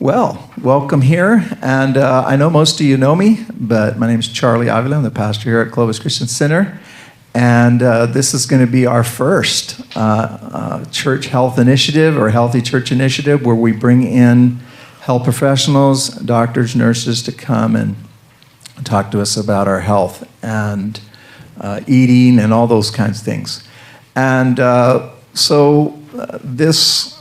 Well, welcome here. And I know most of you know me, but my name is Charlie Avila. I'm the pastor here at Clovis Christian Center. And this is going to be our first church health initiative or healthy church initiative where we bring in health professionals, doctors, nurses to come and talk to us about our health and eating and all those kinds of things. And so this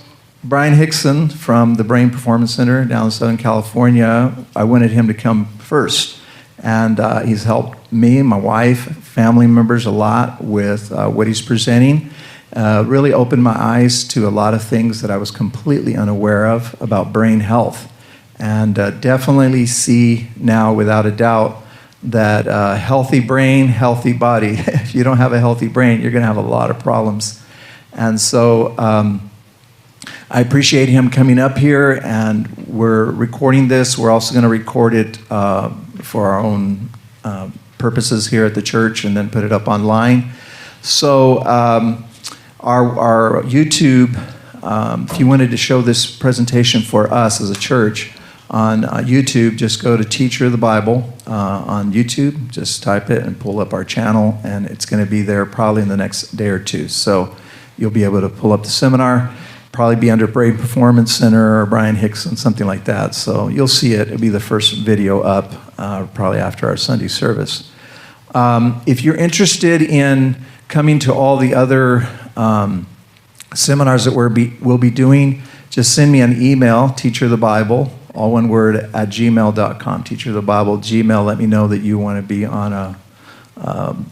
Bryan Hixson from the Brain Performance Center down in Southern California, I wanted him to come first. And he's helped me, my wife, family members a lot with what he's presenting. Really opened my eyes to a lot of things that I was completely unaware of about brain health. And definitely see now, without a doubt, that healthy brain, healthy body. If you don't have a healthy brain, you're going to have a lot of problems. And so I appreciate him coming up here, and we're recording this. We're also going to record it for our own purposes here at the church and then put it up online. So our YouTube, if you wanted to show this presentation for us as a church on YouTube, just go to Teacher of the Bible on YouTube. Just type it and pull up our channel, and it's going to be there probably in the next day or two. So you'll be able to pull up the seminar. Probably be under Brain Performance Center or Bryan Hixson, something like that. So you'll see it. It'll be the first video up probably after our Sunday service. If you're interested in coming to all the other seminars that we'll be doing, just send me an email, Teacher of the Bible, all one word, at gmail.com. Teacher of the Bible, Gmail. Let me know that you want to be on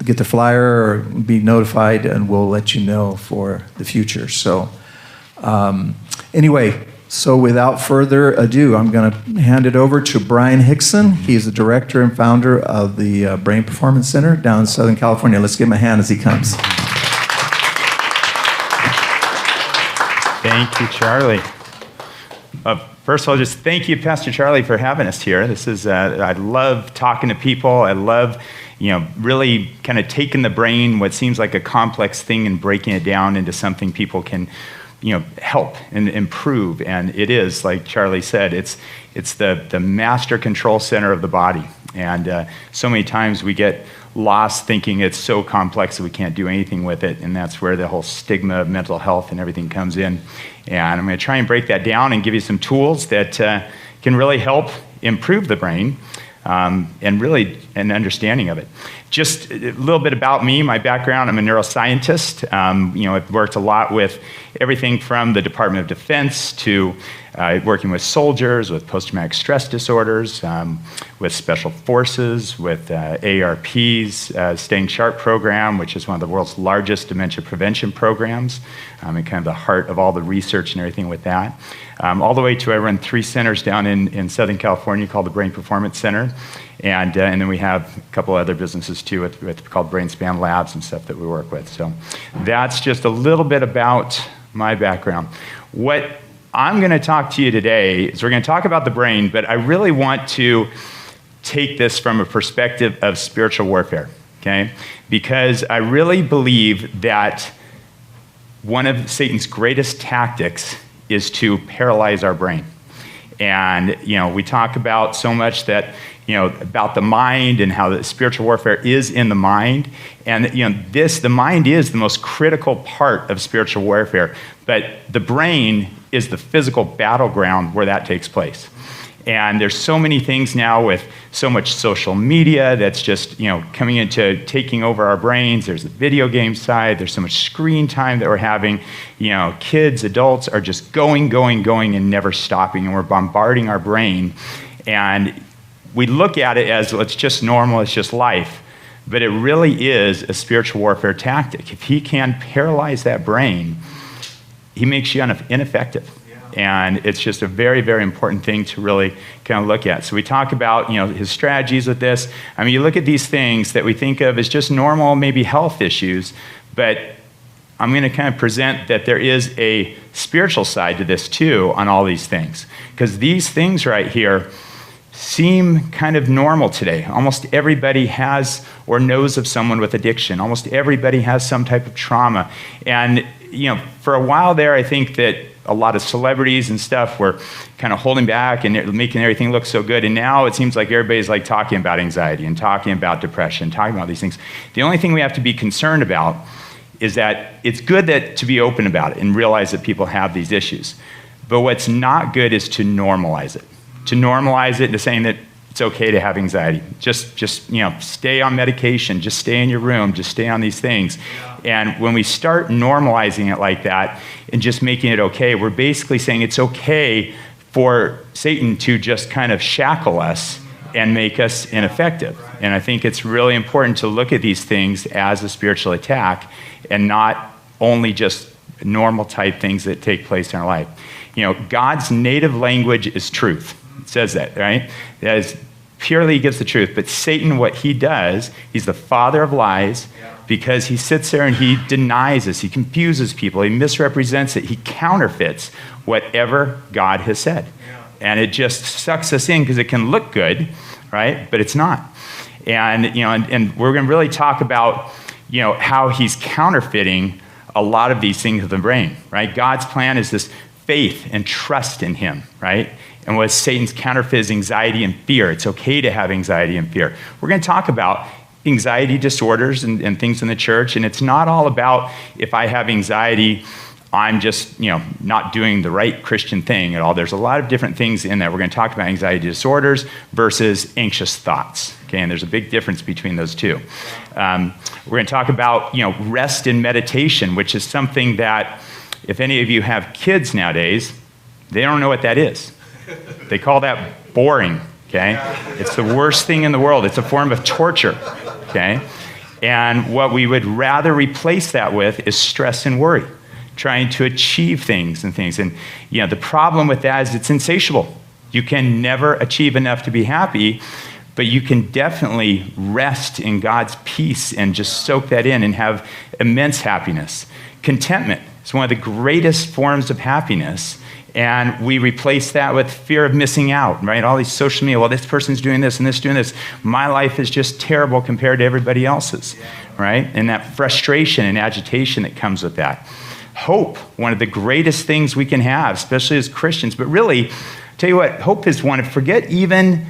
get the flyer or be notified, and we'll let you know for the future. So anyway, so without further ado, I'm going to hand it over to Bryan Hixson. He's the director and founder of the Brain Performance Center down in Southern California. Let's give him a hand as he comes. Thank you, Charlie. First of all, just thank you, Pastor Charlie, for having us here. This is I love talking to people. I love, really kind of taking the brain, what seems like a complex thing, and breaking it down into something people can help and improve. And it is, like Charlie said, it's the master control center of the body. And so many times we get lost thinking it's so complex that we can't do anything with it. And that's where the whole stigma of mental health and everything comes in. And I'm going to try and break that down and give you some tools that can really help improve the brain and really an understanding of it. Just a little bit about me, my background. I'm a neuroscientist. I've worked a lot with everything from the Department of Defense to working with soldiers, with post-traumatic stress disorders, with special forces, with ARP's Staying Sharp program, which is one of the world's largest dementia prevention programs, and kind of the heart of all the research and everything with that. All the way to I run 3 centers down in Southern California called the Brain Performance Center. And then we have a couple other businesses too with called BrainSpan Labs and stuff that we work with. So that's just a little bit about my background. What I'm going to talk to you today is we're going to talk about the brain, but I really want to take this from a perspective of spiritual warfare, okay? Because I really believe that one of Satan's greatest tactics is to paralyze our brain. And, we talk about so much that, about the mind and how the spiritual warfare is in the mind. And, the mind is the most critical part of spiritual warfare. But the brain is the physical battleground where that takes place. And there's so many things now with so much social media that's just, coming into taking over our brains. There's the video game side. There's so much screen time that we're having. Kids, adults are just going and never stopping. And we're bombarding our brain. And we look at it as, well, it's just normal, it's just life. But it really is a spiritual warfare tactic. If he can paralyze that brain, he makes you ineffective. And it's just a very, very important thing to really kind of look at. So we talk about, his strategies with this. I mean, you look at these things that we think of as just normal, maybe health issues, but I'm going to kind of present that there is a spiritual side to this too on all these things. Because these things right here, seem kind of normal today. Almost everybody has or knows of someone with addiction. Almost everybody has some type of trauma. And, for a while there, I think that a lot of celebrities and stuff were kind of holding back and making everything look so good. And now it seems like everybody's like talking about anxiety and talking about depression, talking about these things. The only thing we have to be concerned about is that it's good to be open about it and realize that people have these issues. But what's not good is to normalize it. To normalize it into saying that it's okay to have anxiety. Just stay on medication, just stay in your room, just stay on these things. And when we start normalizing it like that and just making it okay, we're basically saying it's okay for Satan to just kind of shackle us and make us ineffective. And I think it's really important to look at these things as a spiritual attack and not only just normal type things that take place in our life. God's native language is truth. It says that, right? That is purely gives the truth. But Satan, what he does, he's the father of lies because he sits there and he denies us. He confuses people. He misrepresents it. He counterfeits whatever God has said. And it just sucks us in because it can look good, right? But it's not. And, and we're going to really talk about, how he's counterfeiting a lot of these things of the brain, right? God's plan is this faith and trust in him, right? And what Satan's counterfeit is anxiety and fear. It's okay to have anxiety and fear. We're going to talk about anxiety disorders and things in the church, and it's not all about if I have anxiety, I'm just, not doing the right Christian thing at all. There's a lot of different things in there. We're going to talk about anxiety disorders versus anxious thoughts, okay? And there's a big difference between those two. We're going to talk about, rest and meditation, which is something that if any of you have kids nowadays, they don't know what that is. They call that boring, okay? It's the worst thing in the world. It's a form of torture, okay? And what we would rather replace that with is stress and worry, trying to achieve things. And, the problem with that is it's insatiable. You can never achieve enough to be happy, but you can definitely rest in God's peace and just soak that in and have immense happiness. Contentment is one of the greatest forms of happiness. And we replace that with fear of missing out, right? All these social media, well, this person's doing this and this doing this. My life is just terrible compared to everybody else's, right? And that frustration and agitation that comes with that. Hope, one of the greatest things we can have, especially as Christians. But really, tell you what, hope is forget even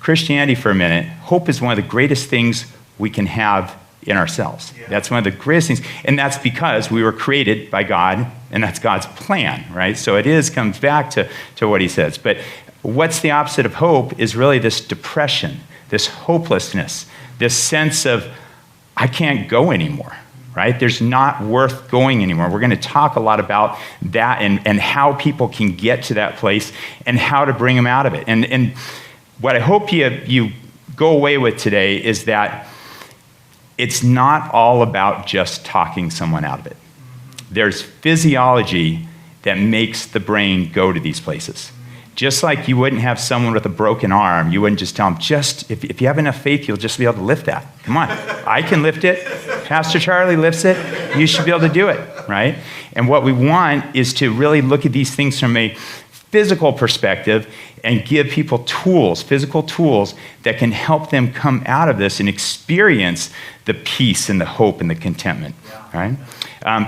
Christianity for a minute. Hope is one of the greatest things we can have in ourselves. That's one of the greatest things. And that's because we were created by God, and that's God's plan, right? So it comes back to what he says. But what's the opposite of hope is really this depression, this hopelessness, this sense of, I can't go anymore, right? There's not worth going anymore. We're going to talk a lot about that and how people can get to that place and how to bring them out of it. And what I hope you go away with today is that it's not all about just talking someone out of it. There's physiology that makes the brain go to these places. Just like you wouldn't have someone with a broken arm, you wouldn't just tell them, if you have enough faith, you'll just be able to lift that. Come on, I can lift it. Pastor Charlie lifts it. You should be able to do it, right? And what we want is to really look at these things from a physical perspective and give people tools, physical tools, that can help them come out of this and experience the peace and the hope and the contentment, right?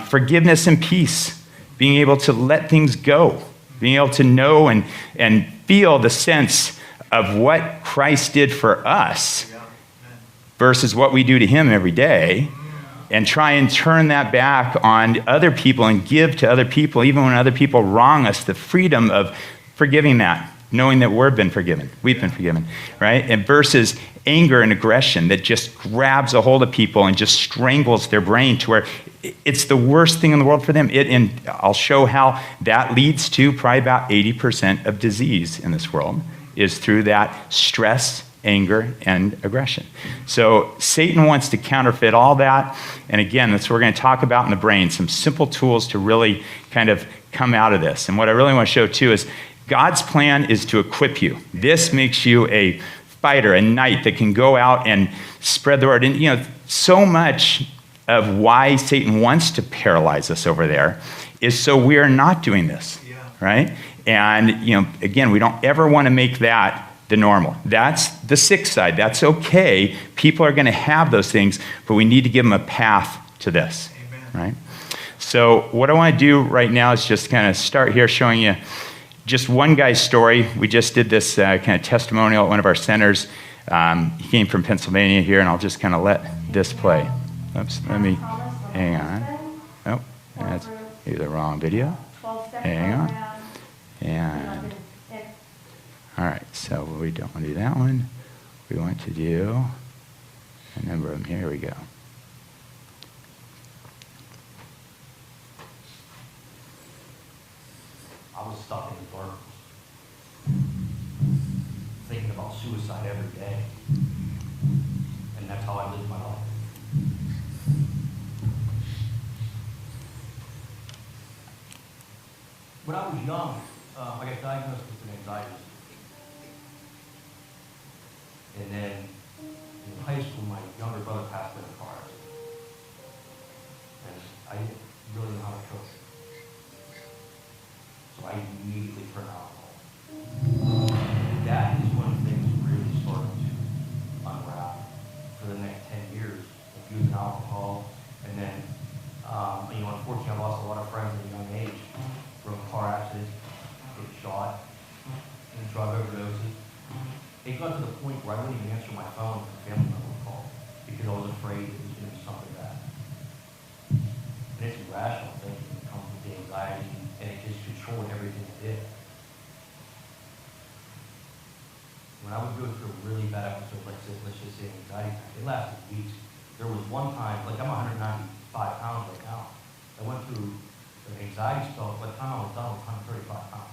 Forgiveness and peace, being able to let things go, being able to know and feel the sense of what Christ did for us versus what we do to him every day, and try and turn that back on other people and give to other people, even when other people wrong us, the freedom of forgiving that, knowing that we've been forgiven, right? And versus anger and aggression that just grabs a hold of people and just strangles their brain to where it's the worst thing in the world for them. And I'll show how that leads to probably about 80% of disease in this world is through that stress, anger, and aggression. So Satan wants to counterfeit all that. And again, that's what we're going to talk about in the brain, some simple tools to really kind of come out of this. And what I really want to show too is God's plan is to equip you. This makes you a fighter, a knight that can go out and spread the word. And so much of why Satan wants to paralyze us over there is so we are not doing this, right? And again, we don't ever want to make that the normal. That's the sick side. That's okay. People are going to have those things, but we need to give them a path to this. Amen. Right? So what I want to do right now is just kind of start here showing you just one guy's story. We just did this kind of testimonial at one of our centers. He came from Pennsylvania here, and I'll just kind of let this play. Oops, let me, hang on. Oh, that's maybe the wrong video. Hang on. And, all right, so we don't want to do that one. We want to do a number of them. Here we go. I was stuck in the darkness, thinking about suicide every day, and that's how I lived my life. When I was young, I got diagnosed with an anxiety disorder. And then in high school, my younger brother passed in a car accident. And I didn't really know how to cope. So I immediately turned alcohol. That is when things really started to unravel. For the next 10 years of using alcohol, and then, unfortunately, I lost a lot of friends at a young age from car accidents, getting shot, and drug overdoses. It got to the point where I wouldn't even answer my phone if a family member would call because I was afraid it was going to be something bad. And it's irrational thinking when it comes with the anxiety, and it just controlled everything I did. When I would go through a really bad episode, let's just say anxiety attack, it lasted weeks. There was one time, like I'm 195 pounds right now. I went through an anxiety spell. By the time I was done, I was 135 pounds.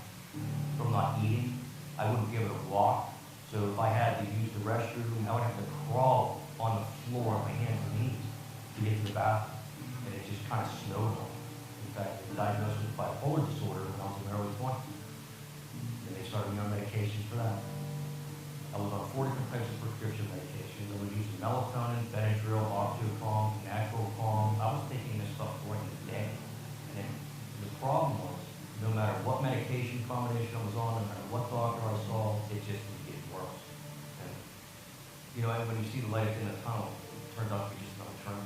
From not eating, I wouldn't be able to walk. So if I had to use the restroom, I would have to crawl on the floor on my hands and knees to get to the bathroom. And it just kind of snowballed. In fact, I was diagnosed with bipolar disorder when I was in my early 20s. And they started me on medications for that. I was on 4 different types of prescription medications. I was using melatonin, Benadryl, oxycodone, natural calm. I was taking this stuff during the day. And the problem was, no matter what medication combination I was on, no matter what doctor I saw, it just would get worse. And, when you see the light at the end of the tunnel, it turns out to be just another turn.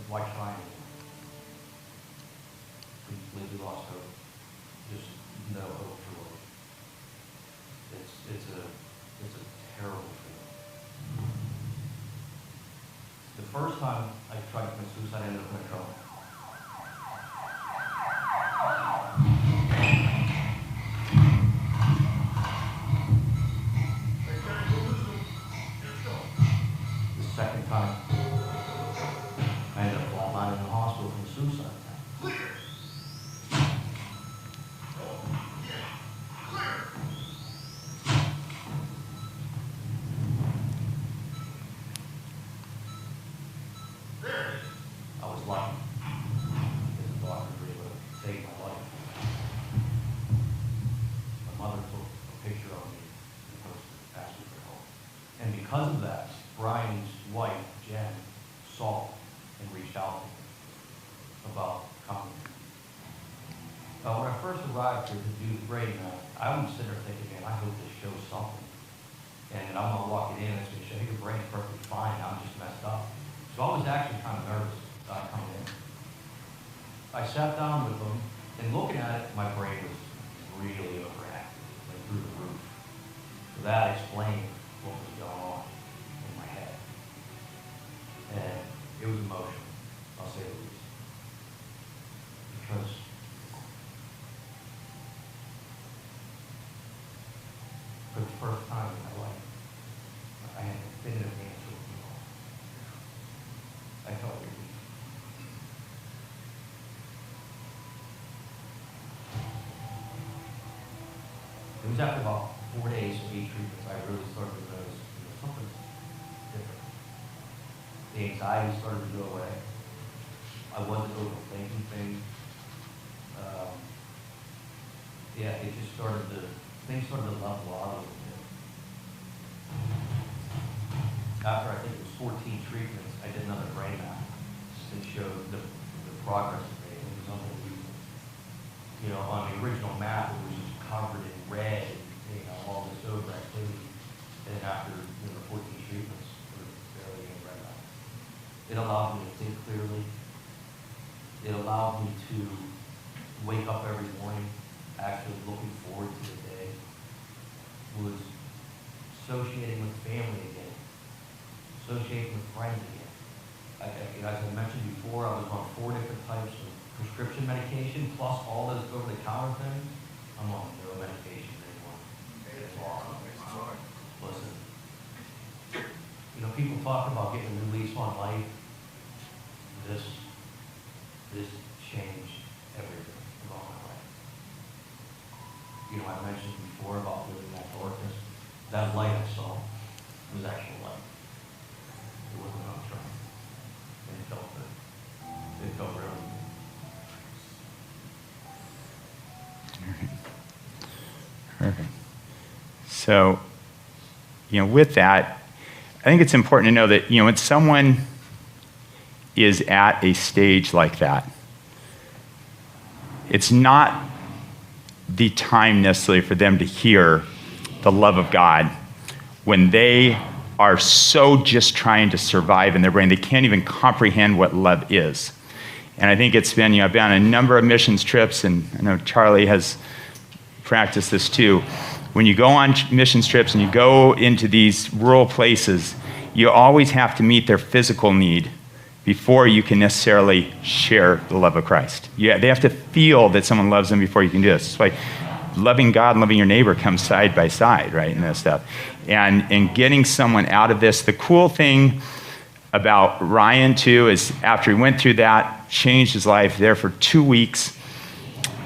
Why try anymore? Completely lost hope. Just no hope for life. It's a terrible feeling. The first time I tried to commit suicide, I ended up in a coma. The second time, I ended up flatlining in the hospital from a suicide attack. I was lucky because the doctor was able to save my life. My mother took a picture of me and posted it, asked me for help. And because of that, Brian's wife, Jen, saw and reached out to me about coming. When I first arrived here to do the brain, I was sitting there thinking, man, I hope this shows something. And I'm going to walk it in and it's going to show your brain's perfectly fine. I'm just messed up. So I was actually kind of nervous coming in. I sat down with them, and looking at it, my brain was really overactive, like through the roof. So that explained what was going on in my head. And it was emotional, I'll say the least. Because for the first time in my life, I had a definitive answer with me all. I felt relief. It was after about 4 days of 8 treatments, I really started to notice something different. The anxiety started to go away. I wasn't overthinking things. Things started to level out a little bit. After I think it was 14 treatments, I did another brain map that showed the progress rate. It was unbelievable. On the original map, it was just covered in red, all this overactivity, and after 14 treatments, we're barely getting red eye. It allowed me to think clearly. It allowed me to wake up every morning actually looking forward to the day. Was associating with family again, associating with friends again. As I mentioned before, I was on 4 different types of prescription medication, plus all those over-the-counter things. I'm on no medication anymore. It's awesome. Listen, people talk about getting a new lease on life. This changed everything about my life. I mentioned before about living that darkness. That light I saw was actual light. It wasn't on a train. And it felt good. It felt really good. Perfect. So, with that, I think it's important to know that, when someone is at a stage like that, it's not the time necessarily for them to hear the love of God when they are so just trying to survive in their brain, they can't even comprehend what love is. And I think it's been, I've been on a number of missions trips, and I know Charlie has practiced this too. When you go on missions trips and you go into these rural places, you always have to meet their physical need before you can necessarily share the love of Christ. They have to feel that someone loves them before you can do this. That's why loving God and loving your neighbor come side by side, right, and that stuff. And getting someone out of this, the cool thing about Ryan, too, is after he went through that, changed his life there for 2 weeks,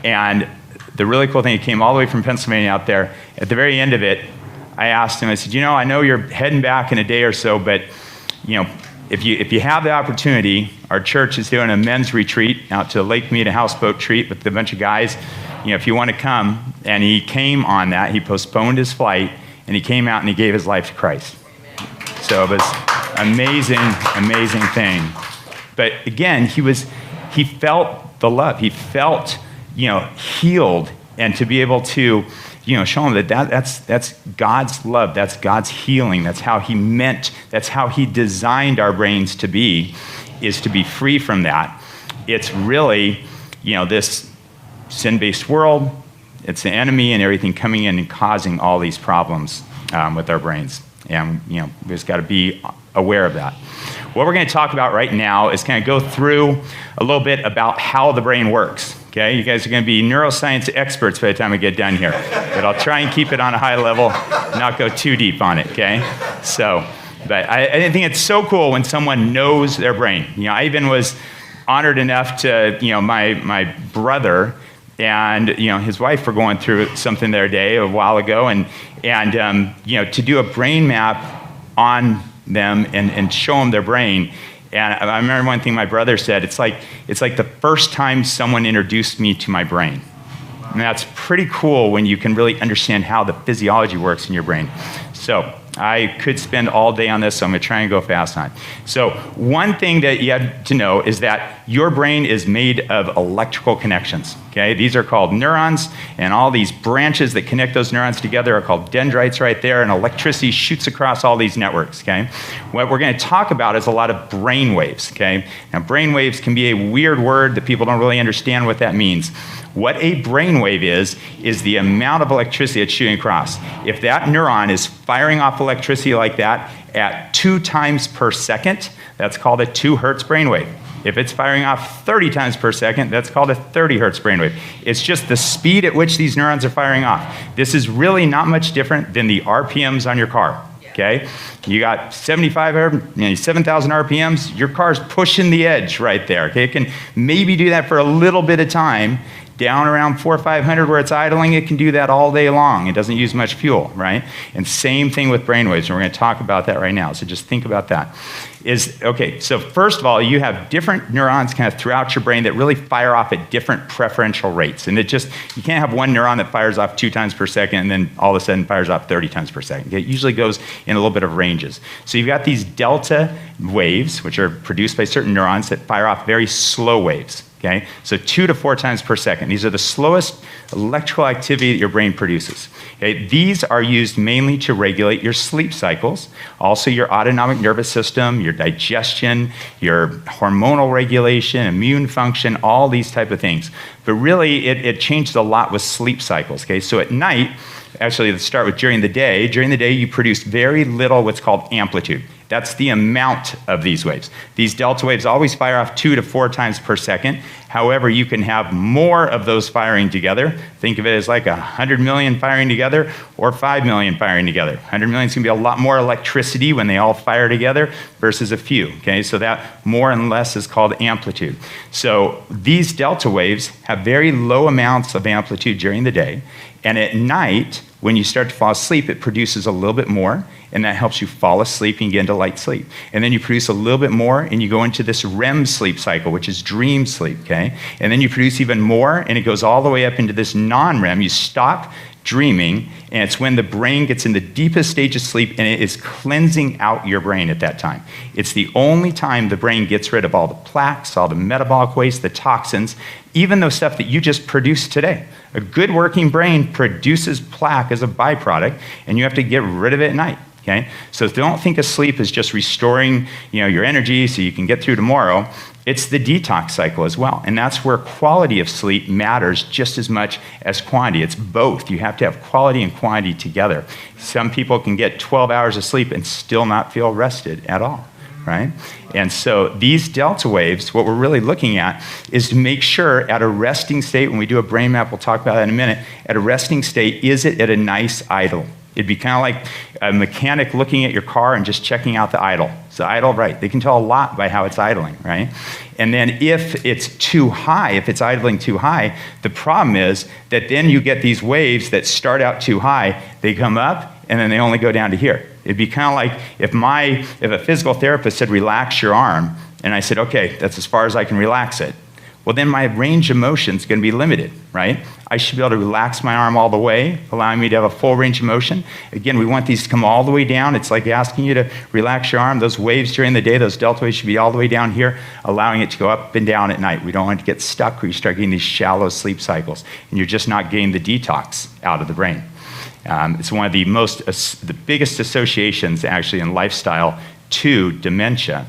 and the really cool thing, he came all the way from Pennsylvania out there. At the very end of it, I asked him, I said, I know you're heading back in a day or so, but, if you have the opportunity, our church is doing a men's retreat out to Lake Mead, a houseboat retreat with a bunch of guys. If you want to come, and he came on that, he postponed his flight, and he came out and he gave his life to Christ. So it was amazing, amazing thing. But again, he felt the love. He felt, healed, and to be able to, show him that's God's love, that's God's healing, that's how he meant, that's how he designed our brains to be, is to be free from that. It's really, this sin-based world, it's the enemy and everything coming in and causing all these problems with our brains. And, we just got to be aware of that. What we're going to talk about right now is kind of go through a little bit about how the brain works. Okay, you guys are going to be neuroscience experts by the time we get done here. But I'll try and keep it on a high level, not go too deep on it, okay? So, but I think it's so cool when someone knows their brain. I even was honored enough to, my brother and, his wife were going through something their day a while ago, and to do a brain map on them and show them their brain. And I remember one thing my brother said, it's like the first time someone introduced me to my brain. And that's pretty cool when you can really understand how the physiology works in your brain. So I could spend all day on this, so I'm going to try and go fast on it. So one thing that you have to know is that your brain is made of electrical connections. Okay, these are called neurons, and all these branches that connect those neurons together are called dendrites right there, and electricity shoots across all these networks. Okay, what we're going to talk about is a lot of brain waves. Okay, now brain waves can be a weird word that people don't really understand what that means. What a brainwave is the amount of electricity it's shooting across. If that neuron is firing off electricity like that at 2 times per second, that's called a 2 hertz brainwave. If it's firing off 30 times per second, that's called a 30 hertz brainwave. It's just the speed at which these neurons are firing off. This is really not much different than the RPMs on your car. Okay, you got 7,000 RPMs, your car's pushing the edge right there. Okay, it can maybe do that for a little bit of time. Down around 400 or 500 where it's idling, it can do that all day long. It doesn't use much fuel, right? And same thing with brainwaves, and we're going to talk about that right now. So just think about that. So first of all, you have different neurons kind of throughout your brain that really fire off at different preferential rates. And you can't have one neuron that fires off 2 times per second and then all of a sudden fires off 30 times per second. It usually goes in a little bit of ranges. So you've got these delta waves, which are produced by certain neurons that fire off very slow waves. Okay, so 2 to 4 times per second. These are the slowest electrical activity that your brain produces. Okay, these are used mainly to regulate your sleep cycles, also your autonomic nervous system, your digestion, your hormonal regulation, immune function, all these type of things. But really, it changed a lot with sleep cycles. Okay, so at night, actually, let's start with during the day. During the day, you produce very little what's called amplitude. That's the amount of these waves. These delta waves always fire off 2 to 4 times per second. However, you can have more of those firing together. Think of it as like 100 million firing together or 5 million firing together. 100 million is going to be a lot more electricity when they all fire together versus a few. Okay, so that more and less is called amplitude. So these delta waves have very low amounts of amplitude during the day. And at night, when you start to fall asleep, it produces a little bit more, and that helps you fall asleep and get into light sleep. And then you produce a little bit more, and you go into this REM sleep cycle, which is dream sleep, okay? And then you produce even more, and it goes all the way up into this non-REM. You stop dreaming, and it's when the brain gets in the deepest stage of sleep, and it is cleansing out your brain at that time. It's the only time the brain gets rid of all the plaques, all the metabolic waste, the toxins, even the stuff that you just produced today. A good working brain produces plaque as a byproduct, and you have to get rid of it at night. Okay? So don't think of sleep as just restoring, your energy so you can get through tomorrow. It's the detox cycle as well. And that's where quality of sleep matters just as much as quantity. It's both. You have to have quality and quantity together. Some people can get 12 hours of sleep and still not feel rested at all. Right? And so these delta waves, what we're really looking at is to make sure at a resting state, when we do a brain map, we'll talk about that in a minute, at a resting state, is it at a nice idle? It'd be kind of like a mechanic looking at your car and just checking out the idle. So idle, right. They can tell a lot by how it's idling, right? And then if it's too high, if it's idling too high, the problem is that then you get these waves that start out too high, they come up, and then they only go down to here. It'd be kind of like if a physical therapist said, relax your arm, and I said, okay, that's as far as I can relax it. Well, then my range of motion is going to be limited, right? I should be able to relax my arm all the way, allowing me to have a full range of motion. Again, we want these to come all the way down. It's like asking you to relax your arm. Those waves during the day, those delta waves should be all the way down here, allowing it to go up and down at night. We don't want it to get stuck where you start getting these shallow sleep cycles, and you're just not getting the detox out of the brain. It's one of the biggest associations actually in lifestyle to dementia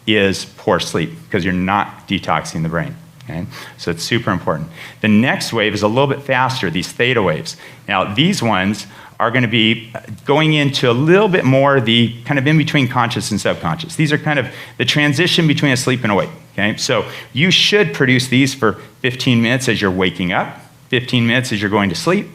is poor sleep, because you're not detoxing the brain. Okay? So it's super important. The next wave is a little bit faster, these theta waves. Now, these ones are going to be going into a little bit more the kind of in between conscious and subconscious. These are kind of the transition between asleep and awake. Okay? So you should produce these for 15 minutes as you're waking up, 15 minutes as you're going to sleep.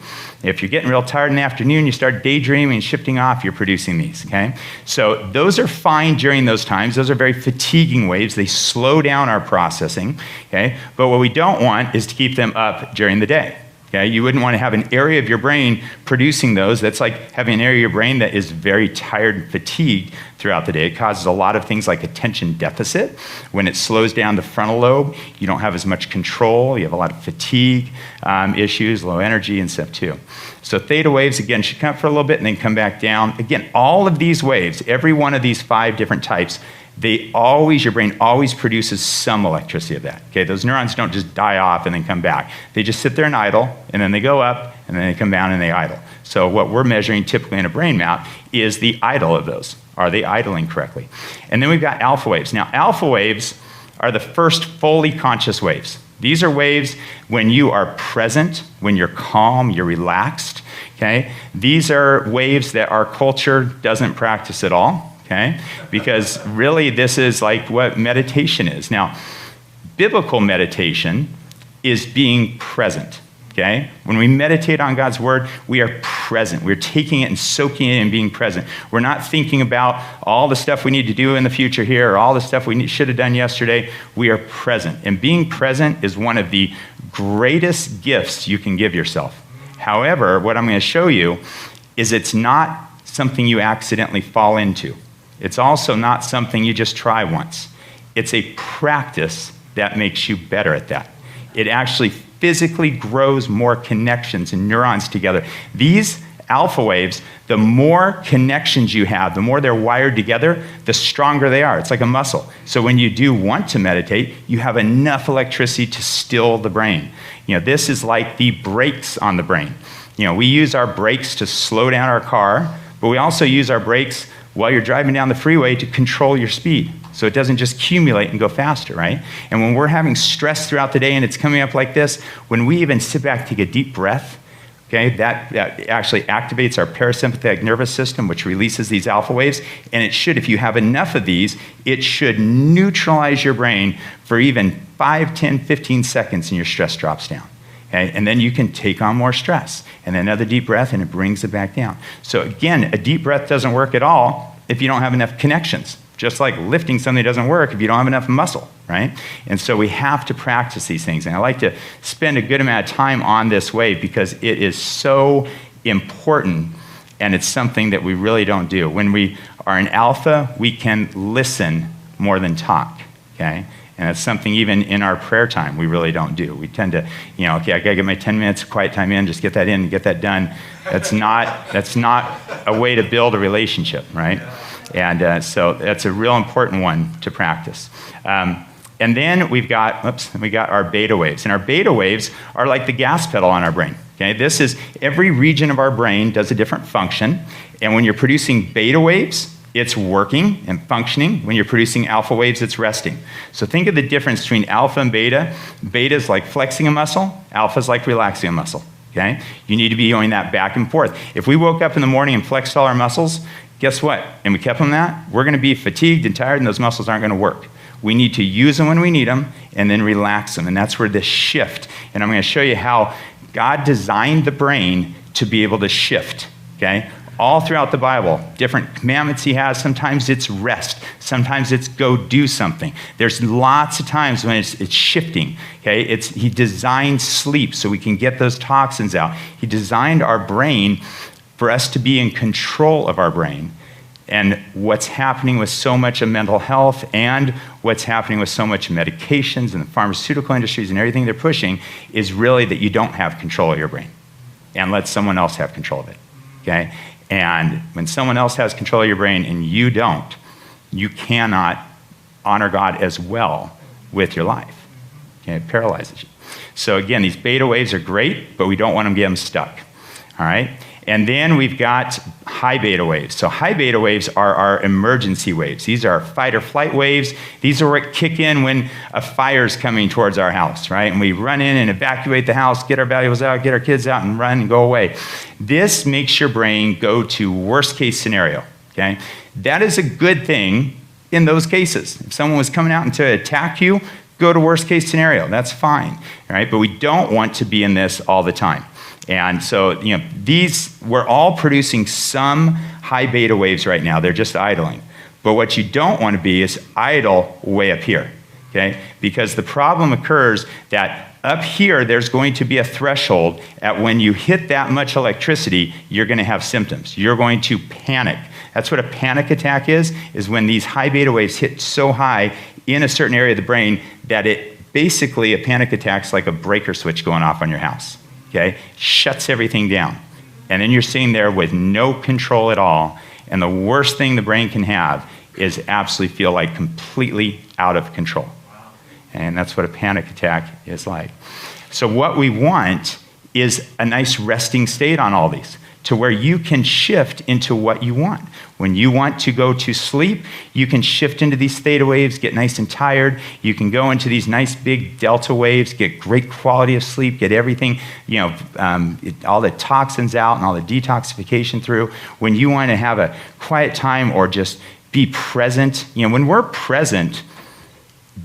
If you're getting real tired in the afternoon, you start daydreaming and shifting off, you're producing these, okay? So those are fine during those times. Those are very fatiguing waves. They slow down our processing, okay? But what we don't want is to keep them up during the day, okay? You wouldn't want to have an area of your brain producing those. That's like having an area of your brain that is very tired and fatigued throughout the day. It causes a lot of things like attention deficit. When it slows down the frontal lobe, you don't have as much control. You have a lot of fatigue issues, low energy and stuff too. So theta waves, again, should come up for a little bit and then come back down. Again, all of these waves, every one of these 5 different types, your brain always produces some electricity of that. Okay, those neurons don't just die off and then come back. They just sit there and idle, and then they go up, and then they come down and they idle. So what we're measuring typically in a brain map is the idle of those. Are they idling correctly? And then we've got alpha waves. Now, alpha waves are the first fully conscious waves. These are waves when you are present, when you're calm, you're relaxed, okay? These are waves that our culture doesn't practice at all, okay? Because really this is like what meditation is. Now, biblical meditation is being present, okay? When we meditate on God's word, we are present. We're taking it and soaking it and being present. We're not thinking about all the stuff we need to do in the future here or all the stuff we should have done yesterday. We are present. And being present is one of the greatest gifts you can give yourself. However, what I'm going to show you is it's not something you accidentally fall into. It's also not something you just try once. It's a practice that makes you better at that. It actually physically grows more connections and neurons together. These alpha waves, the more connections you have, the more they're wired together, the stronger they are. It's like a muscle. So when you do want to meditate, you have enough electricity to still the brain. This is like the brakes on the brain. We use our brakes to slow down our car, but we also use our brakes while you're driving down the freeway to control your speed. So it doesn't just accumulate and go faster, right? And when we're having stress throughout the day and it's coming up like this, when we even sit back, take a deep breath, okay, that actually activates our parasympathetic nervous system, which releases these alpha waves. And it should, if you have enough of these, it should neutralize your brain for even 5, 10, 15 seconds and your stress drops down. Okay? And then you can take on more stress. And then another deep breath and it brings it back down. So again, a deep breath doesn't work at all if you don't have enough connections. Just like lifting something doesn't work if you don't have enough muscle, right? And so we have to practice these things. And I like to spend a good amount of time on this wave because it is so important and it's something that we really don't do. When we are in alpha, we can listen more than talk, okay? And it's something even in our prayer time we really don't do. We tend to, okay, I gotta get my 10 minutes of quiet time in, just get that in and get that done. That's not a way to build a relationship, right? And so that's a real important one to practice. And then we got our beta waves. And our beta waves are like the gas pedal on our brain. Okay? This is every region of our brain does a different function. And when you're producing beta waves, it's working and functioning. When you're producing alpha waves, it's resting. So think of the difference between alpha and beta. Beta is like flexing a muscle. Alpha is like relaxing a muscle. Okay? You need to be going that back and forth. If we woke up in the morning and flexed all our muscles, guess what? And we kept them that, we're going to be fatigued and tired and those muscles aren't going to work. We need to use them when we need them and then relax them. And that's where this shift. And I'm going to show you how God designed the brain to be able to shift. Okay? All throughout the Bible, different commandments he has. Sometimes it's rest. Sometimes it's go do something. There's lots of times when it's shifting. Okay? He designed sleep so we can get those toxins out. He designed our brain for us to be in control of our brain. And what's happening with so much of mental health and what's happening with so much medications and the pharmaceutical industries and everything they're pushing is really that you don't have control of your brain and let someone else have control of it, okay? And when someone else has control of your brain and you don't, you cannot honor God as well with your life. Okay? It paralyzes you. So again, these beta waves are great, but we don't want them to get them stuck, all right? And then we've got high beta waves. So high beta waves are our emergency waves. These are fight or flight waves. These are what kick in when a fire's coming towards our house, right? And we run in and evacuate the house, get our valuables out, get our kids out, and run and go away. This makes your brain go to worst case scenario, okay? That is a good thing in those cases. If someone was coming out to attack you, go to worst case scenario. That's fine, all right? But we don't want to be in this all the time. And so, we're all producing some high beta waves right now. They're just idling. But what you don't want to be is idle way up here, okay? Because the problem occurs that up here, there's going to be a threshold at when you hit that much electricity, you're going to have symptoms. You're going to panic. That's what a panic attack is when these high beta waves hit so high in a certain area of the brain that it basically, a panic attack's like a breaker switch going off on your house. Okay, shuts everything down. And then you're sitting there with no control at all. And the worst thing the brain can have is absolutely feel like completely out of control. And that's what a panic attack is like. So what we want is a nice resting state on all these, to where you can shift into what you want. When you want to go to sleep, you can shift into these theta waves, get nice and tired. You can go into these nice big delta waves, get great quality of sleep, get everything, all the toxins out and all the detoxification through. When you want to have a quiet time or just be present, when we're present,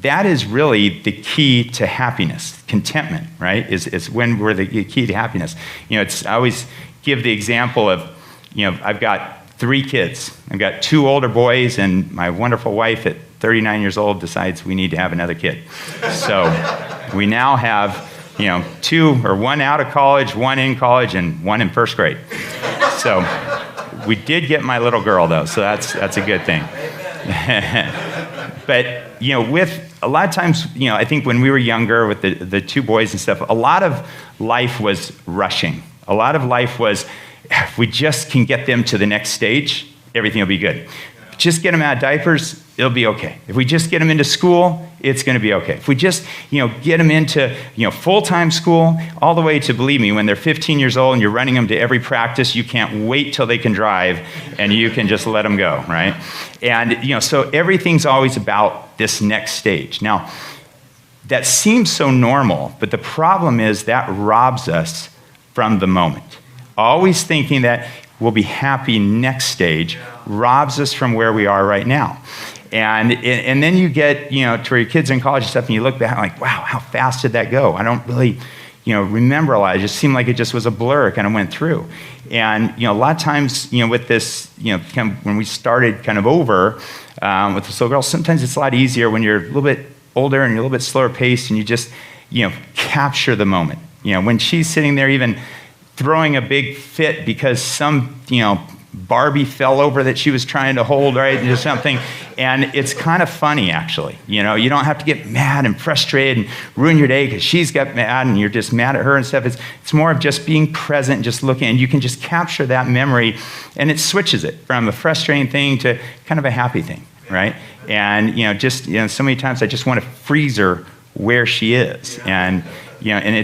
that is really the key to happiness. Contentment, right, is when we're the key to happiness. I always give the example of, I've got 3 kids. I've got 2 older boys, and my wonderful wife at 39 years old decides we need to have another kid. So we now have, 1 out of college, 1 in college, and 1 in first grade. So we did get my little girl, though, so that's a good thing. But, with a lot of times, I think when we were younger with the 2 boys and stuff, a lot of life was rushing. A lot of life was if we just can get them to the next stage, everything will be good. Just get them out of diapers, it'll be okay. If we just get them into school, it's going to be okay. If we just, get them into, full-time school, all the way to, believe me, when they're 15 years old and you're running them to every practice, you can't wait till they can drive and you can just let them go, right? And, so everything's always about this next stage. Now, that seems so normal, but the problem is that robs us from the moment. Always thinking that we'll be happy next stage robs us from where we are right now. And then you get, to where your kids are in college and stuff, and you look back like, wow, how fast did that go? I don't really, remember a lot. It just seemed like it just was a blur. It kind of went through. And, a lot of times, with this, kind of when we started kind of over with the little girl, sometimes it's a lot easier when you're a little bit older and you're a little bit slower paced and you just, capture the moment. When she's sitting there even throwing a big fit because some, Barbie fell over that she was trying to hold, right, or something. And it's kind of funny, actually. You don't have to get mad and frustrated and ruin your day because she's got mad and you're just mad at her and stuff. It's more of just being present and just looking, and you can just capture that memory, and it switches it from a frustrating thing to kind of a happy thing, right? And, so many times I just want to freeze her where she is. And, and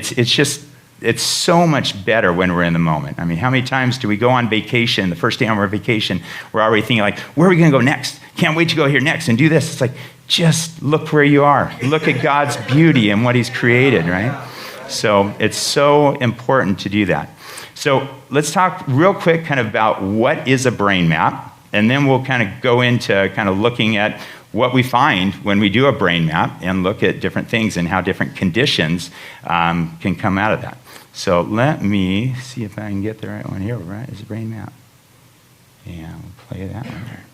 it's so much better when we're in the moment. I mean, how many times do we go on vacation, the first day on our vacation, we're already thinking like, where are we going to go next? Can't wait to go here next and do this. It's like, just look where you are. Look at God's beauty and what he's created, right? So it's so important to do that. So let's talk real quick kind of about what is a brain map, and then we'll kind of go into kind of looking at what we find when we do a brain map and look at different things and how different conditions can come out of that. So let me see if I can get the right one here, right? It's a brain map. Yeah, we'll play that one there.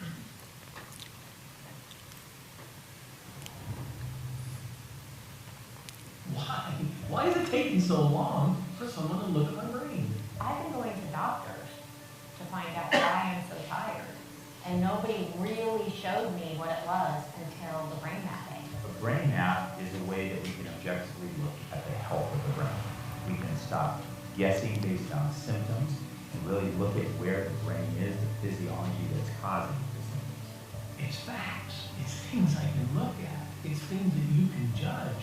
Why is it taking so long for someone to look at my brain? I've been going to doctors to find out why I'm so tired. And nobody really showed me what it was until the brain mapping. A brain map is a way that we can objectively look at the health of the brain. We can stop guessing based on symptoms and really look at where the brain is, the physiology that's causing the symptoms. It's facts. It's things I can look at. It's things that you can judge.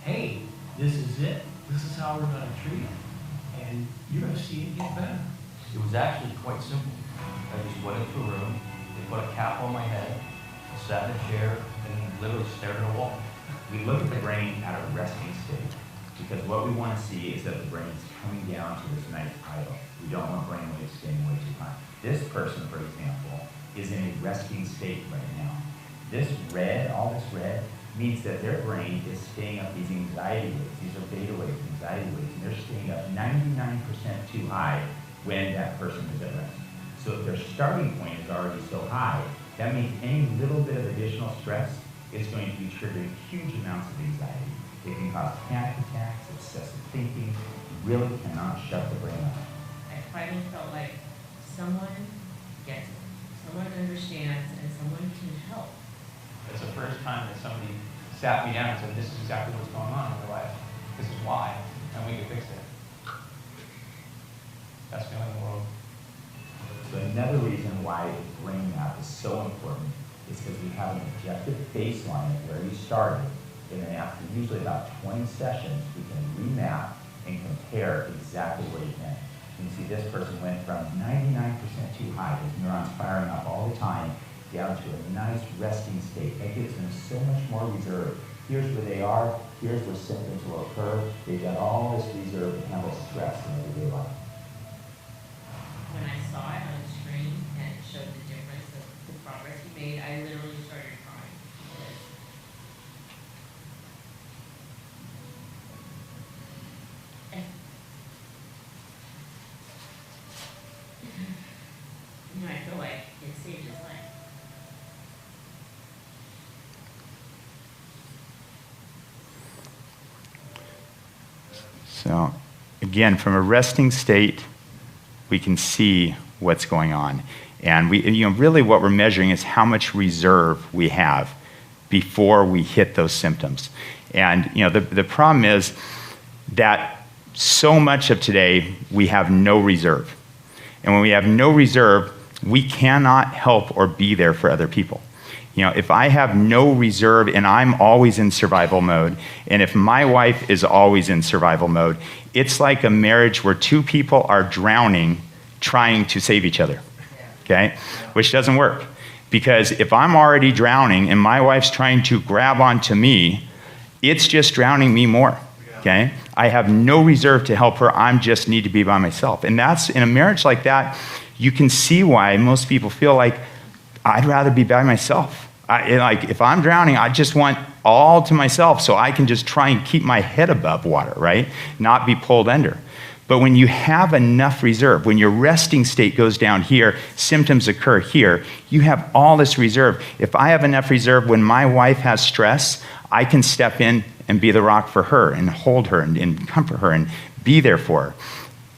Hey, this is it. This is how we're going to treat it. And you're going to see it get better. It was actually quite simple. I just went into a room, they put a cap on my head, I sat in a chair, and literally stared at a wall. We look at the brain at a resting state because what we want to see is that the brain is coming down to this nice idle. We don't want brain waves staying way too high. This person, for example, is in a resting state right now. This red, all this red, means that their brain is staying up these anxiety waves. These are beta waves, anxiety waves, and they're staying up 99% too high when that person is at rest. So if their starting point is already so high, that means any little bit of additional stress is going to be triggering huge amounts of anxiety. It can cause panic attacks, excessive thinking. You really cannot shut the brain off. I finally felt like someone gets it, someone understands, and someone can help. It's the first time that somebody sat me down and said, this is exactly what's going on in your life. This is why, and we can fix it. Best feeling in the world. So another reason why the brain map is so important is because we have an objective baseline of where you started, and then after usually about 20 sessions, we can remap and compare exactly where you've been. You can see this person went from 99% too high, his neurons firing up all the time, down to a nice resting state. That gives them so much more reserve. Here's where they are, here's where symptoms will occur. They've got all this reserve to handle stress in everyday life. When I saw it on the screen and it showed the difference of the progress he made, I literally started crying. I feel like it saved his life. So again, from a resting state, we can see what's going on. And we, really what we're measuring is how much reserve we have before we hit those symptoms. And, the problem is that so much of today, we have no reserve. And when we have no reserve, we cannot help or be there for other people. If I have no reserve and I'm always in survival mode, and if my wife is always in survival mode, it's like a marriage where two people are drowning trying to save each other, okay? Which doesn't work. Because if I'm already drowning and my wife's trying to grab onto me, it's just drowning me more, okay? I have no reserve to help her. I just need to be by myself. And that's, in a marriage like that, you can see why most people feel like, I'd rather be by myself. If I'm drowning, I just want all to myself so I can just try and keep my head above water, right? Not be pulled under. But when you have enough reserve, when your resting state goes down here, symptoms occur here, you have all this reserve. If I have enough reserve, when my wife has stress, I can step in and be the rock for her and hold her and comfort her and be there for her.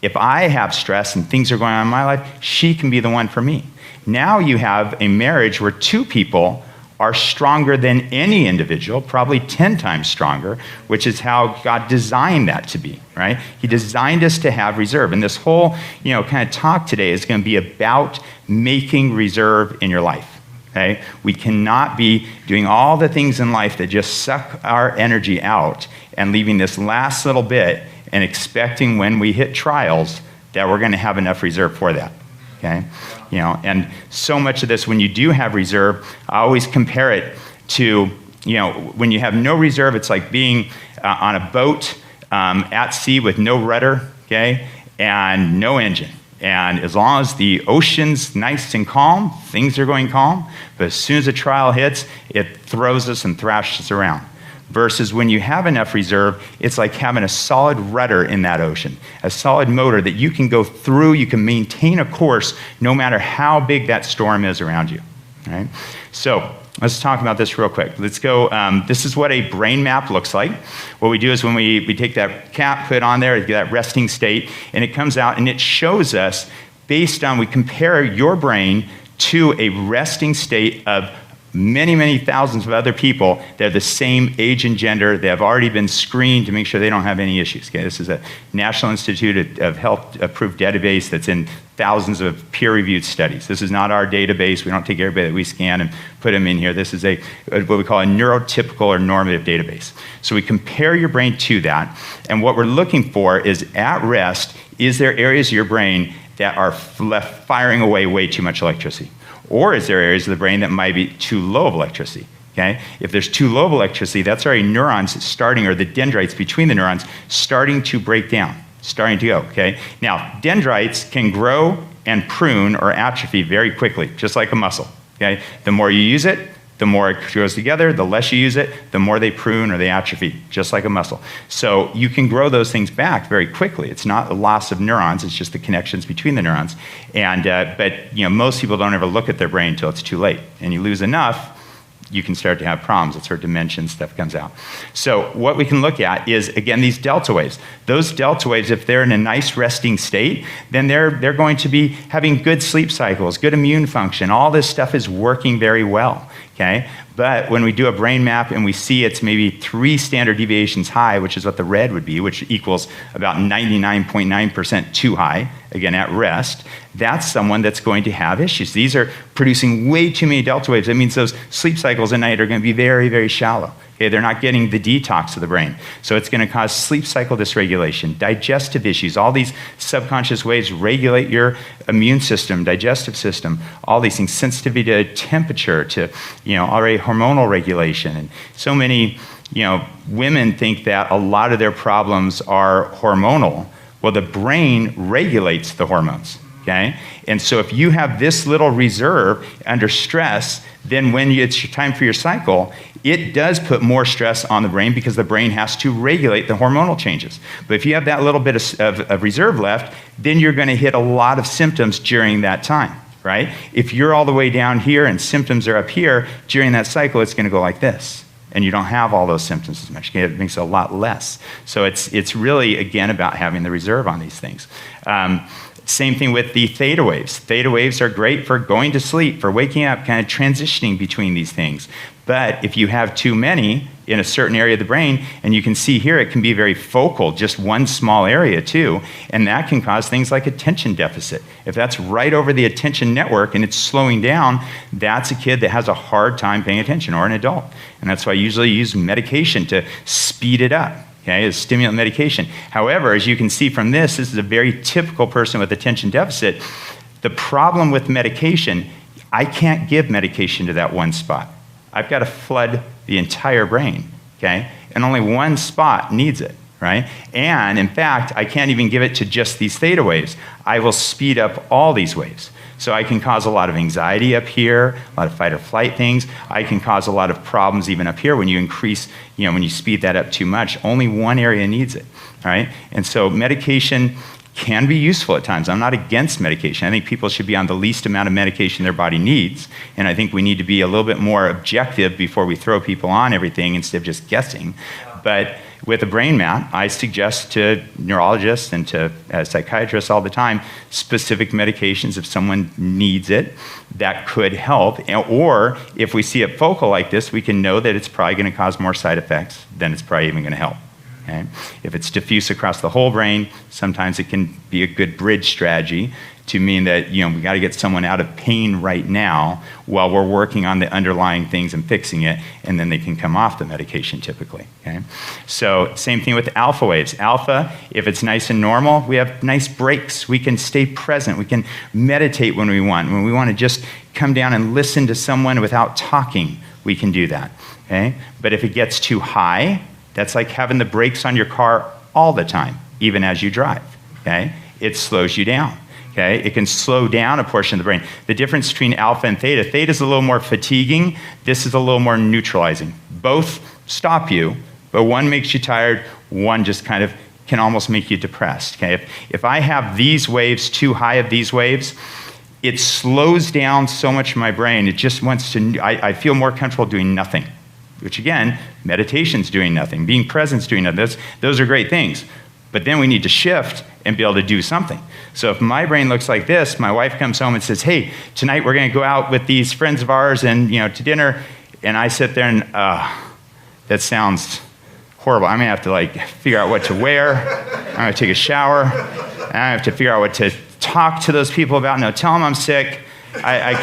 If I have stress and things are going on in my life, she can be the one for me. Now you have a marriage where two people are stronger than any individual, probably 10 times stronger, which is how God designed that to be, right? He designed us to have reserve. And this whole, kind of talk today is going to be about making reserve in your life, okay? We cannot be doing all the things in life that just suck our energy out and leaving this last little bit and expecting when we hit trials that we're going to have enough reserve for that, okay? And so much of this, when you do have reserve, I always compare it to, when you have no reserve, it's like being on a boat at sea with no rudder, okay, and no engine. And as long as the ocean's nice and calm, things are going calm. But as soon as a trial hits, it throws us and thrashes around. Versus when you have enough reserve, it's like having a solid rudder in that ocean, a solid motor that you can go through, you can maintain a course no matter how big that storm is around you, right? So let's talk about this real quick. Let's go, this is what a brain map looks like. What we do is when we take that cap, put it on there, that resting state, and it comes out and it shows us based on, we compare your brain to a resting state of many, many thousands of other people. They're the same age and gender. They have already been screened to make sure they don't have any issues. Okay, this is a National Institute of Health approved database that's in thousands of peer-reviewed studies. This is not our database. We don't take everybody that we scan and put them in here. This is what we call a neurotypical or normative database. So we compare your brain to that, and what we're looking for is, at rest, is there areas of your brain that are left firing away way too much electricity? Or is there areas of the brain that might be too low of electricity? Okay? If there's too low of electricity, that's already neurons starting, or the dendrites between the neurons, starting to break down, starting to go. Okay? Now, dendrites can grow and prune or atrophy very quickly, just like a muscle. Okay? The more you use it, the more it goes together. The less you use it, the more they prune or they atrophy, just like a muscle. So you can grow those things back very quickly. It's not a loss of neurons, it's just the connections between the neurons. And but most people don't ever look at their brain until it's too late. And you lose enough, you can start to have problems. That's where dementia stuff comes out. So what we can look at is, again, these delta waves. Those delta waves, if they're in a nice resting state, then they're going to be having good sleep cycles, good immune function. All this stuff is working very well. Okay? But when we do a brain map and we see it's maybe 3 standard deviations high, which is what the red would be, which equals about 99.9% too high, again, at rest, that's someone that's going to have issues. These are producing way too many delta waves. That means those sleep cycles at night are going to be very, very shallow. Okay? They're not getting the detox of the brain. So it's going to cause sleep cycle dysregulation, digestive issues. All these subconscious waves regulate your immune system, digestive system, all these things, sensitivity to temperature, to already hormonal regulation. And so many women think that a lot of their problems are hormonal. Well, the brain regulates the hormones. Okay? And so if you have this little reserve under stress, then when it's time for your cycle, it does put more stress on the brain because the brain has to regulate the hormonal changes. But if you have that little bit of reserve left, then you're going to hit a lot of symptoms during that time, right? If you're all the way down here and symptoms are up here, during that cycle, it's going to go like this. And you don't have all those symptoms as much. It makes it a lot less. So it's really, again, about having the reserve on these things. Same thing with the theta waves. Theta waves are great for going to sleep, for waking up, kind of transitioning between these things. But if you have too many in a certain area of the brain, and you can see here it can be very focal, just one small area too, and that can cause things like attention deficit. If that's right over the attention network and it's slowing down, that's a kid that has a hard time paying attention, or an adult. And that's why I usually use medication to speed it up. Okay, is stimulant medication. However, as you can see from this is a very typical person with attention deficit. The problem with medication, I can't give medication to that one spot. I've got to flood the entire brain, okay? And only one spot needs it, right? And in fact, I can't even give it to just these theta waves. I will speed up all these waves. So I can cause a lot of anxiety up here, a lot of fight or flight things. I can cause a lot of problems even up here when you increase, when you speed that up too much. Only one area needs it, all right? And so medication can be useful at times. I'm not against medication. I think people should be on the least amount of medication their body needs, and I think we need to be a little bit more objective before we throw people on everything instead of just guessing. But with a brain map, I suggest to neurologists and to psychiatrists all the time specific medications if someone needs it that could help. Or if we see it focal like this, we can know that it's probably going to cause more side effects than it's probably even going to help. Okay? If it's diffuse across the whole brain, sometimes it can be a good bridge strategy to mean that we got to get someone out of pain right now while we're working on the underlying things and fixing it, and then they can come off the medication typically. Okay? So same thing with alpha waves. Alpha, if it's nice and normal, we have nice breaks. We can stay present. We can meditate when we want. When we want to just come down and listen to someone without talking, we can do that. Okay? But if it gets too high, that's like having the brakes on your car all the time, even as you drive. Okay? It slows you down. Okay? It can slow down a portion of the brain. The difference between alpha and theta is a little more fatiguing. This is a little more neutralizing. Both stop you, but one makes you tired, one just kind of can almost make you depressed. Okay? If I have these waves, too high of these waves, it slows down so much in my brain, it just wants to, I feel more comfortable doing nothing. Which again, meditation's doing nothing, being present's doing nothing. Those are great things. But then we need to shift and be able to do something. So if my brain looks like this, my wife comes home and says, hey, tonight we're going to go out with these friends of ours and to dinner. And I sit there and, that sounds horrible. I'm going to have to figure out what to wear. I'm going to take a shower. And I have to figure out what to talk to those people about. No, tell them I'm sick. I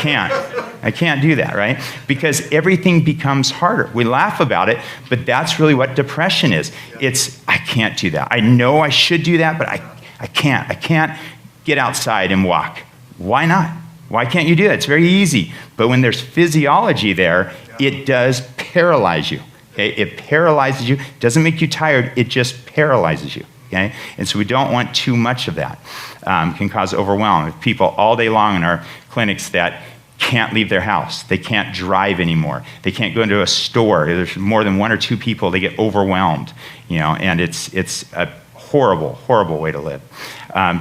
can't do that, right? Because everything becomes harder. We laugh about it, but that's really what depression is. It's, I can't do that. I know I should do that, but I can't. I can't get outside and walk. Why not? Why can't you do that? It's very easy. But when there's physiology there, it does paralyze you. Okay? It paralyzes you. It doesn't make you tired. It just paralyzes you. Okay? And so we don't want too much of that. Can cause overwhelm. People all day long in our clinics that can't leave their house. They can't drive anymore. They can't go into a store. There's more than one or two people, they get overwhelmed. And it's a horrible, horrible way to live.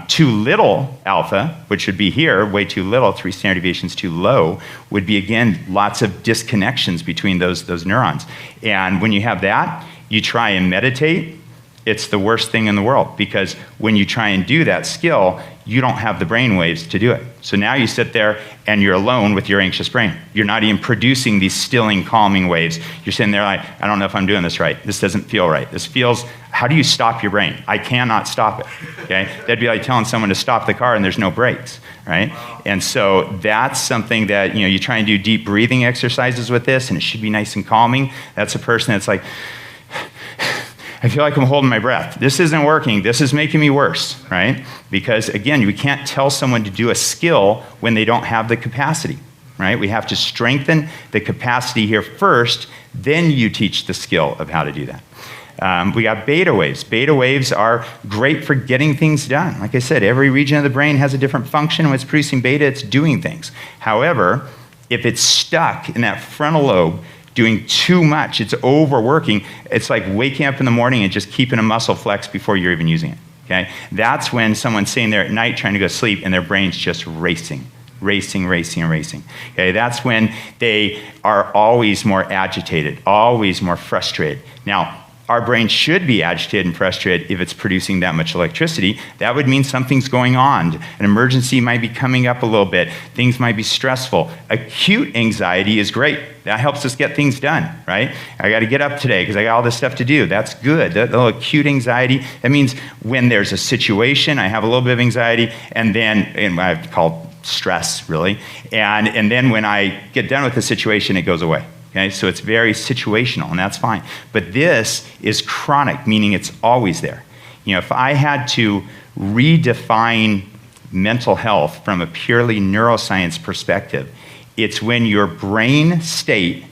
Too little alpha, which would be here, way too little, 3 standard deviations too low, would be, again, lots of disconnections between those neurons. And when you have that, you try and meditate, it's the worst thing in the world, because when you try and do that skill, you don't have the brain waves to do it. So now you sit there and you're alone with your anxious brain. You're not even producing these stilling, calming waves. You're sitting there like, I don't know if I'm doing this right. This doesn't feel right. This feels, how do you stop your brain? I cannot stop it, okay? That'd be like telling someone to stop the car and there's no brakes, right? And so that's something that, you try and do deep breathing exercises with this, and it should be nice and calming. That's a person that's like, I feel like I'm holding my breath. This isn't working. This is making me worse, right? Because again, we can't tell someone to do a skill when they don't have the capacity, right? We have to strengthen the capacity here first, then you teach the skill of how to do that. We got beta waves. Beta waves are great for getting things done. Like I said, every region of the brain has a different function. When it's producing beta, it's doing things. However, if it's stuck in that frontal lobe, doing too much, it's overworking, it's like waking up in the morning and just keeping a muscle flex before you're even using it, okay? That's when someone's sitting there at night trying to go to sleep and their brain's just racing, okay? That's when they are always more agitated, always more frustrated. Now, our brain should be agitated and frustrated if it's producing that much electricity. That would mean something's going on. An emergency might be coming up a little bit. Things might be stressful. Acute anxiety is great. That helps us get things done, right? I got to get up today because I got all this stuff to do. That's good. The acute anxiety, that means when there's a situation, I have a little bit of anxiety, and I've called stress, really. And then when I get done with the situation, it goes away. Okay, so it's very situational, and that's fine. But this is chronic, meaning it's always there. If I had to redefine mental health from a purely neuroscience perspective, it's when your brain state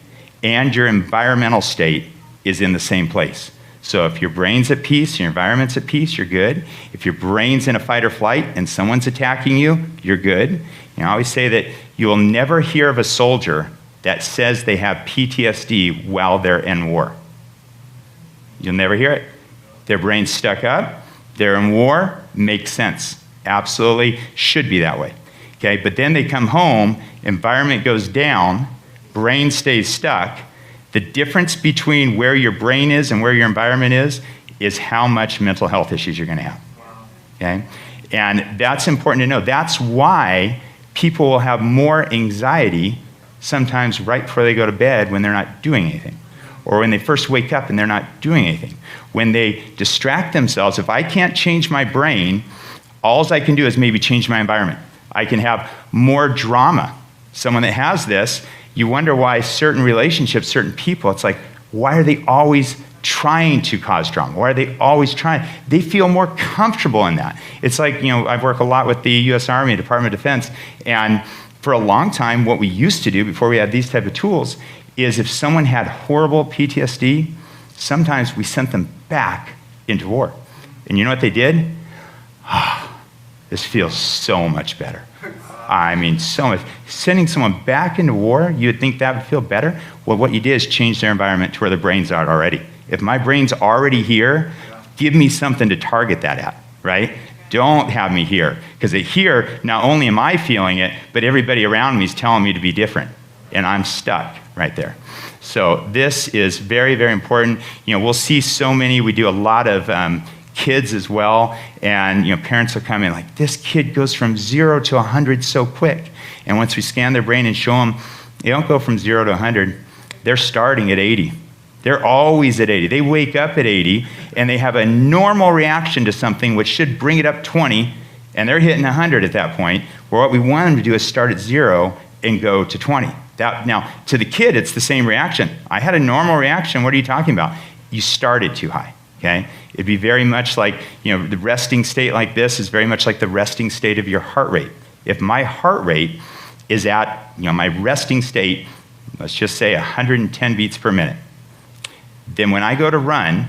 and your environmental state is in the same place. So if your brain's at peace, your environment's at peace, you're good. If your brain's in a fight or flight and someone's attacking you, you're good. I always say that you will never hear of a soldier that says they have PTSD while they're in war. You'll never hear it. Their brain's stuck up, they're in war, makes sense. Absolutely should be that way. Okay, but then they come home, environment goes down, brain stays stuck. The difference between where your brain is and where your environment is how much mental health issues you're going to have. Okay? And that's important to know. That's why people will have more anxiety sometimes right before they go to bed when they're not doing anything, or when they first wake up and they're not doing anything. When they distract themselves, if I can't change my brain, all I can do is maybe change my environment. I can have more drama. Someone that has this, you wonder why certain relationships, certain people, it's like, why are they always trying to cause drama? Why are they always trying? They feel more comfortable in that. It's like, I've worked a lot with the U.S. Army, Department of Defense, and for a long time, what we used to do before we had these type of tools is if someone had horrible PTSD, sometimes we sent them back into war. And you know what they did? This feels so much better. I mean, so much. Sending someone back into war, you would think that would feel better? Well, what you did is change their environment to where their brains are already. If my brain's already here, give me something to target that at, right? Don't have me here. Because here, not only am I feeling it, but everybody around me is telling me to be different. And I'm stuck right there. So this is very, very important. We'll see so many. We do a lot of kids as well. And parents will come in like, this kid goes from 0 to 100 so quick. And once we scan their brain and show them, they don't go from 0 to 100. They're starting at 80. They're always at 80. They wake up at 80, and they have a normal reaction to something which should bring it up 20, and they're hitting 100 at that point, where what we want them to do is start at 0 and go to 20. Now, to the kid, it's the same reaction. I had a normal reaction. What are you talking about? You started too high, okay? It'd be very much like, the resting state like this is very much like the resting state of your heart rate. If my heart rate is at, my resting state, let's just say 110 beats per minute, then when I go to run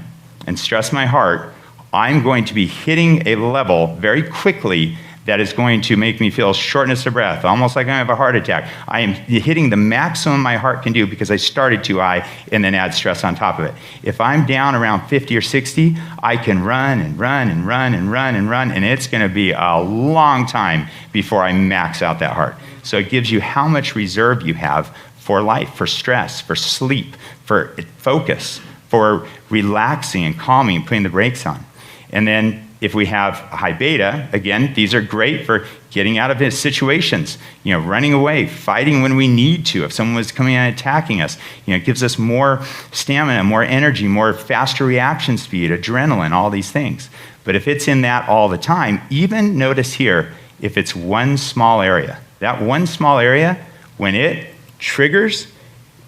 and stress my heart, I'm going to be hitting a level very quickly that is going to make me feel shortness of breath, almost like I have a heart attack. I am hitting the maximum my heart can do because I started too high and then add stress on top of it. If I'm down around 50 or 60, I can run and run and run and run and run, and it's going to be a long time before I max out that heart. So it gives you how much reserve you have for life, for stress, for sleep, for focus, for relaxing and calming and putting the brakes on. And then if we have high beta, again, these are great for getting out of situations, running away, fighting when we need to. If someone was coming and attacking us, it gives us more stamina, more energy, more faster reaction speed, adrenaline, all these things. But if it's in that all the time, even notice here, if it's one small area, that one small area, when it triggers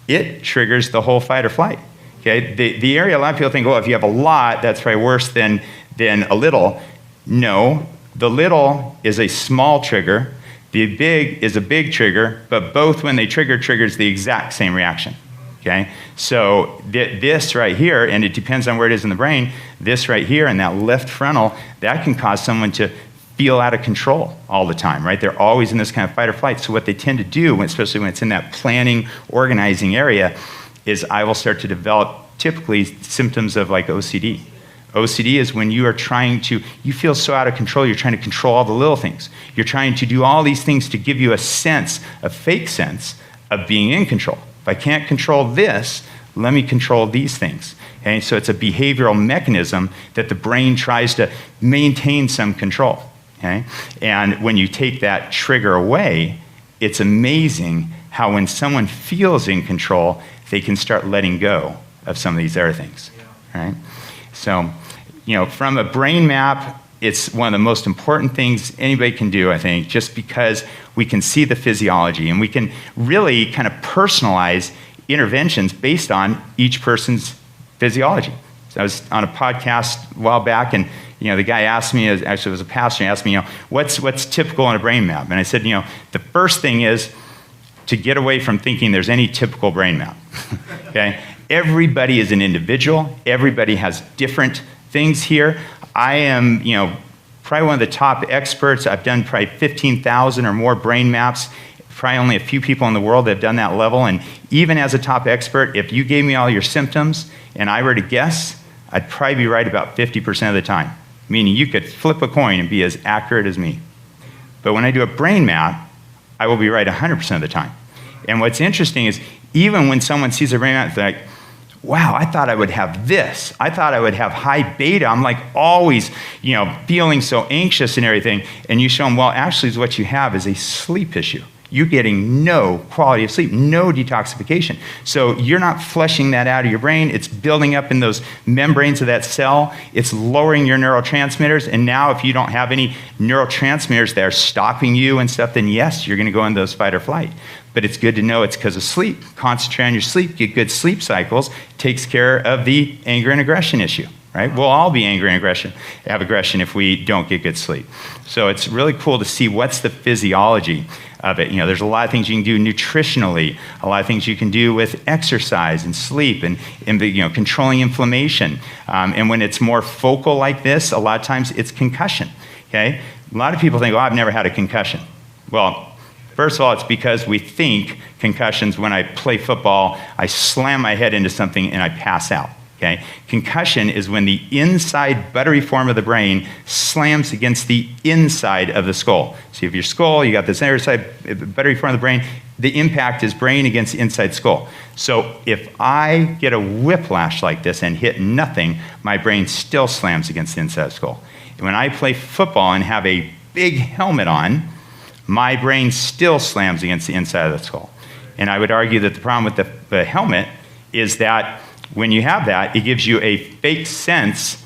the whole fight or flight. Okay, the area, a lot of people think, well, if you have a lot, that's probably worse than a little. No, the little is a small trigger. The big is a big trigger, but both when they triggers the exact same reaction. Okay, so this right here, and it depends on where it is in the brain, this right here in that left frontal, that can cause someone to feel out of control all the time, right? They're always in this kind of fight or flight. So what they tend to do, especially when it's in that planning, organizing area, is I will start to develop typically symptoms of like OCD. OCD is when you feel so out of control, you're trying to control all the little things. You're trying to do all these things to give you a fake sense of being in control. If I can't control this, let me control these things. Okay? So it's a behavioral mechanism that the brain tries to maintain some control. Okay? And when you take that trigger away, it's amazing how when someone feels in control, they can start letting go of some of these other things. Right? So, from a brain map, it's one of the most important things anybody can do, I think, just because we can see the physiology and we can really kind of personalize interventions based on each person's physiology. So I was on a podcast a while back, and the guy asked me, actually it was a pastor, he asked me, what's typical in a brain map? And I said, the first thing is to get away from thinking there's any typical brain map. Okay? Everybody is an individual. Everybody has different things here. I am, probably one of the top experts. I've done probably 15,000 or more brain maps. Probably only a few people in the world that have done that level. And even as a top expert, if you gave me all your symptoms and I were to guess, I'd probably be right about 50% of the time. Meaning you could flip a coin and be as accurate as me. But when I do a brain map, I will be right 100% of the time. And what's interesting is even when someone sees a brain map, they're like, wow, I thought I would have this. I thought I would have high beta. I'm like always, feeling so anxious and everything. And you show them, well, actually what you have is a sleep issue. You're getting no quality of sleep, no detoxification. So you're not flushing that out of your brain. It's building up in those membranes of that cell. It's lowering your neurotransmitters. And now if you don't have any neurotransmitters that are stopping you and stuff, then yes, you're going to go into those fight or flight. But it's good to know it's because of sleep. Concentrate on your sleep, get good sleep cycles, takes care of the anger and aggression issue. Right? We'll all be angry and have aggression if we don't get good sleep. So it's really cool to see what's the physiology of it. There's a lot of things you can do nutritionally, a lot of things you can do with exercise and sleep and controlling inflammation. And when it's more focal like this, a lot of times it's concussion. Okay? A lot of people think, I've never had a concussion. Well, first of all, it's because we think concussions, when I play football, I slam my head into something and I pass out. Okay? Concussion is when the inside buttery form of the brain slams against the inside of the skull. So you have your skull, you got this other side buttery form of the brain, the impact is brain against the inside skull. So if I get a whiplash like this and hit nothing, my brain still slams against the inside of the skull. And when I play football and have a big helmet on, my brain still slams against the inside of the skull. And I would argue that the problem with the helmet is that when you have that, it gives you a fake sense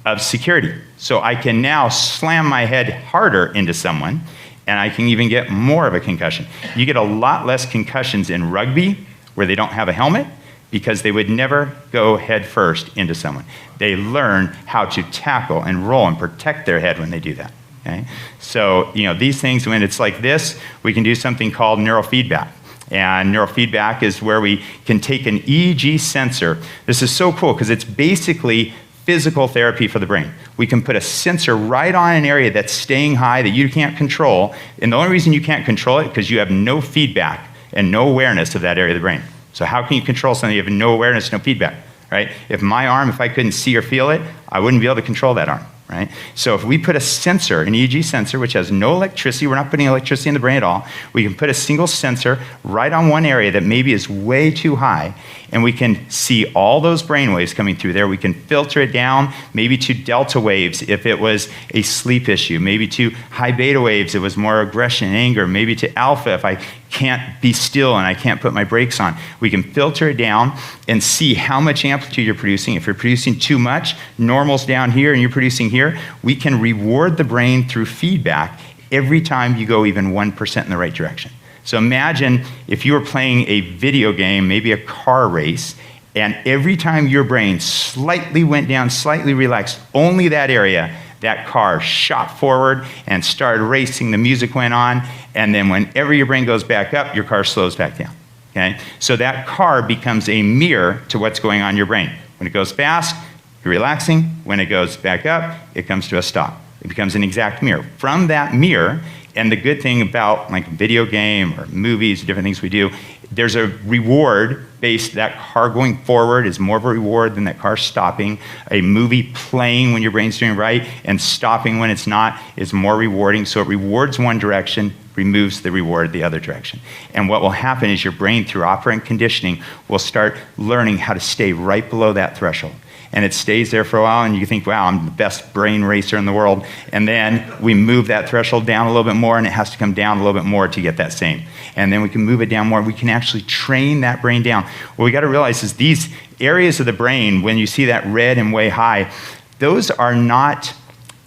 of security. So I can now slam my head harder into someone, and I can even get more of a concussion. You get a lot less concussions in rugby where they don't have a helmet because they would never go head first into someone. They learn how to tackle and roll and protect their head when they do that. Okay? So, these things, when it's like this, we can do something called neurofeedback. And neurofeedback is where we can take an EEG sensor. This is so cool because it's basically physical therapy for the brain. We can put a sensor right on an area that's staying high that you can't control. And the only reason you can't control it is because you have no feedback and no awareness of that area of the brain. So how can you control something you have no awareness, no feedback? Right? If my arm, if I couldn't see or feel it, I wouldn't be able to control that arm. Right? So if we put a sensor, an EEG sensor, which has no electricity, we're not putting electricity in the brain at all, we can put a single sensor right on one area that maybe is way too high, and we can see all those brain waves coming through there. We can filter it down, maybe to delta waves if it was a sleep issue, maybe to high beta waves, it was more aggression and anger, maybe to alpha if I can't be still and I can't put my brakes on. We can filter it down and see how much amplitude you're producing. If you're producing too much, normal's down here and you're producing here, we can reward the brain through feedback every time you go even 1% in the right direction. So imagine if you were playing a video game, maybe a car race, and every time your brain slightly went down, slightly relaxed, only that area, that car shot forward and started racing, the music went on, and then whenever your brain goes back up, your car slows back down. Okay? So that car becomes a mirror to what's going on in your brain. When it goes fast, you're relaxing. When it goes back up, it comes to a stop. It becomes an exact mirror. From that mirror, And the good thing about like a video game or movies, different things we do, there's a reward based. That car going forward is more of a reward than that car stopping. A movie playing when your brain's doing right and stopping when it's not is more rewarding. So it rewards one direction, removes the reward the other direction. And what will happen is your brain, through operant conditioning, will start learning how to stay right below that threshold. And it stays there for a while, and you think, wow, I'm the best brain racer in the world. And then we move that threshold down a little bit more, and it has to come down a little bit more to get that same. And then we can move it down more. We can actually train that brain down. What we got to realize is these areas of the brain, when you see that red and way high, those are not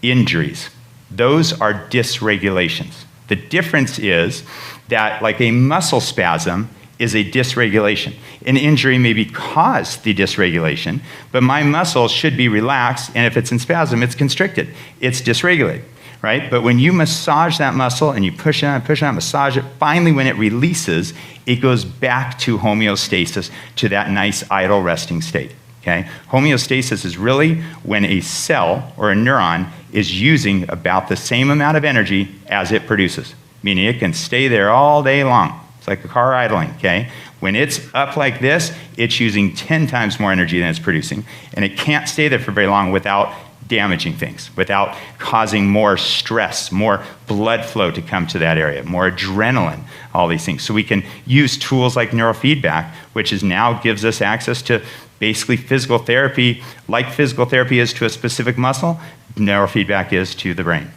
injuries. Those are dysregulations. The difference is that, like a muscle spasm, is a dysregulation. An injury maybe caused the dysregulation, but my muscle should be relaxed, and if it's in spasm, it's constricted. It's dysregulated, right? But when you massage that muscle and you push it on, massage it, finally when it releases, it goes back to homeostasis, to that nice idle resting state, okay? Homeostasis is really when a cell or a neuron is using about the same amount of energy as it produces, meaning it can stay there all day long. It's like a car idling, okay? When it's up like this, it's using 10 times more energy than it's producing, and it can't stay there for very long without damaging things, without causing more stress, more blood flow to come to that area, more adrenaline, all these things. So we can use tools like neurofeedback, which is now gives us access to basically physical therapy, like physical therapy is to a specific muscle, neurofeedback is to the brain.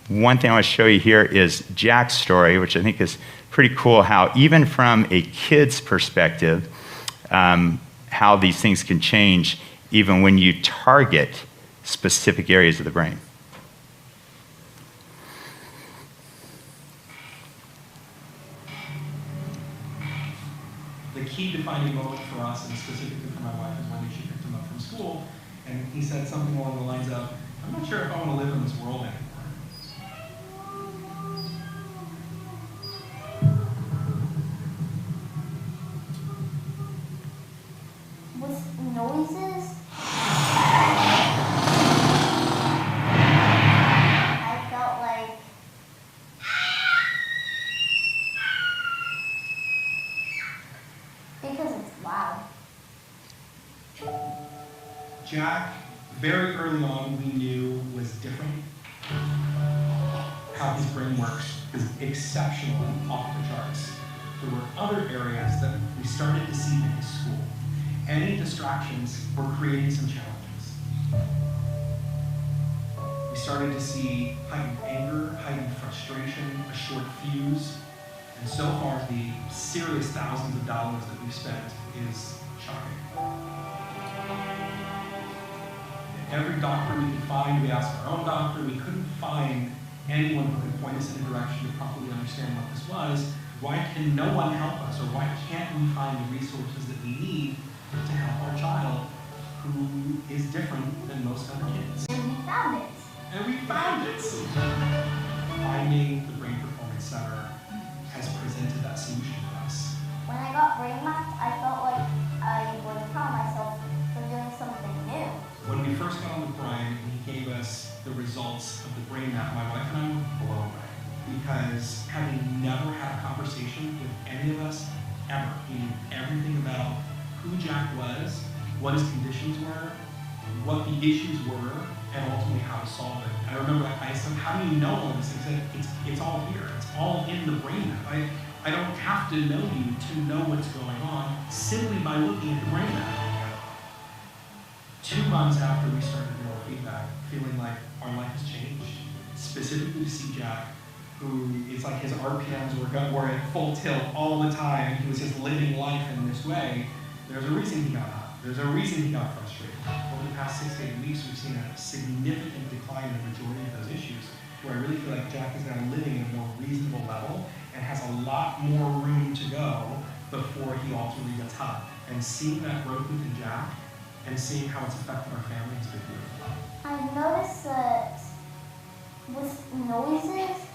One thing I want to show you here is Jack's story, which I think is pretty cool, how even from a kid's perspective, how these things can change even when you target specific areas of the brain. The key defining moment for us, and specifically for my wife, is when she picked him up from school, and he said something along the lines of, "I'm not sure if I want to live in this world anymore." With noises, I felt like because it's loud. Jack, very early on, we knew was different. How his brain works is exceptional and off the charts. There were other areas that we started to see in his school. Any distractions were creating some challenges. We started to see heightened anger, heightened frustration, a short fuse, and so far the serious thousands of dollars that we've spent is shocking. Every doctor we could find, we asked our own doctor, we couldn't find anyone who could point us in a direction to properly understand what this was. Why can no one help us, or why can't we find the resources that we need to help our child who is different than most other kids? And we found it. And we found it. Finding the Brain Performance Center has presented that solution for us. When I got brain mapped, I felt like I was proud of myself for doing something new. When we first got on with Bryan and he gave us the results of the brain map, my wife and I were blown away. Because having never had a conversation with any of us ever, he knew everything about who Jack was, what his conditions were, what the issues were, and ultimately how to solve it. And I remember I said, how do you know all this? He said, it's all here. It's all in the brain map. I don't have to know you to know what's going on simply by looking at the brain map. 2 months after we started neurofeedback, feeling like our life has changed, specifically to see Jack, who it's like his RPMs were at full tilt all the time. He was just living life in this way. There's a reason he got hot. There's a reason he got frustrated. Over the past 6 to 8 weeks, we've seen a significant decline in the majority of those issues, where I really feel like Jack is now living at a more reasonable level and has a lot more room to go before he ultimately gets hot. And seeing that growth within Jack and seeing how it's affected our family has been beautiful. I've noticed that with noises,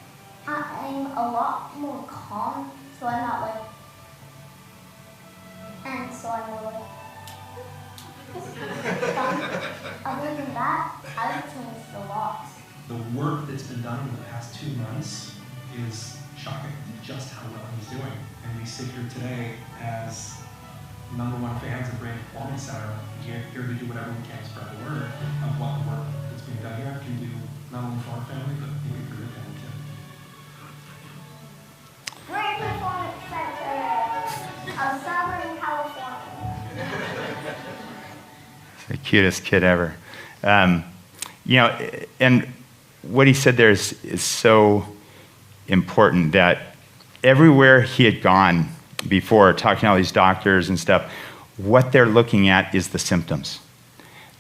I'm a lot more calm, so I'm not like, and so I'm more like, other than that, I've changed a lot. the work that's been done in the past 2 months is shocking, just how well he's doing. And we sit here today as #1 fans of Bryan Performance Center, here to do whatever we can to spread the word of what the work that's being done here can do, not only for our family, but maybe for your family too. Bryan Performance Center of Southern California. The cutest kid ever. And what he said there is so important, that everywhere he had gone before, talking to all these doctors and stuff, what they're looking at is the symptoms.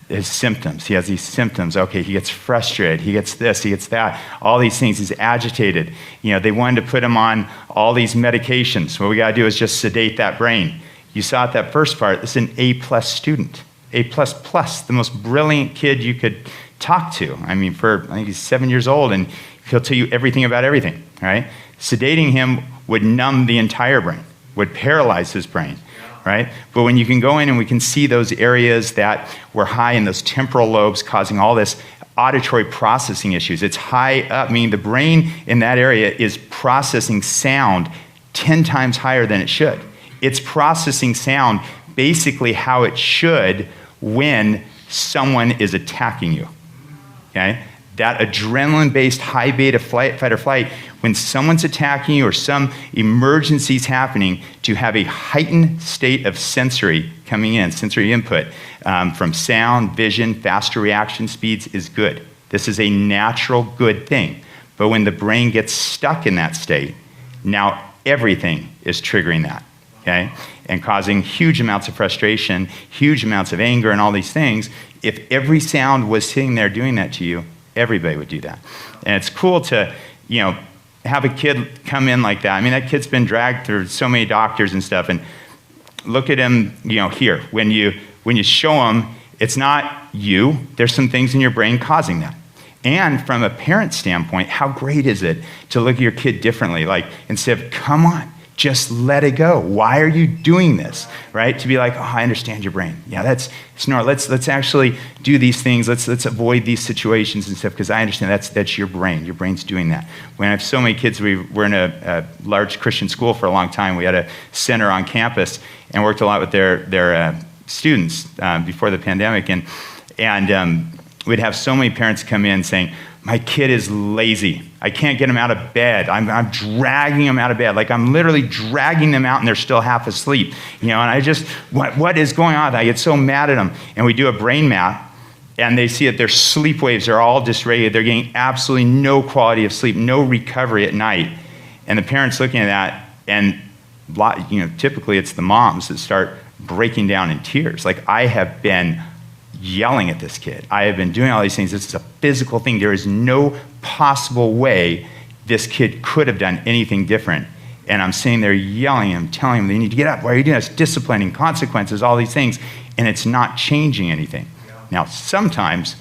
His symptoms. He has these symptoms. Okay, he gets frustrated. He gets this. He gets that. All these things. He's agitated. They wanted to put him on all these medications. What we got to do is just sedate that brain. You saw it, that first part. This is an A+ student. A++, the most brilliant kid you could talk to. I think he's 7 years old, and he'll tell you everything about everything, right? Sedating him would numb the entire brain, would paralyze his brain, right? But when you can go in and we can see those areas that were high in those temporal lobes causing all this auditory processing issues, it's high up, meaning the brain in that area is processing sound 10 times higher than it should. It's processing sound basically how it should when someone is attacking you, okay? That adrenaline-based high beta fight or flight, when someone's attacking you or some emergency's happening, to have a heightened state of sensory coming in, sensory input from sound, vision, faster reaction speeds is good. This is a natural good thing. But when the brain gets stuck in that state, now everything is triggering that, okay? And causing huge amounts of frustration, huge amounts of anger, and all these things. If every sound was sitting there doing that to you, everybody would do that. And it's cool to, have a kid come in like that. That kid's been dragged through so many doctors and stuff, and look at him, here. When you show him, it's not you. There's some things in your brain causing that. And from a parent standpoint, how great is it to look at your kid differently? Like, instead of, come on, just let it go. Why are you doing this, right? To be like, oh, I understand your brain. Yeah, that's smart. Let's actually do these things. Let's avoid these situations and stuff, because I understand that's your brain. Your brain's doing that. When I have so many kids, we were in a large Christian school for a long time. We had a center on campus and worked a lot with their students before the pandemic, and we'd have so many parents come in saying, my kid is lazy. I can't get him out of bed. I'm dragging him out of bed. Like, I'm literally dragging them out and they're still half asleep. And I just, what is going on? I get so mad at them. And we do a brain map, and they see that their sleep waves are all dysregulated. They're getting absolutely no quality of sleep, no recovery at night. And the parents looking at that, and typically it's the moms that start breaking down in tears. Like, I have been yelling at this kid. I have been doing all these things. This is a physical thing. There is no possible way this kid could have done anything different. And I'm sitting there yelling at him, telling him, they need to get up. Why are you doing this? Disciplining, consequences, all these things. And it's not changing anything. Now, sometimes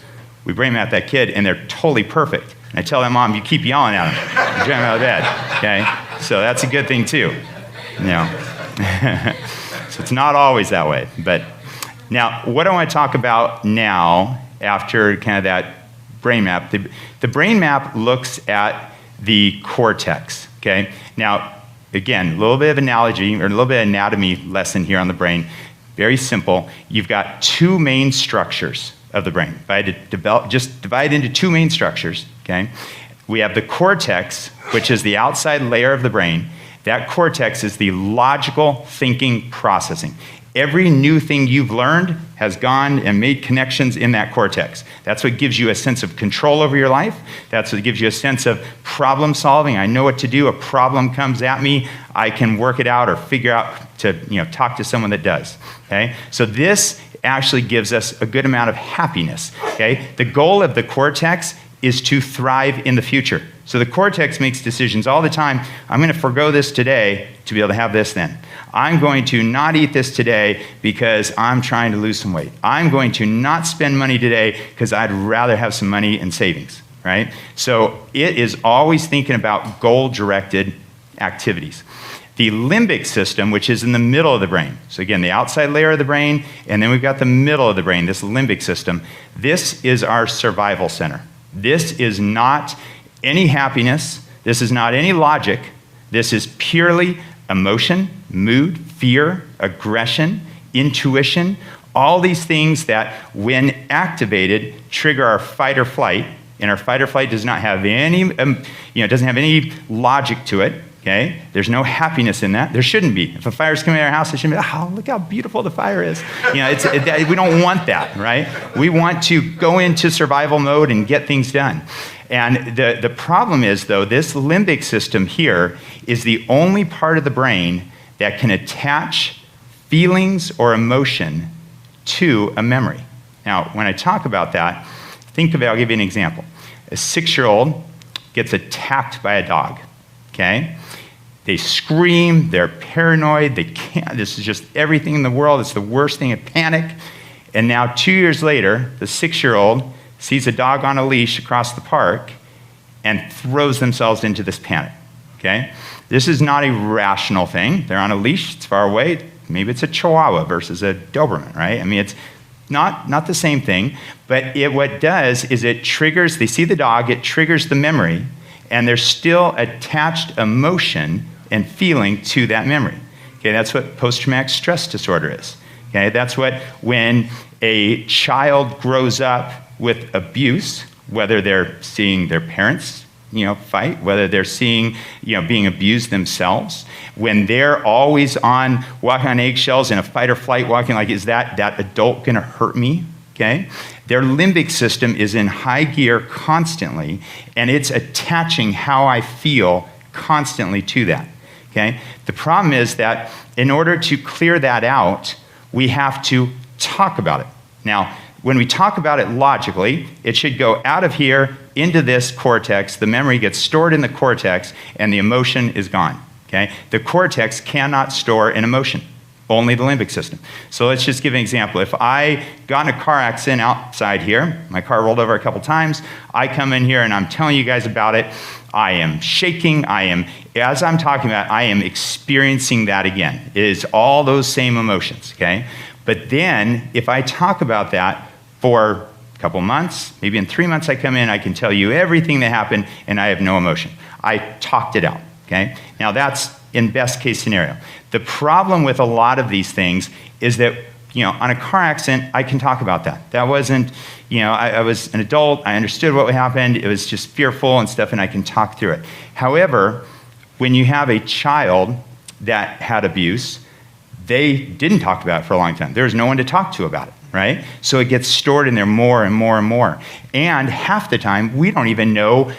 we brain map that kid and they're totally perfect. And I tell that mom, you keep yelling at him. You drag him out of bed, okay? So that's a good thing too. So it's not always that way. But now, what I want to talk about now, after kind of that brain map, the brain map looks at the cortex, okay? Now, again, a little bit of analogy, or a little bit of anatomy lesson here on the brain. Very simple. You've got two main structures of the brain. Just divide into two main structures, okay? We have the cortex, which is the outside layer of the brain. That cortex is the logical thinking processing. Every new thing you've learned has gone and made connections in that cortex. That's what gives you a sense of control over your life. That's what gives you a sense of problem solving. I know what to do. A problem comes at me. I can work it out or figure out to talk to someone that does. Okay? So this actually gives us a good amount of happiness. Okay? The goal of the cortex is to thrive in the future. So the cortex makes decisions all the time. I'm going to forego this today to be able to have this then. I'm going to not eat this today because I'm trying to lose some weight. I'm going to not spend money today because I'd rather have some money in savings, right? So it is always thinking about goal-directed activities. The limbic system, which is in the middle of the brain. So again, the outside layer of the brain, and then we've got the middle of the brain, this limbic system. This is our survival center. This is not any happiness. This is not any logic. This is purely emotion, mood, fear, aggression, intuition, all these things that, when activated, trigger our fight or flight. And our fight or flight does not have any, doesn't have any logic to it. Okay? There's no happiness in that. There shouldn't be. If a fire's coming in our house, it shouldn't be, oh, look how beautiful the fire is. We don't want that, right? We want to go into survival mode and get things done. And the problem is, though, this limbic system here is the only part of the brain that can attach feelings or emotion to a memory. Now, when I talk about that, I'll give you an example. A 6-year-old gets attacked by a dog, okay? They scream, they're paranoid, this is just everything in the world, it's the worst thing, a panic. And now 2 years later, the 6-year-old sees a dog on a leash across the park and throws themselves into this panic, okay? This is not a rational thing. They're on a leash, it's far away. Maybe it's a Chihuahua versus a Doberman, right? I mean, it's not the same thing, but what it does is it triggers, they see the dog, it triggers the memory, and there's still attached emotion and feeling to that memory. Okay, that's what post-traumatic stress disorder is. Okay, that's what, when a child grows up with abuse, whether they're seeing their parents, fight, whether they're seeing, being abused themselves, when they're always walking on eggshells in a fight or flight, walking like, is that adult gonna hurt me? Okay? Their limbic system is in high gear constantly, and it's attaching how I feel constantly to that. Okay? The problem is that in order to clear that out, we have to talk about it. Now, when we talk about it logically, it should go out of here into this cortex. The memory gets stored in the cortex, and the emotion is gone. Okay? The cortex cannot store an emotion, only the limbic system. So let's just give an example. If I got in a car accident outside here, my car rolled over a couple times, I come in here and I'm telling you guys about it, I am shaking, as I'm talking about it, I am experiencing that again. It is all those same emotions, okay? But then, if I talk about that for a couple months, maybe in 3 months I come in, I can tell you everything that happened, and I have no emotion. I talked it out, okay? Now that's in best case scenario. The problem with a lot of these things is that, on a car accident, I can talk about that. That wasn't, I was an adult, I understood what happened, it was just fearful and stuff, and I can talk through it. However, when you have a child that had abuse, they didn't talk about it for a long time. There was no one to talk to about it, right? So it gets stored in there more and more and more. And half the time, we don't even know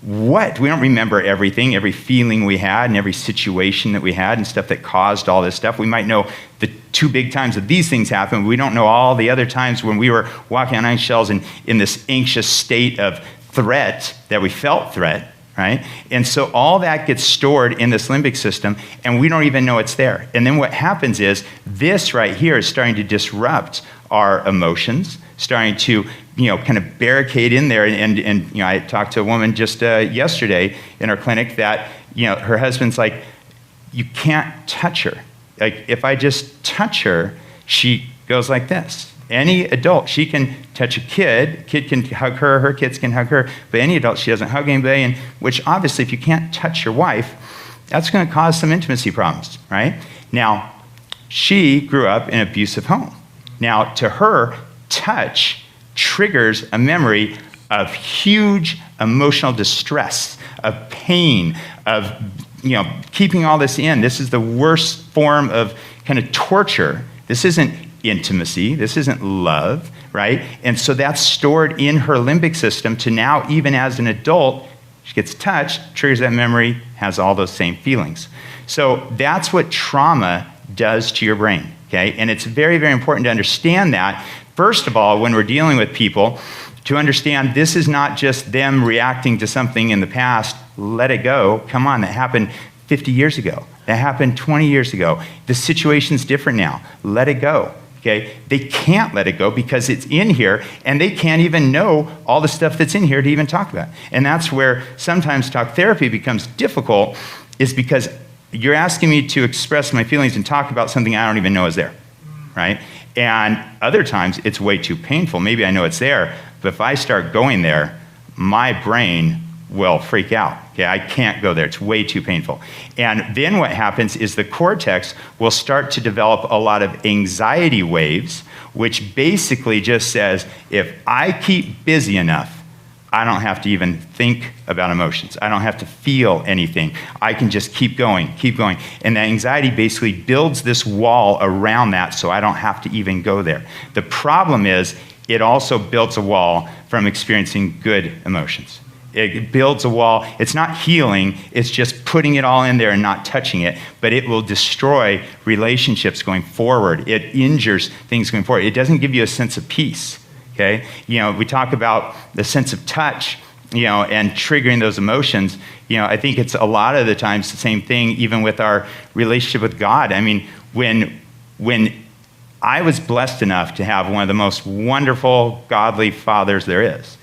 we don't remember everything, every feeling we had and every situation that we had and stuff that caused all this stuff. We might know the 2 big times that these things happened, but we don't know all the other times when we were walking on eggshells and in this anxious state of threat, that we felt threat, right? And so all that gets stored in this limbic system, and we don't even know it's there. And then what happens is this right here is starting to disrupt our emotions, starting to kind of barricade in there. And I talked to a woman just yesterday in our clinic that, her husband's like, you can't touch her. Like, if I just touch her, she goes like this. Any adult, she can touch a kid can hug her kids can hug her, but any adult, she doesn't hug anybody, and which obviously, if you can't touch your wife, that's going to cause some intimacy problems, right? Now, she grew up in an abusive home. Now, to her, touch triggers a memory of huge emotional distress, of pain, of keeping all this in. This is the worst form of kind of torture. This isn't intimacy. This isn't love, right? And so that's stored in her limbic system to now, even as an adult, she gets touched, triggers that memory, has all those same feelings. So that's what trauma does to your brain, okay? And it's very, very important to understand that. First of all, when we're dealing with people, to understand this is not just them reacting to something in the past, let it go. Come on, that happened 50 years ago. That happened 20 years ago. The situation's different now. Let it go, okay? They can't let it go because it's in here, and they can't even know all the stuff that's in here to even talk about. And that's where sometimes talk therapy becomes difficult, is because you're asking me to express my feelings and talk about something I don't even know is there, right? And other times, it's way too painful. Maybe I know it's there, but if I start going there, my brain will freak out. Okay, I can't go there. It's way too painful. And then what happens is the cortex will start to develop a lot of anxiety waves, which basically just says, if I keep busy enough, I don't have to even think about emotions. I don't have to feel anything. I can just keep going, keep going. And that anxiety basically builds this wall around that so I don't have to even go there. The problem is it also builds a wall from experiencing good emotions. It builds a wall. It's not healing. It's just putting it all in there and not touching it. But it will destroy relationships going forward. It injures things going forward. It doesn't give you a sense of peace. Okay? You know, we talk about the sense of touch, you know, and triggering those emotions. You know, I think it's a lot of the times the same thing, even with our relationship with God. I mean, when I was blessed enough to have one of the most wonderful, godly fathers there is,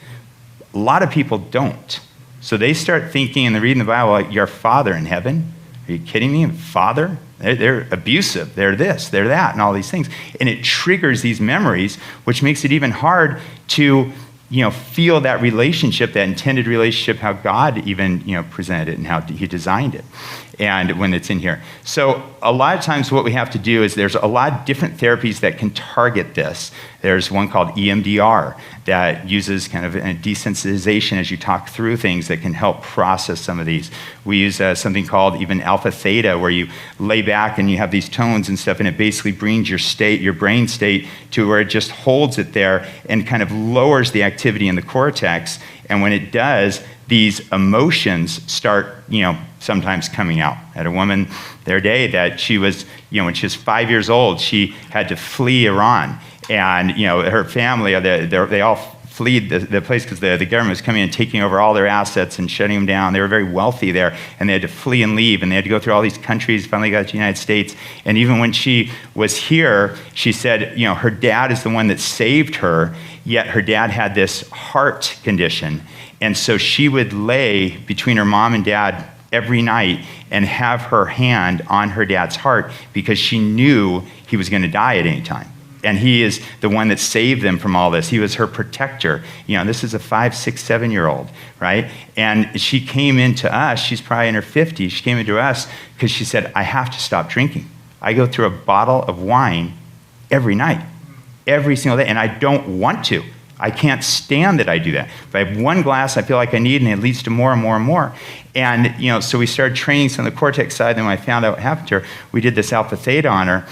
a lot of people don't. So they start thinking and they're reading the Bible like, your Father in heaven? Are you kidding me? Father? They're abusive. They're this, they're that, and all these things. And it triggers these memories, which makes it even hard to, you know, feel that relationship, that intended relationship, how God even, you know, presented it and how he designed it. And when it's in here. So a lot of times what we have to do is there's a lot of different therapies that can target this. There's one called EMDR that uses kind of a desensitization as you talk through things that can help process some of these. We use something called even alpha theta, where you lay back and you have these tones and stuff, and it basically brings your brain state to where it just holds it there and kind of lowers the activity in the cortex. And when it does, these emotions start, you know, sometimes coming out. I had a woman the other day that she was, you know, when she was 5 years old, she had to flee Iran. And, you know, her family, they all fled the place because the government was coming and taking over all their assets and shutting them down. They were very wealthy there, and they had to flee and leave, and they had to go through all these countries, finally got to the United States. And even when she was here, she said, you know, her dad is the one that saved her, yet her dad had this heart condition. And so she would lay between her mom and dad every night and have her hand on her dad's heart because she knew he was going to die at any time. And he is the one that saved them from all this. He was her protector. You know, this is a 5, 6, 7-year-old, right? And she came into us, she's probably in her 50s, she came into us because she said, I have to stop drinking. I go through a bottle of wine every night, every single day, and I don't want to. I can't stand that I do that. If I have one glass, I feel like I need, and it leads to more and more and more. And, you know, so we started training some of the cortex side. Then when I found out what happened to her, we did this alpha theta on her.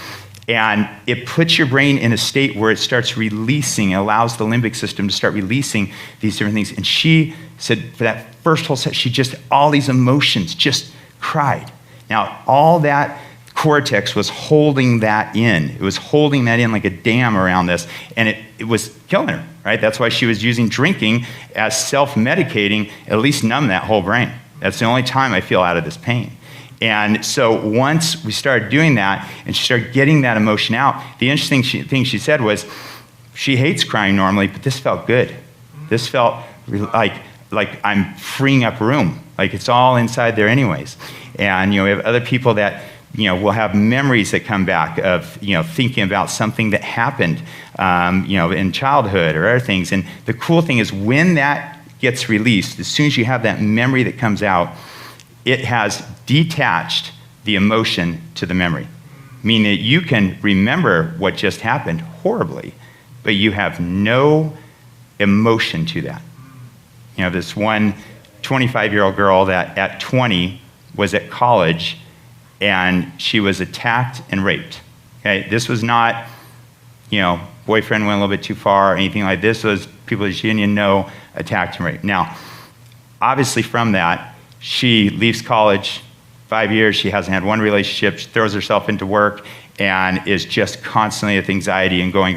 And it puts your brain in a state where it starts releasing, it allows the limbic system to start releasing these different things. And she said for that first whole set, she just, all these emotions, just cried. Now, all that cortex was holding that in. It was holding that in like a dam around this, and it was killing her, right? That's why she was using drinking as self-medicating, at least numb that whole brain. That's the only time I feel out of this pain. And so once we started doing that, and she started getting that emotion out, the interesting thing she said was, she hates crying normally, but this felt good. This felt like I'm freeing up room. Like it's all inside there anyways. And, you know, we have other people that, you know, will have memories that come back of, you know, thinking about something that happened, you know, in childhood or other things. And the cool thing is when that gets released, as soon as you have that memory that comes out, it has detached the emotion to the memory. Meaning that you can remember what just happened horribly, but you have no emotion to that. You know, this one 25-year-old girl that at 20 was at college, and she was attacked and raped. Okay, this was not, you know, boyfriend went a little bit too far or anything like this. Was people that she didn't know attacked and raped. Now, obviously from that, she leaves college, 5 years, she hasn't had one relationship, she throws herself into work and is just constantly with anxiety and going,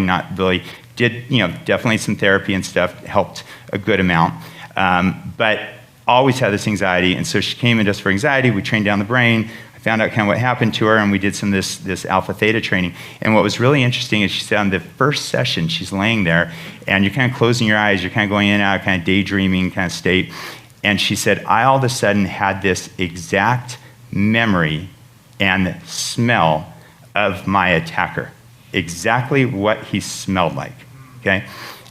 not really, did, you know, definitely some therapy and stuff, helped a good amount, but always had this anxiety, and so she came in just for anxiety. We trained down the brain. I found out kind of what happened to her, and we did some of this alpha theta training. And what was really interesting is she said on the first session, she's laying there, and you're kind of closing your eyes, you're kind of going in and out, kind of daydreaming kind of state. And she said, I all of a sudden had this exact memory and smell of my attacker, exactly what he smelled like, okay?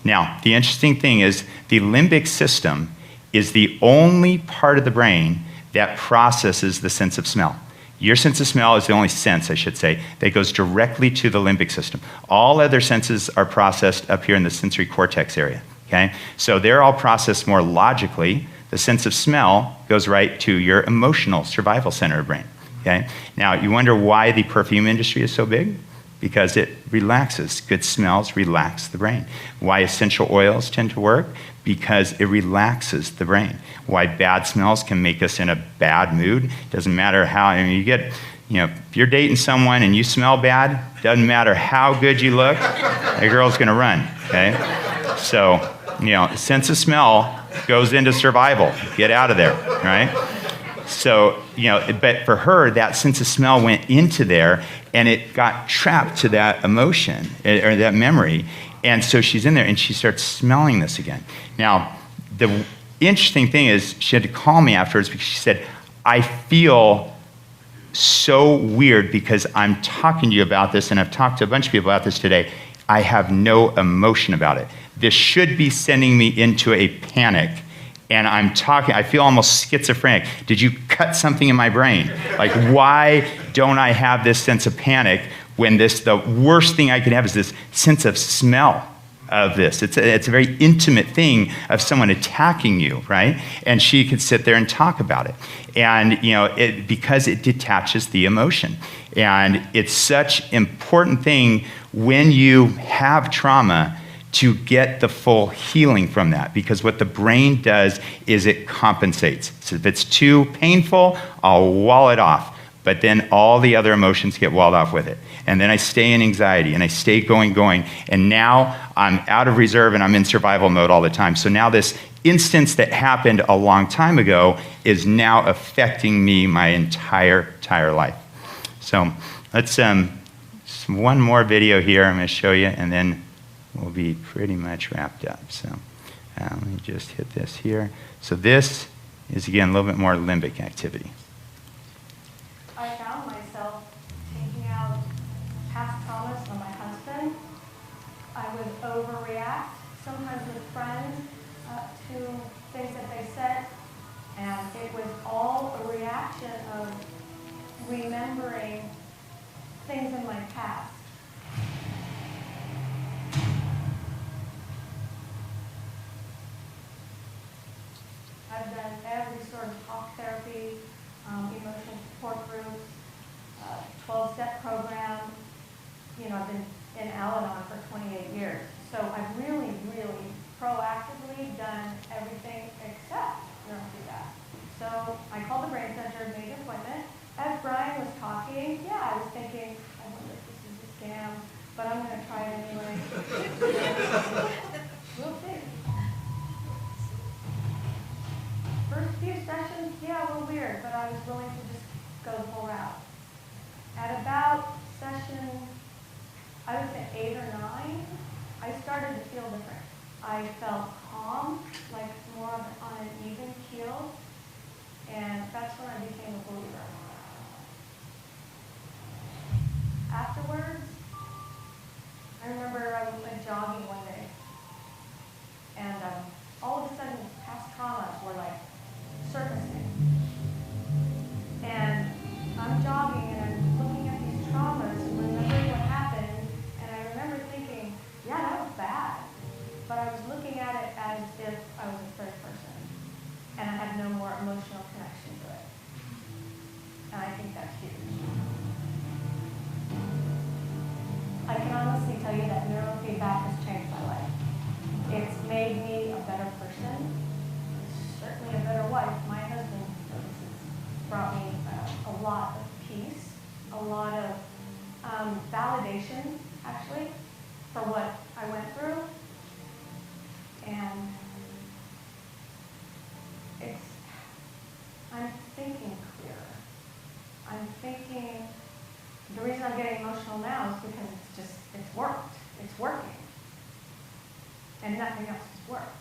Now, the interesting thing is the limbic system is the only part of the brain that processes the sense of smell. Your sense of smell is the only sense, I should say, that goes directly to the limbic system. All other senses are processed up here in the sensory cortex area, okay? So they're all processed more logically. The sense of smell goes right to your emotional survival center of brain, okay? Now, you wonder why the perfume industry is so big? Because it relaxes. Good smells relax the brain. Why essential oils tend to work? Because it relaxes the brain. Why bad smells can make us in a bad mood? Doesn't matter how, I mean, if you're dating someone and you smell bad, doesn't matter how good you look, a girl's gonna run, okay? So, sense of smell goes into survival. Get out of there, right? So, but for her, that sense of smell went into there and it got trapped to that emotion or that memory. And so she's in there and she starts smelling this again. Now, the interesting thing is she had to call me afterwards because she said, I feel so weird because I'm talking to you about this and I've talked to a bunch of people about this today. I have no emotion about it. This should be sending me into a panic. And I feel almost schizophrenic. Did you cut something in my brain? Like, why don't I have this sense of panic when the worst thing I can have is this sense of smell of this? It's a very intimate thing of someone attacking you, right? And she could sit there and talk about it. And, because it detaches the emotion. And it's such an important thing when you have trauma to get the full healing from that, because what the brain does is it compensates. So if it's too painful, I'll wall it off, but then all the other emotions get walled off with it. And then I stay in anxiety, and I stay going, and now I'm out of reserve, and I'm in survival mode all the time. So now this instance that happened a long time ago is now affecting me my entire life. So let's, one more video here I'm gonna show you, and then we'll be pretty much wrapped up. So let me just hit this here. So this is, again, a little bit more limbic activity. I found myself taking out past traumas on my husband. I would overreact, sometimes with friends, to things that they said, and it was all a reaction of remembering things in my past. I've done every sort of talk therapy, emotional support groups, 12-step program. I've been in Al-Anon for 28 years. So I've really, really proactively done everything except neurofeedback. So I called the Brain Center, made an appointment. As Bryan was talking, I was thinking, I wonder if this is a scam, but I'm going to try it anyway. We'll see. First few sessions, a little weird, but I was willing to just go the whole route. At about session, I would say 8 or 9, I started to feel different. I felt calm, like more on an even keel, and that's when I became a believer. Afterwards, I remember I was jogging one day, and all of a sudden, past traumas were like surfacing. And I'm jogging and I'm looking at these traumas and remembering what happened, and I remember thinking, that was bad. But I was looking at it as if I was a third person, and I had no more emotional connection to it. And I think that's huge. I can honestly tell you that neurofeedback has changed my life. It's made me a better person, certainly a better wife. My husband brought me a lot of peace, a lot of validation, actually, for what I went through. And I'm thinking clearer. I'm thinking, the reason I'm getting emotional now is because it's worked. It's working. And nothing else has worked.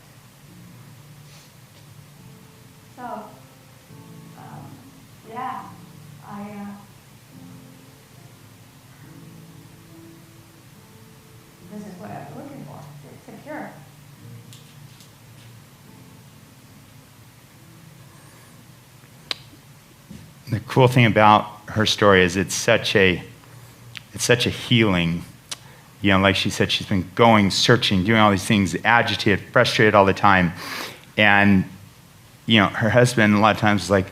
So, this is what I've been looking for. It's a cure. the cool thing about her story is it's such a healing, like she said, she's been going, searching, doing all these things, agitated, frustrated all the time. And, her husband a lot of times is like,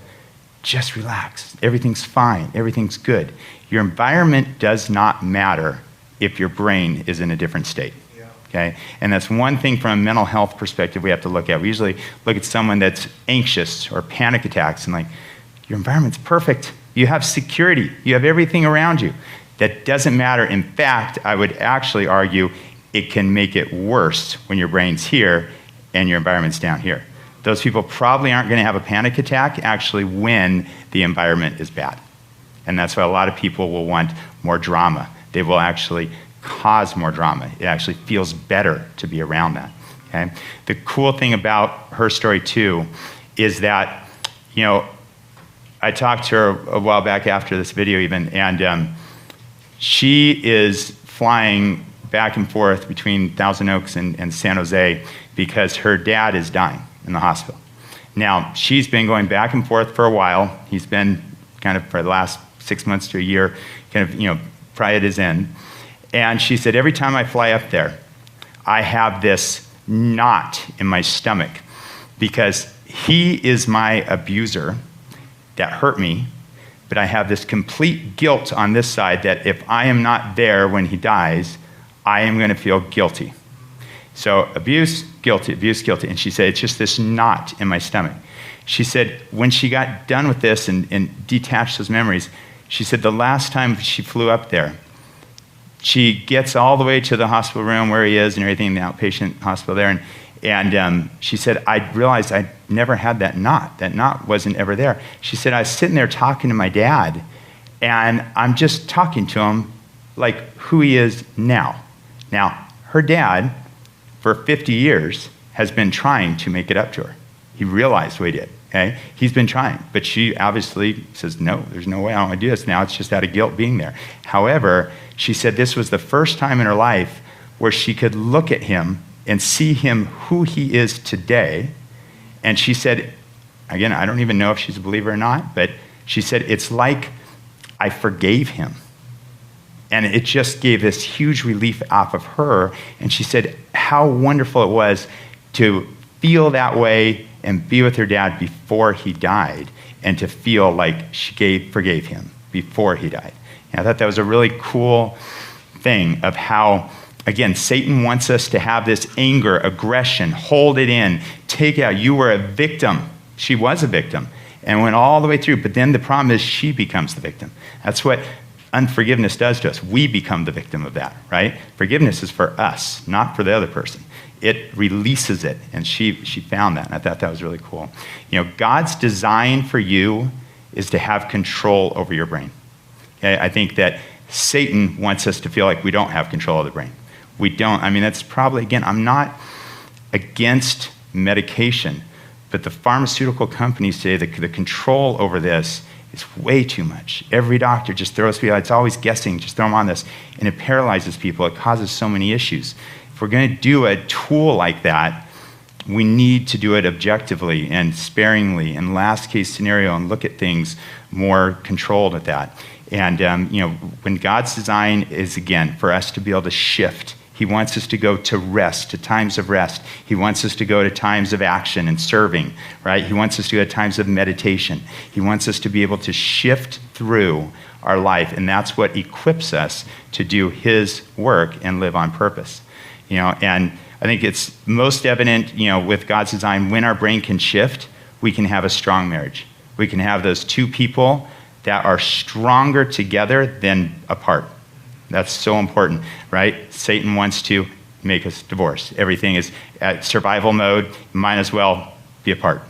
just relax. Everything's fine. Everything's good. Your environment does not matter if your brain is in a different state. Okay? And that's one thing from a mental health perspective we have to look at. We usually look at someone that's anxious or panic attacks and like, your environment's perfect. You have security. You have everything around you. That doesn't matter. In fact, I would actually argue it can make it worse when your brain's here and your environment's down here. Those people probably aren't going to have a panic attack actually when the environment is bad. And that's why a lot of people will want more drama. They will actually cause more drama. It actually feels better to be around that. Okay? The cool thing about her story too is that, I talked to her a while back after this video even, and she is flying back and forth between Thousand Oaks and San Jose because her dad is dying in the hospital. Now, she's been going back and forth for a while. He's been kind of for the last 6 months to a year, kind of, probably at his end. And she said, every time I fly up there, I have this knot in my stomach because he is my abuser that hurt me, but I have this complete guilt on this side that if I am not there when he dies, I am going to feel guilty. So abuse, guilty, abuse, guilty. And she said, it's just this knot in my stomach. She said, when she got done with this and detached those memories, she said the last time she flew up there, she gets all the way to the hospital room where he is and everything, the outpatient hospital there, and she said, I realized I never had that knot. That knot wasn't ever there. She said, I was sitting there talking to my dad, and I'm just talking to him like who he is now. Now, her dad, for 50 years, has been trying to make it up to her. He realized what he did. Okay? He's been trying, but she obviously says, no, there's no way I don't want to do this. Now it's just out of guilt being there. However, she said this was the first time in her life where she could look at him and see him who he is today. And she said, again, I don't even know if she's a believer or not, but she said, it's like I forgave him. And it just gave this huge relief off of her. And she said how wonderful it was to feel that way and be with her dad before he died, and to feel like she forgave him before he died. And I thought that was a really cool thing of how, again, Satan wants us to have this anger, aggression, hold it in, take it out. You were a victim. She was a victim and went all the way through. But then the problem is she becomes the victim. That's what unforgiveness does to us. We become the victim of that, right? Forgiveness is for us, not for the other person. It releases it, and she found that, and I thought that was really cool. God's design for you is to have control over your brain. Okay? I think that Satan wants us to feel like we don't have control of the brain. We don't. I mean, that's probably, again, I'm not against medication, but the pharmaceutical companies today, the control over this is way too much. Every doctor just throws people, it's always guessing, just throw them on this, and it paralyzes people. It causes so many issues. If we're going to do a tool like that, we need to do it objectively and sparingly and last case scenario and look at things more controlled at that. And when God's design is, again, for us to be able to shift, he wants us to go to rest, to times of rest. He wants us to go to times of action and serving, right? He wants us to go to times of meditation. He wants us to be able to shift through our life, and that's what equips us to do his work and live on purpose. And I think it's most evident, with God's design, when our brain can shift, we can have a strong marriage. We can have those two people that are stronger together than apart. That's so important, right? Satan wants to make us divorce. Everything is at survival mode. Might as well be apart,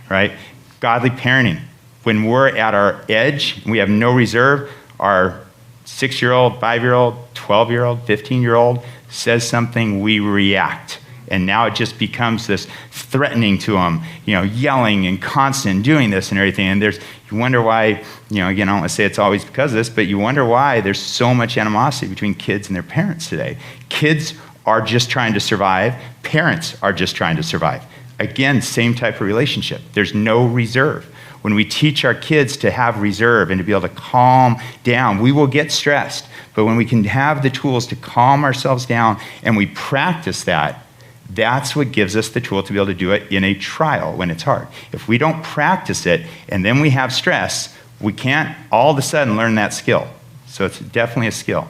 right? Godly parenting. When we're at our edge, we have no reserve, our 6-year-old, 5-year-old, 12-year-old, 15-year-old says something, we react. And now it just becomes this threatening to them, yelling and constant, doing this and everything. And you wonder why, again, I don't want to say it's always because of this, but you wonder why there's so much animosity between kids and their parents today. Kids are just trying to survive. Parents are just trying to survive. again, same type of relationship. There's no reserve. When we teach our kids to have reserve and to be able to calm down, we will get stressed. But when we can have the tools to calm ourselves down and we practice that, that's what gives us the tool to be able to do it in a trial when it's hard. If we don't practice it and then we have stress, we can't all of a sudden learn that skill. So it's definitely a skill.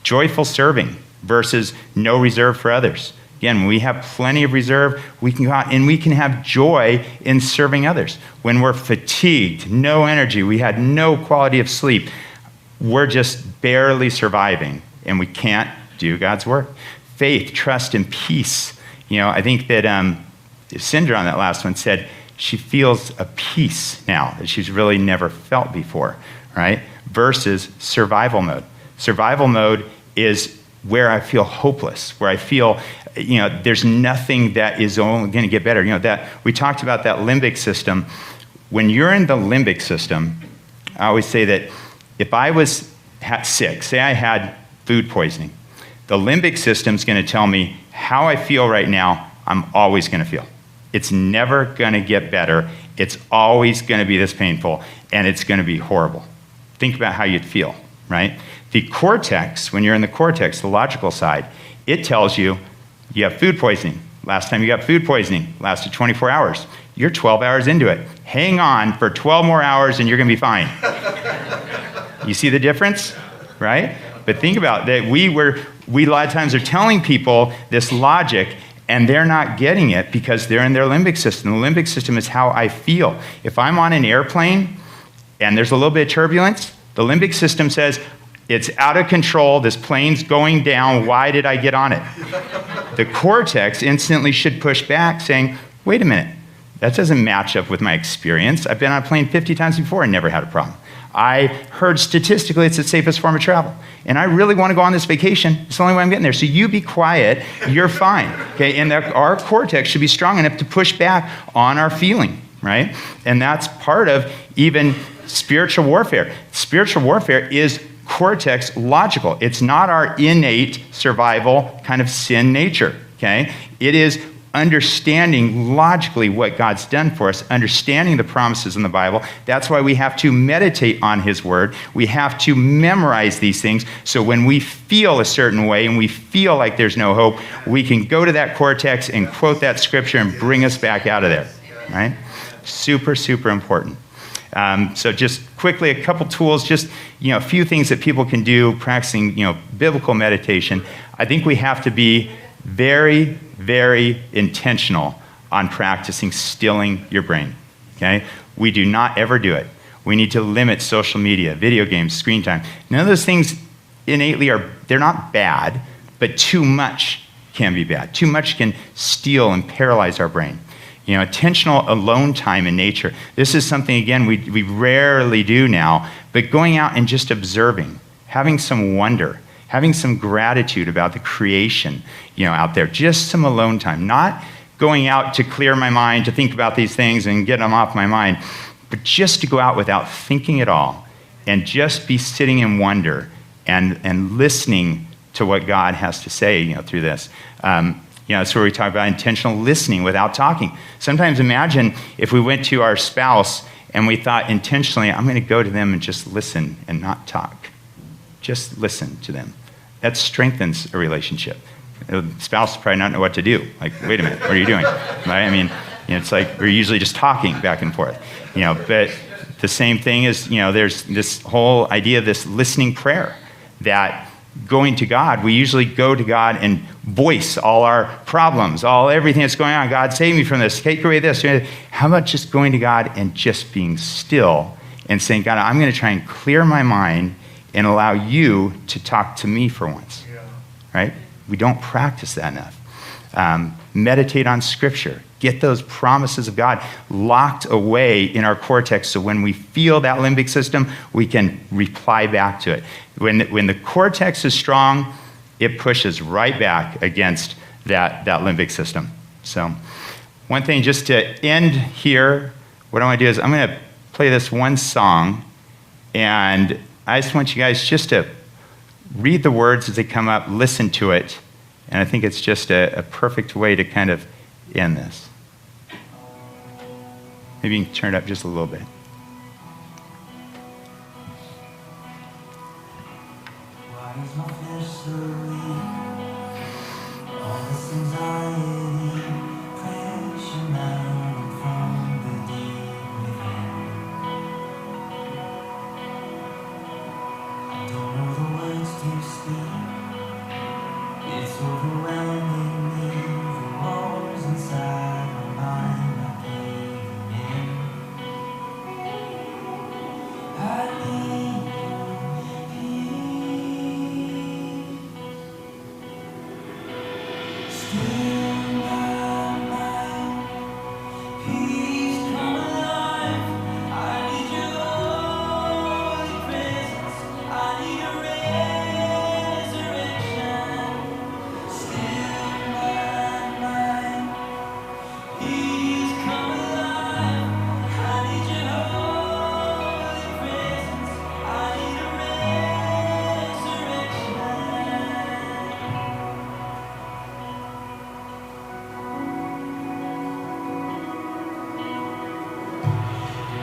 Joyful serving versus no reserve for others. Again, when we have plenty of reserve, we can go out and we can have joy in serving others. When we're fatigued, no energy, we had no quality of sleep, we're just barely surviving and we can't do God's work. Faith, trust, and peace. I think that Cindra on that last one said she feels a peace now that she's really never felt before, right? Versus survival mode. Survival mode is where I feel hopeless, where I feel, there's nothing that is only going to get better. That we talked about that limbic system. When you're in the limbic system, I always say that if I was sick, say I had food poisoning, the limbic system's going to tell me how I feel right now, I'm always going to feel. It's never going to get better. It's always going to be this painful, and it's going to be horrible. Think about how you'd feel, right? The cortex, when you're in the cortex, the logical side, it tells you you have food poisoning. Last time you got food poisoning lasted 24 hours. You're 12 hours into it. Hang on for 12 more hours and you're going to be fine. You see the difference, right? But think about that. We a lot of times are telling people this logic and they're not getting it because they're in their limbic system. The limbic system is how I feel. If I'm on an airplane and there's a little bit of turbulence, the limbic system says, it's out of control, this plane's going down, why did I get on it? The cortex instantly should push back saying, wait a minute, that doesn't match up with my experience. I've been on a plane 50 times before and never had a problem. I heard statistically it's the safest form of travel. And I really want to go on this vacation. It's the only way I'm getting there. So you be quiet, you're fine. Okay? And our cortex should be strong enough to push back on our feeling, right? And that's part of even spiritual warfare. Spiritual warfare is cortex logical. It's not our innate survival kind of sin nature, okay? It is understanding logically what God's done for us, understanding the promises in the Bible. That's why we have to meditate on His Word. We have to memorize these things so when we feel a certain way and we feel like there's no hope, we can go to that cortex and quote that scripture and bring us back out of there, right? Super, super important. So just quickly, a couple tools, just a few things that people can do practicing biblical meditation. I think we have to be very, very intentional on practicing stilling your brain. Okay? We do not ever do it. We need to limit social media, video games, screen time. None of those things innately they're not bad, but too much can be bad. Too much can steal and paralyze our brain. Intentional alone time in nature. This is something, again, we rarely do now, but going out and just observing, having some wonder, having some gratitude about the creation, out there. Just some alone time. Not going out to clear my mind, to think about these things and get them off my mind, but just to go out without thinking at all and just be sitting in wonder and listening to what God has to say, through this. That's where we talk about intentional listening without talking. Sometimes imagine if we went to our spouse and we thought intentionally, I'm going to go to them and just listen and not talk. Just listen to them. That strengthens a relationship. The spouse probably not know what to do. Like, wait a minute, what are you doing? Right? I mean, it's like we're usually just talking back and forth. But the same thing is, there's this whole idea of this listening prayer that going to God, we usually go to God and voice all our problems, everything that's going on. God, save me from this. Take away this. How about just going to God and just being still and saying, God, I'm going to try and clear my mind and allow you to talk to me for once. Yeah. Right? We don't practice that enough. Meditate on Scripture. Get those promises of God locked away in our cortex so when we feel that limbic system, we can reply back to it. When the cortex is strong, it pushes right back against that limbic system. So one thing just to end here, what I want to do is I'm going to play this one song, and I just want you guys just to read the words as they come up, listen to it, and I think it's just a perfect way to kind of end this. Maybe you can turn it up just a little bit. Why is my flesh so weak? All this anxiety, pressure mounting from the deep within. I don't know the words to speak. It's overwhelming me. The walls inside my mind are caving in. I need peace. Still my mind. Peace come alive. I need your holy presence. I need a resurrection. Still my mind. Peace come alive. I need your holy presence. I need a resurrection.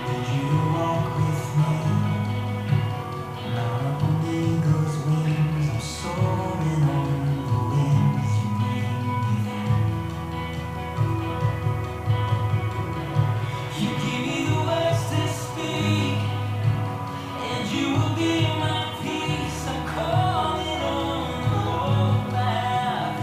Did you walk with me? Mount up on eagle's wings. I'm soaring on the winds. You bring me there. You give me the words to speak, and you will be my peace. I'm calling on the Lord my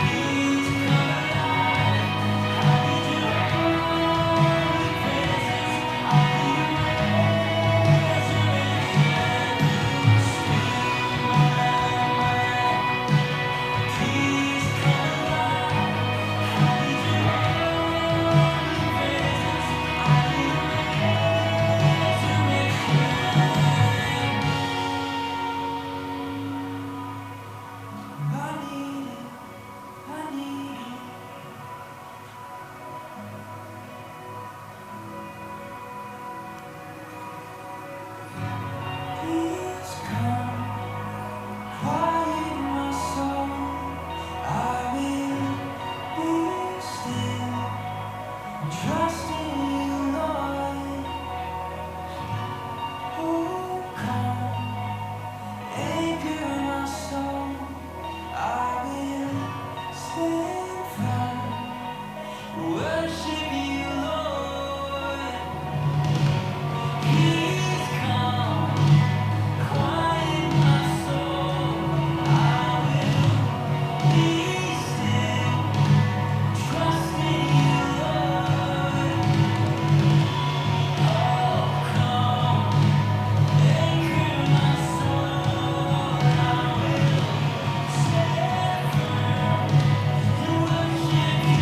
Please come alive. I need your holy presence. I need a resurrection. Still my mind. Please come alive. I need your holy presence. I need a resurrection. I need it. I need it. Please come, quiet my soul. I will be still and trust in you, Lord. Oh, come, anchor my soul. I will stand firm, worship you, Lord. Please come, quiet my soul. I will be still, trust in you, Lord. Oh, come, anchor my soul. I will stand firm and worship you,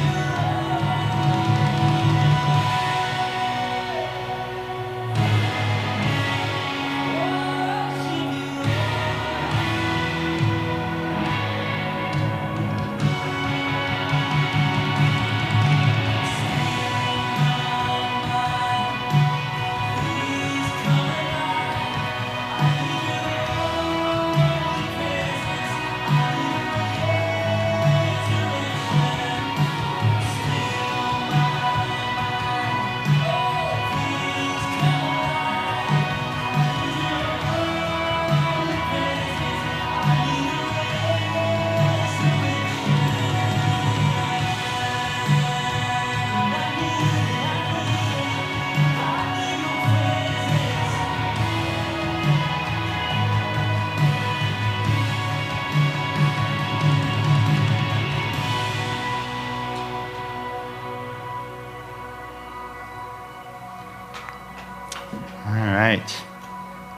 All right.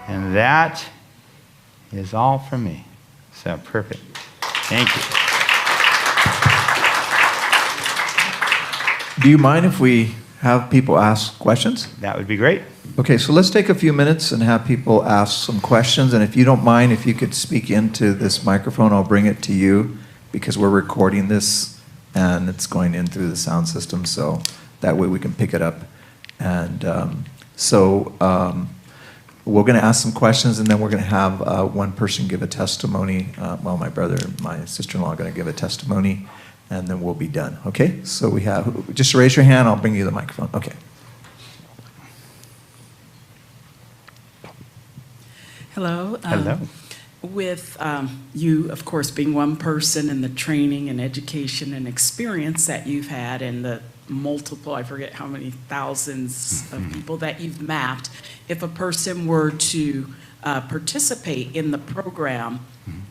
And that is all from me. So perfect. Thank you. Do you mind if we have people ask questions? That would be great. Okay, so let's take a few minutes and have people ask some questions. And if you don't mind, if you could speak into this microphone, I'll bring it to you because we're recording this and it's going in through the sound system. So that way we can pick it up. And we're going to ask some questions, and then we're going to have one person give a testimony. Well, my brother and my sister-in-law are going to give a testimony, and then we'll be done. Okay? So we have, just raise your hand, I'll bring you the microphone. Okay. Hello. Hello. With you, of course, being one person and the training and education and experience that you've had and the multiple, I forget how many thousands of people that you've mapped, if a person were to participate in the program,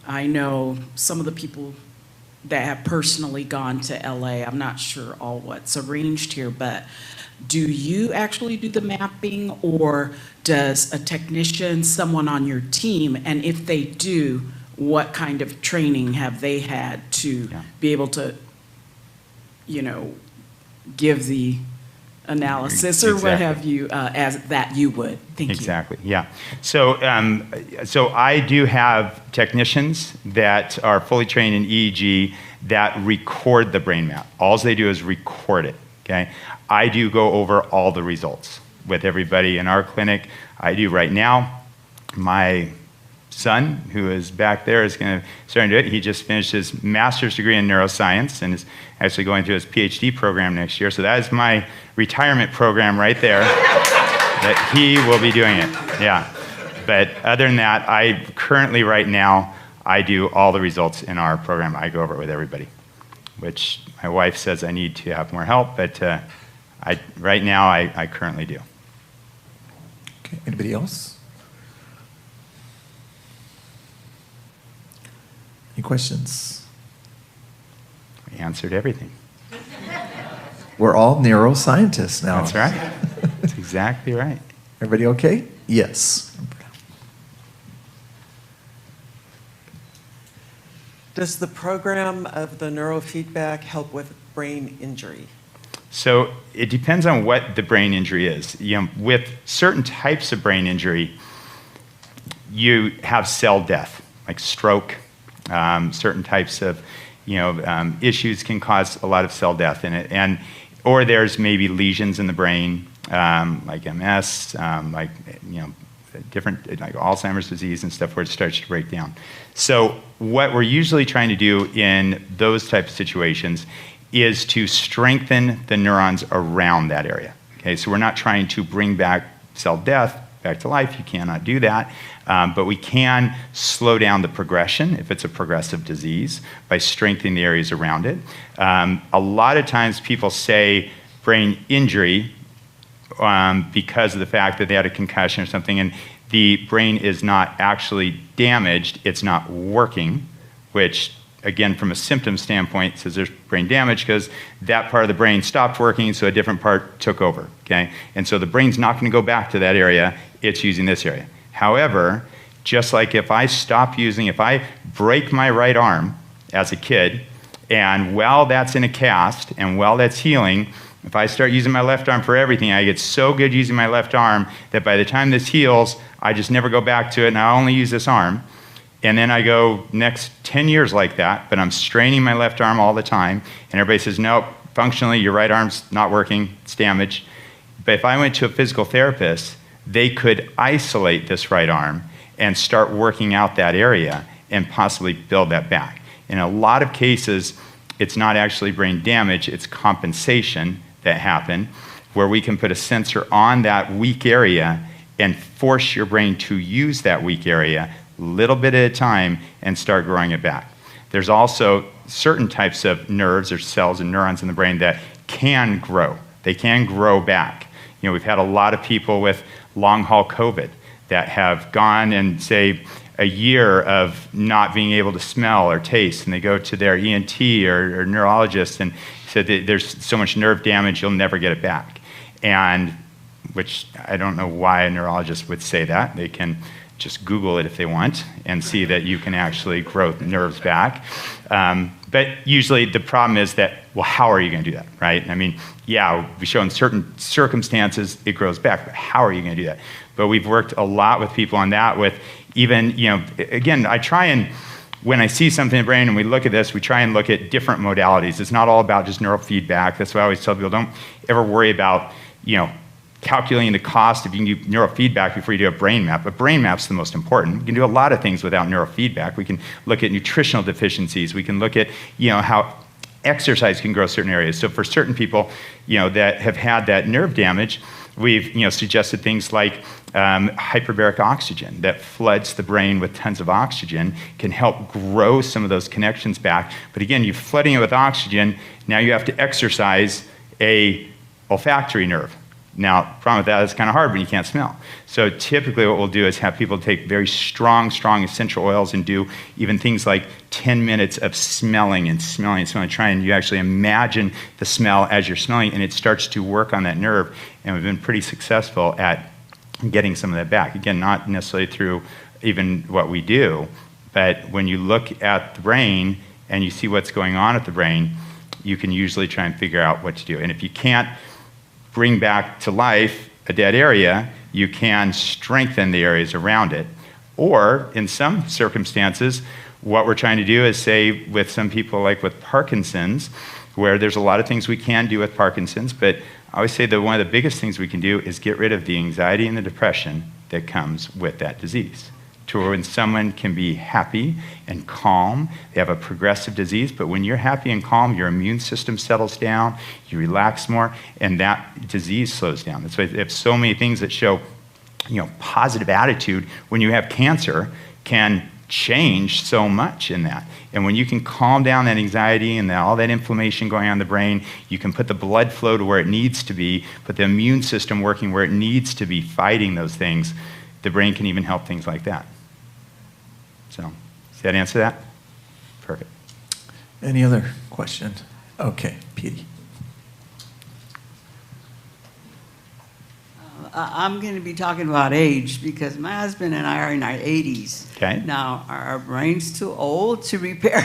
I know some of the people that have personally gone to LA, I'm not sure all what's arranged here, but do you actually do the mapping, or does a technician, someone on your team, and if they do, what kind of training have they had to be able to, you know, give the analysis or what have you as that you would? Thank you. Exactly, yeah. So, so I do have technicians that are fully trained in EEG that record the brain map. All they do is record it, okay? I do go over all the results with everybody in our clinic. I do right now. My son, who is back there, is going to start to do it. He just finished his master's degree in neuroscience and is actually going through his PhD program next year. So that is my retirement program right there, that he will be doing it, yeah. But other than that, I currently, right now, I do all the results in our program. I go over it with everybody, which my wife says I need to have more help, but right now, I currently do. Okay, anybody else? Any questions? We answered everything. We're all neuroscientists now. That's right. That's exactly right. Everybody okay? Yes. Does the program of the neurofeedback help with brain injury? So it depends on what the brain injury is. You know, with certain types of brain injury, you have cell death, like stroke. Certain types of, issues can cause a lot of cell death in it, or there's maybe lesions in the brain, like MS, different, like Alzheimer's disease and stuff, where it starts to break down. So what we're usually trying to do in those types of situations is to strengthen the neurons around that area. Okay, so we're not trying to bring back cell death back to life. You cannot do that. But we can slow down the progression if it's a progressive disease by strengthening the areas around it. A lot of times people say brain injury because of the fact that they had a concussion or something, and the brain is not actually damaged, it's not working, which again, from a symptom standpoint, says there's brain damage because that part of the brain stopped working, so a different part took over, okay? And so the brain's not going to go back to that area, it's using this area. However, just like if I break my right arm as a kid, and while that's in a cast, and while that's healing, if I start using my left arm for everything, I get so good using my left arm that by the time this heals, I just never go back to it, and I only use this arm. And then I go next 10 years like that, but I'm straining my left arm all the time, and everybody says, nope, functionally, your right arm's not working, it's damaged. But if I went to a physical therapist, they could isolate this right arm and start working out that area and possibly build that back. In a lot of cases, it's not actually brain damage, it's compensation that happened, where we can put a sensor on that weak area and force your brain to use that weak area little bit at a time and start growing it back. There's also certain types of nerves or cells and neurons in the brain that can grow. They can grow back. We've had a lot of people with long haul COVID that have gone and say a year of not being able to smell or taste, and they go to their ENT or neurologist and said that there's so much nerve damage you'll never get it back. And which I don't know why a neurologist would say that. They can just Google it if they want and see that you can actually grow nerves back. But usually the problem is that, well, how are you going to do that, right? I mean, yeah, we show in certain circumstances it grows back, but how are you going to do that? But we've worked a lot with people on that with even, again, I try and, when I see something in the brain and we look at this, we try and look at different modalities. It's not all about just neurofeedback. That's why I always tell people, don't ever worry about, calculating the cost if you can do neurofeedback before you do a brain map. A brain map's the most important. We can do a lot of things without neurofeedback. We can look at nutritional deficiencies. We can look at, how exercise can grow certain areas. So for certain people, that have had that nerve damage, we've, suggested things like hyperbaric oxygen that floods the brain with tons of oxygen can help grow some of those connections back. But again, you're flooding it with oxygen. Now you have to exercise a olfactory nerve. Now, the problem with that is kind of hard when you can't smell. So typically what we'll do is have people take very strong essential oils and do even things like 10 minutes of smelling and smelling and smelling. Try and you actually imagine the smell as you're smelling, and it starts to work on that nerve. And we've been pretty successful at getting some of that back. Again, not necessarily through even what we do, but when you look at the brain and you see what's going on at the brain, you can usually try and figure out what to do. And if you can't bring back to life a dead area, you can strengthen the areas around it. Or in some circumstances, what we're trying to do is say with some people like with Parkinson's, where there's a lot of things we can do with Parkinson's, but I always say that one of the biggest things we can do is get rid of the anxiety and the depression that comes with that disease. To where when someone can be happy and calm, they have a progressive disease, but when you're happy and calm, your immune system settles down, you relax more, and that disease slows down. That's why they have so many things that show, positive attitude when you have cancer can change so much in that. And when you can calm down that anxiety and all that inflammation going on in the brain, you can put the blood flow to where it needs to be, put the immune system working where it needs to be, fighting those things. The brain can even help things like that. So, does that answer that? Perfect. Any other questions? Okay, Petey. I'm going to be talking about age because my husband and I are in our 80s. Okay. Now, are our brains too old to repair?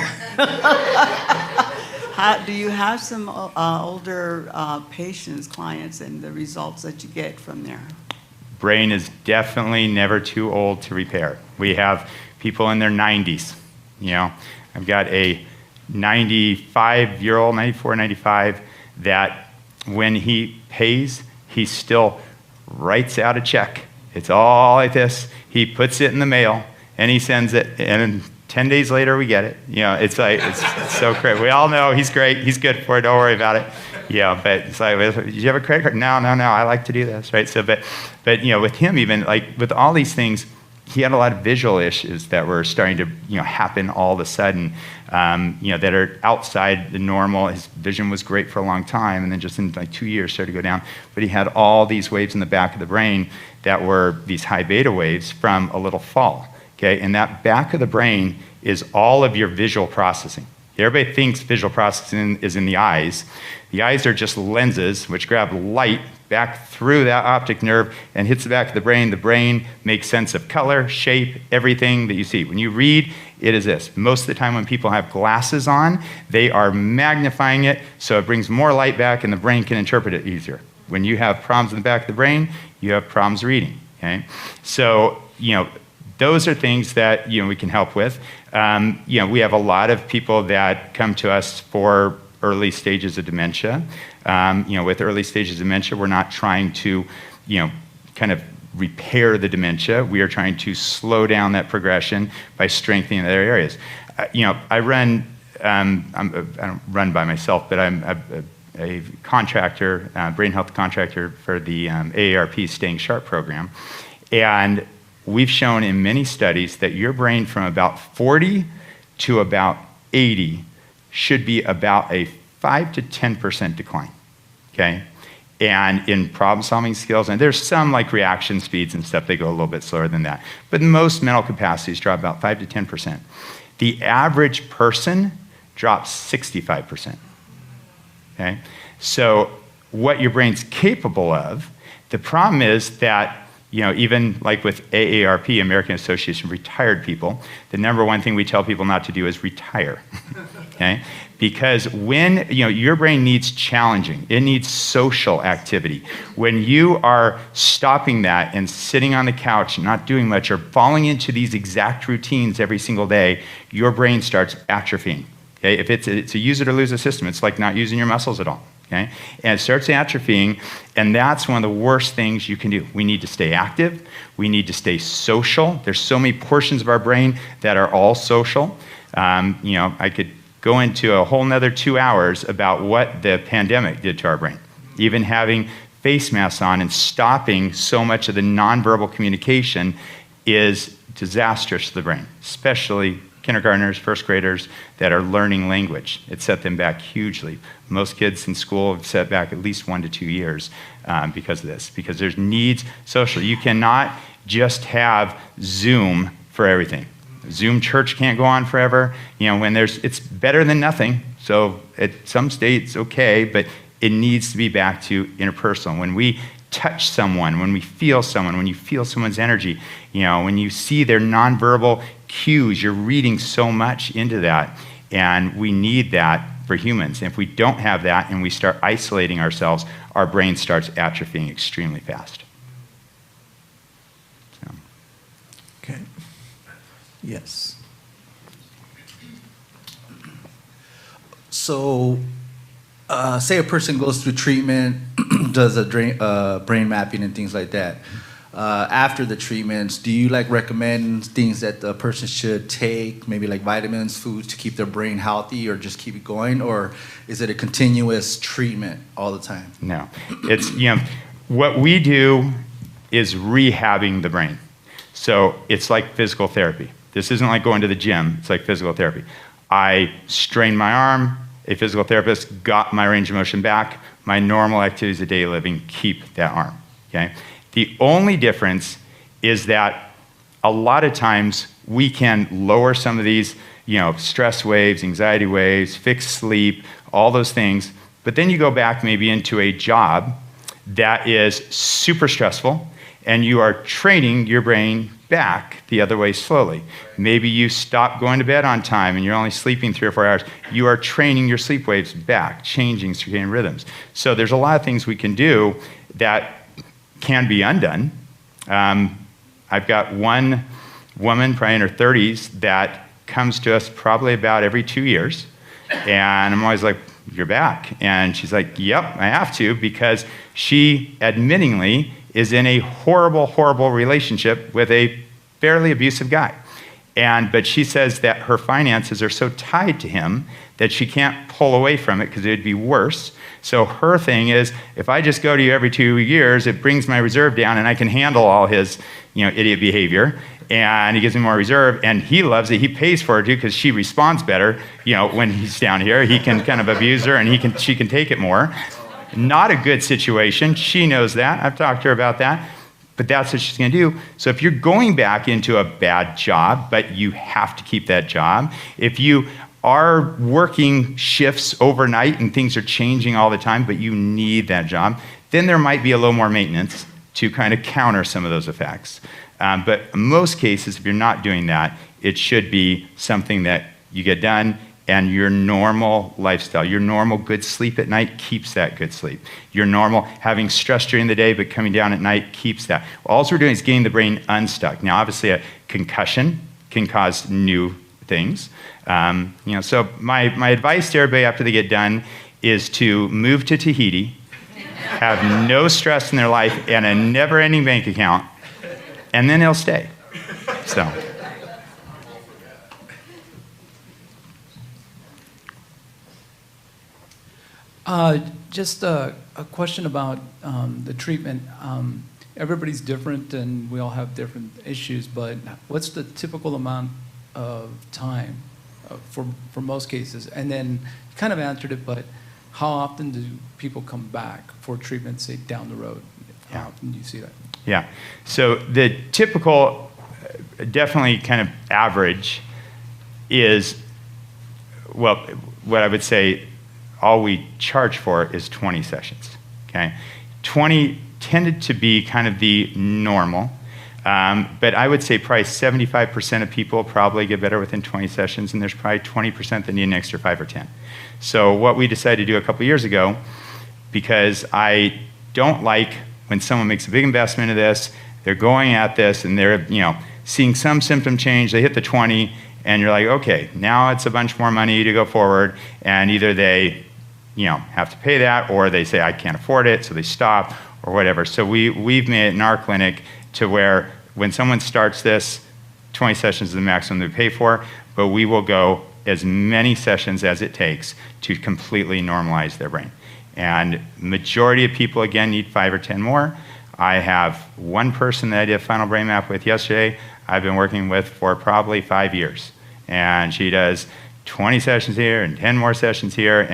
Do you have some older patients, clients, and the results that you get from there? Brain is definitely never too old to repair. We have people in their 90s. I've got a 95-year-old, 94, 95, that when he pays, he still writes out a check. It's all like this. He puts it in the mail, and he sends it, and 10 days later, we get it. It's like, it's so great. We all know he's great. He's good for it. Don't worry about it. But it's like, did you have a credit card? No. I like to do this, right? So, but with him, even like with all these things, he had a lot of visual issues that were starting to, happen all of a sudden, that are outside the normal. His vision was great for a long time, and then just in like 2 years started to go down. But he had all these waves in the back of the brain that were these high beta waves from a little fall. Okay, and that back of the brain is all of your visual processing. Everybody thinks visual processing is in the eyes. The eyes are just lenses which grab light back through that optic nerve and hits the back of the brain. The brain makes sense of color, shape, everything that you see. When you read, it is this. Most of the time when people have glasses on, they are magnifying it so it brings more light back and the brain can interpret it easier. When you have problems in the back of the brain, you have problems reading. Okay? So, those are things that we can help with. We have a lot of people that come to us for early stages of dementia. With early stages of dementia, we're not trying to, kind of repair the dementia. We are trying to slow down that progression by strengthening other areas. I run. I don't run by myself, but I'm a contractor, brain health contractor for the AARP Staying Sharp program, and we've shown in many studies that your brain from about 40 to about 80 should be about a 5 to 10% decline, okay? And in problem-solving skills, and there's some like reaction speeds and stuff, they go a little bit slower than that. But most mental capacities drop about 5 to 10%. The average person drops 65%, okay? So what your brain's capable of, the problem is that even like with AARP, American Association of Retired People, the number one thing we tell people not to do is retire, okay? Because when, your brain needs challenging, it needs social activity. When you are stopping that and sitting on the couch and not doing much or falling into these exact routines every single day, your brain starts atrophying, okay? If it's a use it or lose it system, it's like not using your muscles at all. okay? And it starts atrophying, and that's one of the worst things you can do. We need to stay active. We need to stay social. There's so many portions of our brain that are all social. I could go into a whole nother 2 hours about what the pandemic did to our brain. Even having face masks on and stopping so much of the nonverbal communication is disastrous to the brain, especially kindergartners, first graders that are learning language. It set them back hugely. Most kids in school have set back at least 1 to 2 years because of this, because there's needs social. You cannot just have Zoom for everything. Zoom church can't go on forever. It's better than nothing. So at some states, okay, but it needs to be back to interpersonal. When we touch someone, when we feel someone, when you feel someone's energy, when you see their nonverbal cues, you're reading so much into that. And we need that for humans. And if we don't have that and we start isolating ourselves, our brain starts atrophying extremely fast. So. Okay. Yes. So, say a person goes through treatment, does a brain mapping and things like that. After the treatments, do you recommend things that the person should take, maybe like vitamins, foods to keep their brain healthy, or just keep it going, or is it a continuous treatment all the time? No, it's what we do is rehabbing the brain. So it's like physical therapy. This isn't like going to the gym. It's like physical therapy. I strained my arm. A physical therapist got my range of motion back. My normal activities of daily living keep that arm. Okay. The only difference is that a lot of times we can lower some of these, stress waves, anxiety waves, fix sleep, all those things. But then you go back maybe into a job that is super stressful, and you are training your brain back the other way slowly. Maybe you stop going to bed on time and you're only sleeping 3 or 4 hours. You are training your sleep waves back, changing circadian rhythms. So there's a lot of things we can do that can be undone. I've got one woman, probably in her 30s, that comes to us probably about every 2 years. And I'm always like, you're back. And she's like, yep, I have to, because she admittingly is in a horrible, horrible relationship with a fairly abusive guy. But she says that her finances are so tied to him that she can't pull away from it because it would be worse. So her thing is, if I just go to you every 2 years, it brings my reserve down and I can handle all his idiot behavior. And he gives me more reserve, and he loves it. He pays for it too because she responds better. When he's down here, he can kind of abuse her and she can take it more. Not a good situation. She knows that. I've talked to her about that. But that's what she's going to do. So if you're going back into a bad job, but you have to keep that job, if you are working shifts overnight and things are changing all the time, but you need that job, then there might be a little more maintenance to kind of counter some of those effects. But in most cases, if you're not doing that, it should be something that you get done, and your normal lifestyle, your normal good sleep at night keeps that good sleep. Your normal having stress during the day but coming down at night keeps that. All we're doing is getting the brain unstuck. Now, obviously, a concussion can cause new things. So my advice to everybody after they get done is to move to Tahiti, have no stress in their life, and a never-ending bank account, and then they'll stay. So. Just a question about the treatment. Everybody's different and we all have different issues, but what's the typical amount of time for most cases? And then you kind of answered it, but how often do people come back for treatment, say, down the road? How often do you see that? Yeah. So the typical, definitely kind of average is, well, what I would say, all we charge for is 20 sessions, okay? 20 tended to be kind of the normal, but I would say probably 75% of people probably get better within 20 sessions, and there's probably 20% that need an extra 5 or 10. So what we decided to do a couple years ago, because I don't like when someone makes a big investment of this, they're going at this, and they're seeing some symptom change, they hit the 20, and you're like, okay, now it's a bunch more money to go forward, and either they have to pay that, or they say, I can't afford it, so they stop, or whatever. So we've made it in our clinic to where when someone starts this, 20 sessions is the maximum they pay for, but we will go as many sessions as it takes to completely normalize their brain. And majority of people, again, need 5 or 10 more. I have one person that I did a final brain map with yesterday, I've been working with for probably 5 years. And she does 20 sessions here and 10 more sessions here.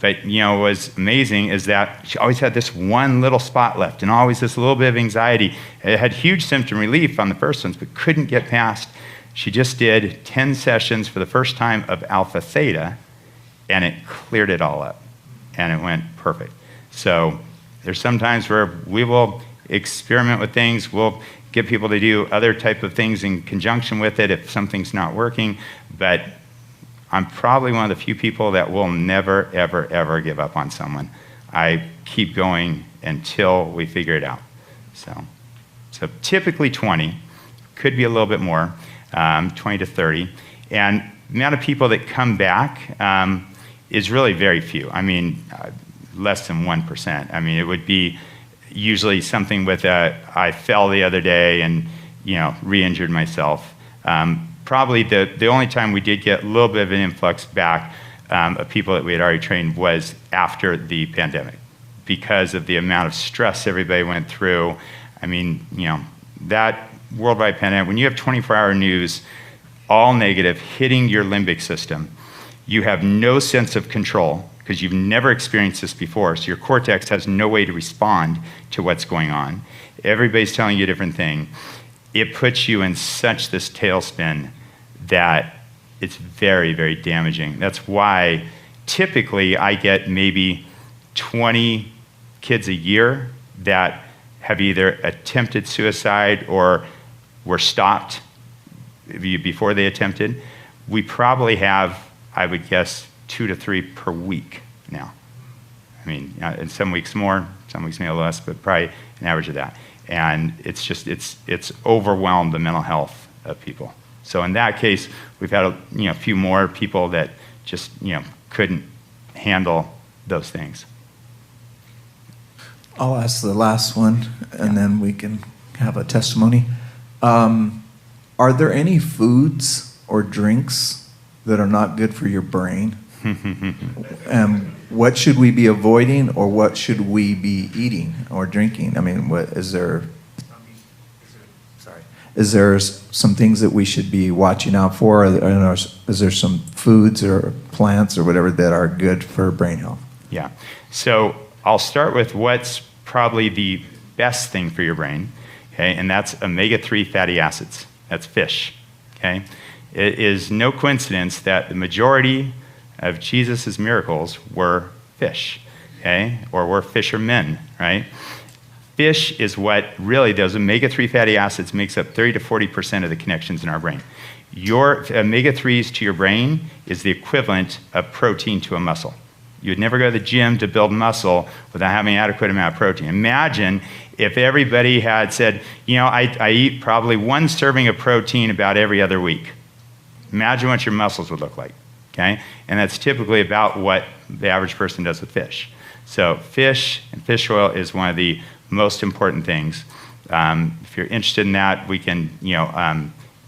But what was amazing is that she always had this one little spot left and always this little bit of anxiety. It had huge symptom relief on the first ones, but couldn't get past. She just did 10 sessions for the first time of alpha theta, and it cleared it all up, and it went perfect. So there's some times where we will experiment with things. We'll get people to do other type of things in conjunction with it if something's not working, but I'm probably one of the few people that will never, ever, ever give up on someone. I keep going until we figure it out. So typically 20, could be a little bit more, 20 to 30. And the amount of people that come back is really very few. I mean, less than 1%. I mean, it would be usually something with I fell the other day and, re-injured myself. Probably the only time we did get a little bit of an influx back of people that we had already trained was after the pandemic, because of the amount of stress everybody went through. I mean, that worldwide pandemic, when you have 24-hour news, all negative, hitting your limbic system, you have no sense of control because you've never experienced this before, so your cortex has no way to respond to what's going on. Everybody's telling you a different thing. It puts you in such this tailspin that it's very, very damaging. That's why typically I get maybe 20 kids a year that have either attempted suicide or were stopped before they attempted. We probably have, I would guess, 2 to 3 per week now. I mean, in some weeks more, some weeks maybe less, but probably an average of that. And it's just, it's overwhelmed the mental health of people. So in that case, we've had a few more people that just couldn't handle those things. I'll ask the last one, and then we can have a testimony. Are there any foods or drinks that are not good for your brain? And what should we be avoiding, or what should we be eating or drinking? I mean, is there some things that we should be watching out for? Is there some foods or plants or whatever that are good for brain health? Yeah. So I'll start with what's probably the best thing for your brain, okay? And that's omega-3 fatty acids. That's fish, okay? It is no coincidence that the majority of Jesus' miracles were fish, okay? Or were fishermen, right? Fish is what really, those omega-3 fatty acids makes up 30 to 40% of the connections in our brain. Your omega-3s to your brain is the equivalent of protein to a muscle. You would never go to the gym to build muscle without having an adequate amount of protein. Imagine if everybody had said, I eat probably 1 serving of protein about every other week. Imagine what your muscles would look like, okay? And that's typically about what the average person does with fish. So fish and fish oil is one of the most important things. If you're interested in that, we can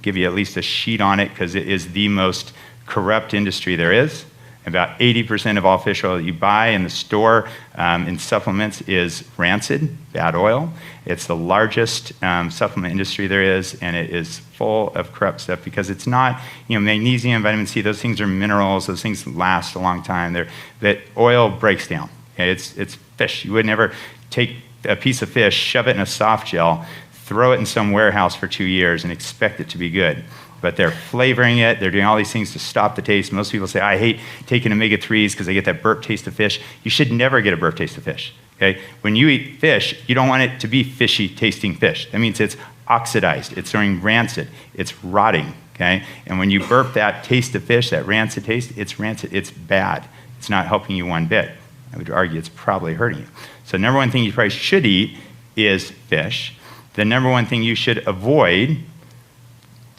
give you at least a sheet on it, because it is the most corrupt industry there is. About 80% of all fish oil that you buy in the store in supplements is rancid, bad oil. It's the largest supplement industry there is, and it is full of corrupt stuff because it's not, magnesium, vitamin C, those things are minerals, those things last a long time. That oil breaks down. Okay? It's fish. You would never take a piece of fish, shove it in a soft gel, throw it in some warehouse for 2 years and expect it to be good. But they're flavoring it. They're doing all these things to stop the taste. Most people say, I hate taking omega-3s because I get that burp taste of fish. You should never get a burp taste of fish, okay? When you eat fish, you don't want it to be fishy tasting fish. That means it's oxidized. It's turning rancid. It's rotting, okay? And when you burp that taste of fish, that rancid taste, it's rancid. It's bad. It's not helping you one bit. I would argue it's probably hurting you. So number one thing you probably should eat is fish. The number one thing you should avoid,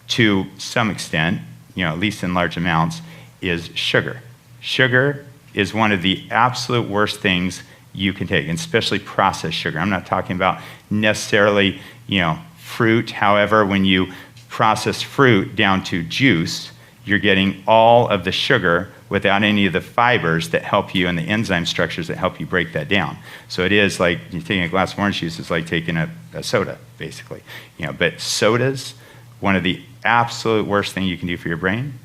to some extent, at least in large amounts, is sugar. Sugar is one of the absolute worst things you can take, and especially processed sugar. I'm not talking about necessarily, fruit. However, when you process fruit down to juice, you're getting all of the sugar without any of the fibers that help you and the enzyme structures that help you break that down. So it is like you're taking a glass of orange juice, it's like taking a soda, basically. But sodas, one of the absolute worst thing you can do for your brain.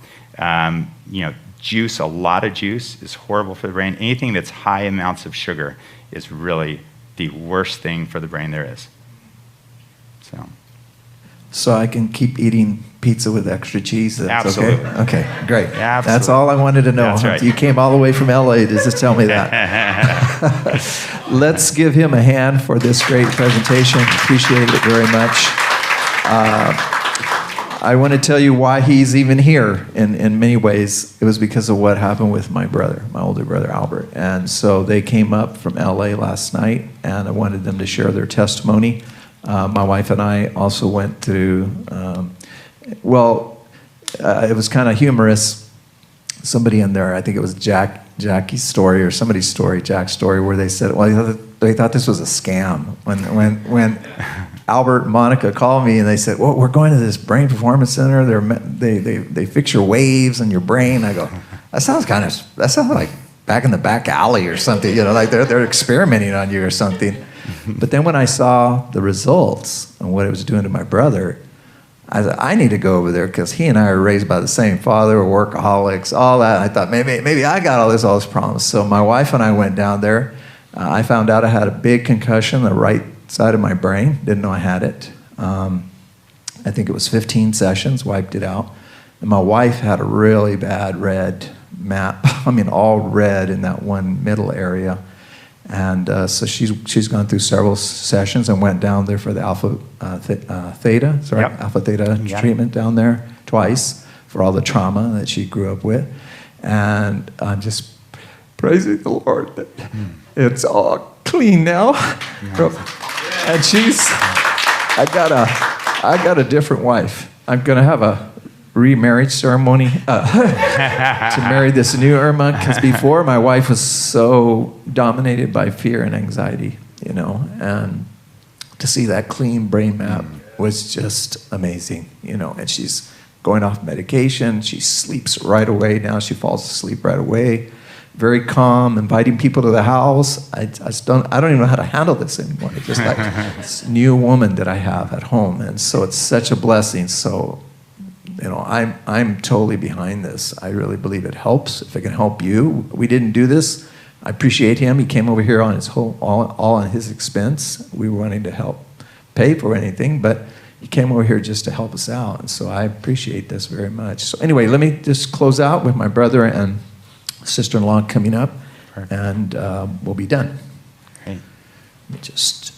Juice, a lot of juice is horrible for the brain. Anything that's high amounts of sugar is really the worst thing for the brain there is. So I can keep eating pizza with extra cheese? That's Absolutely. Okay, great. Absolutely. That's all I wanted to know. That's right. You came all the way from LA to just tell me that. Let's give him a hand for this great presentation. Appreciate it very much. I want to tell you why he's even here in many ways. It was because of what happened with my brother, my older brother, Albert. And so they came up from LA last night, and I wanted them to share their testimony. My wife and I also went to, it was kind of humorous. Somebody in there, I think it was Jackie's story or somebody's story, Jack's story, where they said, well, they thought this was a scam. When Albert and Monica called me and they said, well, we're going to this brain performance center. They fix your waves in your brain. I go, that sounds like back in the back alley or something, like they're experimenting on you or something. But then when I saw the results and what it was doing to my brother, I said, I need to go over there because he and I are raised by the same father, we're workaholics, all that. I thought maybe I got all those problems. So my wife and I went down there. I found out I had a big concussion, the right side of my brain. Didn't know I had it. I think it was 15 sessions, wiped it out. And my wife had a really bad red map. All red in that one middle area. And so she's gone through several sessions and went down there for the alpha theta treatment down there twice for all the trauma that she grew up with. And I'm just praising the Lord that it's all clean now. And I got a different wife. I'm gonna have a remarriage ceremony to marry this new Irma, because before my wife was so dominated by fear and anxiety, and to see that clean brain map was just amazing, and she's going off medication. She sleeps right away now. She falls asleep right away. Very calm, inviting people to the house. I don't even know how to handle this anymore. It's just like this new woman that I have at home, and so it's such a blessing. So I'm totally behind this. I really believe it helps. If it can help you, we didn't do this. I appreciate him. He came over here on his all on his expense. We were wanting to help pay for anything, but he came over here just to help us out. And so I appreciate this very much. So anyway, let me just close out with my brother and sister-in-law coming up, and we'll be done. Okay. Let me just.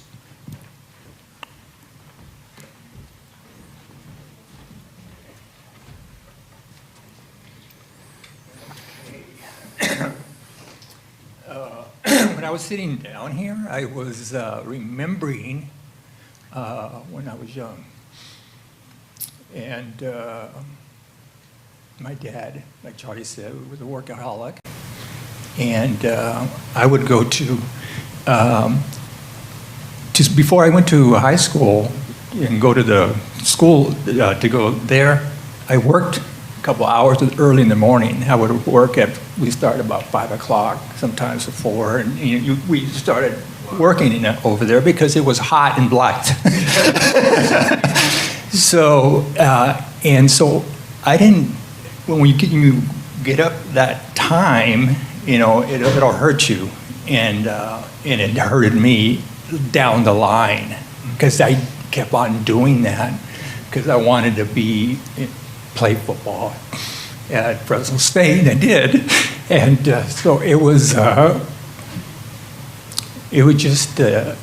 When I was sitting down here, I was remembering when I was young. And my dad, like Charlie said, was a workaholic. And I would go to just before I went to high school and go to the school to go there, I worked a couple hours early in the morning. I would work we started about 5 o'clock, sometimes at 4, and we started working over there because it was hot and bright. So I didn't, when you get up that time, it'll hurt you, and it hurted me down the line because I kept on doing that because I wanted to play football at Fresno State. I did, and so it was just the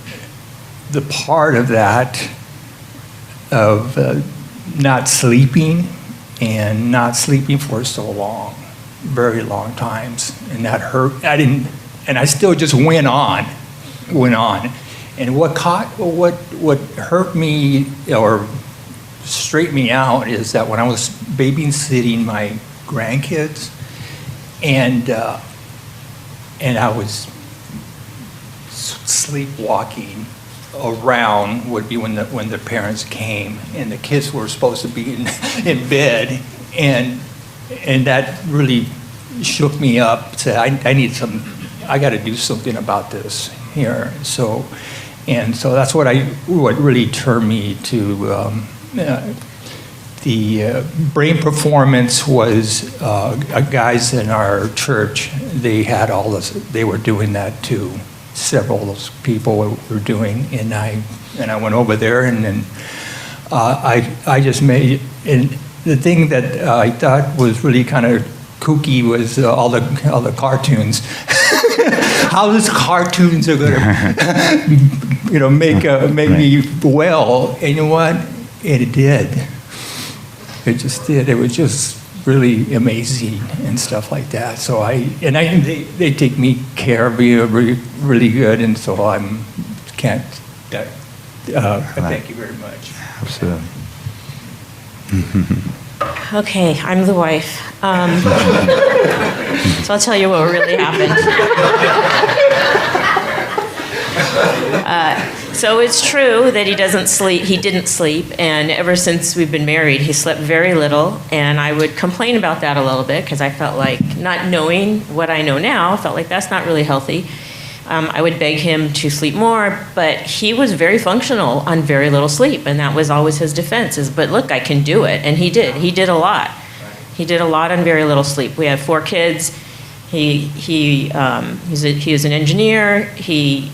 part of that of not sleeping and not sleeping for so long, very long times, and that hurt. And I still just went on, and what hurt me or straightened me out is that when I was babysitting my grandkids, and and I was sleepwalking around would be when the parents came and the kids were supposed to be in bed, and that really shook me up. Said I got to do something about this here. So that's what really turned me to the brain performance. Was guys in our church, they had all this, they were doing that too. Several of those people were doing, and I went over there, and then I just made, and the thing that I thought was really kind of kooky was all the cartoons. How these cartoons are gonna make me well, and you know what? It did. It just did. It was just really amazing and stuff like that. So they take me care of me really good, and so I thank you very much. Absolutely. Okay, I'm the wife. So I'll tell you what really happened. So it's true that he didn't sleep, and ever since we've been married, he slept very little, and I would complain about that a little bit because I felt like, not knowing what I know now, I felt like that's not really healthy. I would beg him to sleep more, but he was very functional on very little sleep, and that was always his defense, but look, I can do it, and he did. He did a lot. He did a lot on very little sleep. We have 4 kids. He was an engineer.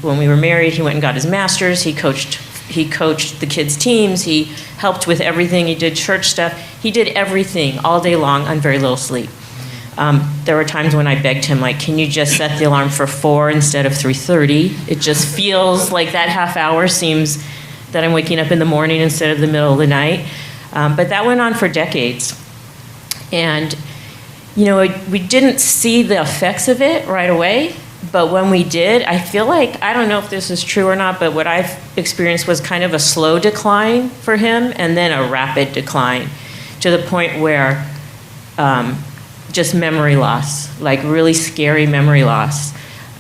When we were married, he went and got his master's. He coached the kids' teams. He helped with everything. He did church stuff. He did everything all day long on very little sleep. There were times when I begged him, like, can you just set the alarm for 4 instead of 3:30? It just feels like that half hour seems that I'm waking up in the morning instead of the middle of the night. But that went on for decades. And we didn't see the effects of it right away, but when we did, I feel like, I don't know if this is true or not, but what I've experienced was kind of a slow decline for him and then a rapid decline to the point where just memory loss, like really scary memory loss,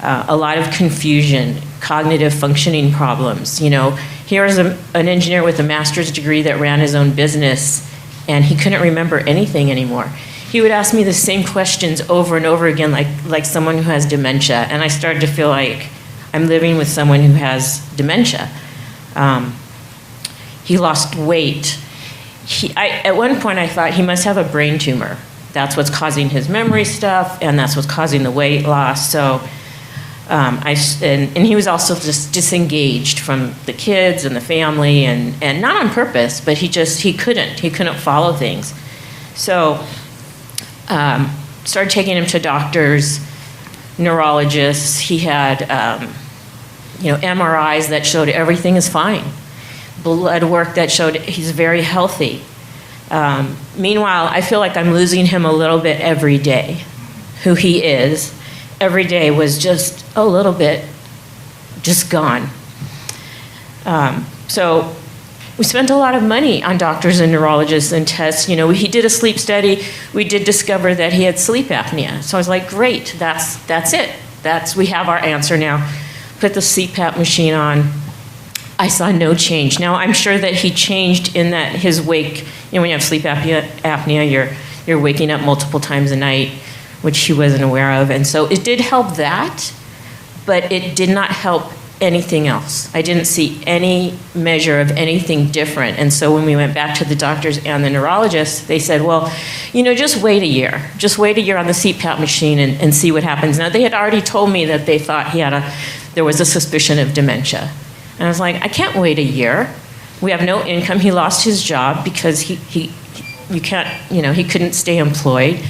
a lot of confusion, cognitive functioning problems. Here's an engineer with a master's degree that ran his own business, and he couldn't remember anything anymore. He would ask me the same questions over and over again, like someone who has dementia, and I started to feel like I'm living with someone who has dementia. He lost weight. At one point, I thought he must have a brain tumor. That's what's causing his memory stuff, and that's what's causing the weight loss. So, and he was also just disengaged from the kids and the family, and not on purpose, but he couldn't follow things. So. Started taking him to doctors, neurologists. He had, MRIs that showed everything is fine. Blood work that showed he's very healthy. Meanwhile, I feel like I'm losing him a little bit every day. Who he is, every day was just a little bit just gone. So we spent a lot of money on doctors and neurologists and tests. He did a sleep study. We did discover that he had sleep apnea. So I was like, great, that's it. We have our answer now. Put the CPAP machine on. I saw no change. Now, I'm sure that he changed in that his wake, when you have sleep apnea, you're waking up multiple times a night, which he wasn't aware of. And so it did help that, but it did not help anything else. I didn't see any measure of anything different. And so when we went back to the doctors and the neurologists, they said, well, just wait a year. Just wait a year on the CPAP machine and see what happens. Now, they had already told me that they thought there was a suspicion of dementia. And I was like, I can't wait a year. We have no income. He lost his job because he couldn't stay employed.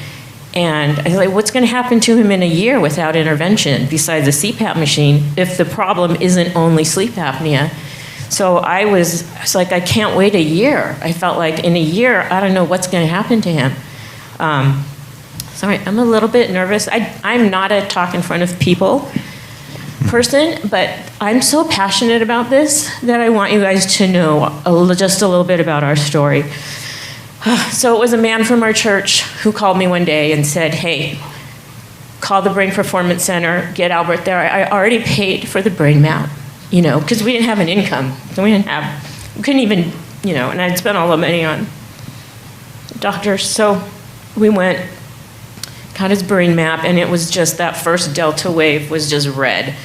And I was like, what's going to happen to him in a year without intervention besides the CPAP machine if the problem isn't only sleep apnea? So I was like, I can't wait a year. I felt like in a year, I don't know what's going to happen to him. Sorry, I'm a little bit nervous. I'm not a talk in front of people person, but I'm so passionate about this that I want you guys to know just a little bit about our story. So it was a man from our church who called me one day and said, hey, call the Brain Performance Center, get Albert there. I already paid for the brain map, because we didn't have an income. So we couldn't even, and I'd spent all the money on doctors. So we went, got his brain map, and it was just that first delta wave was just red.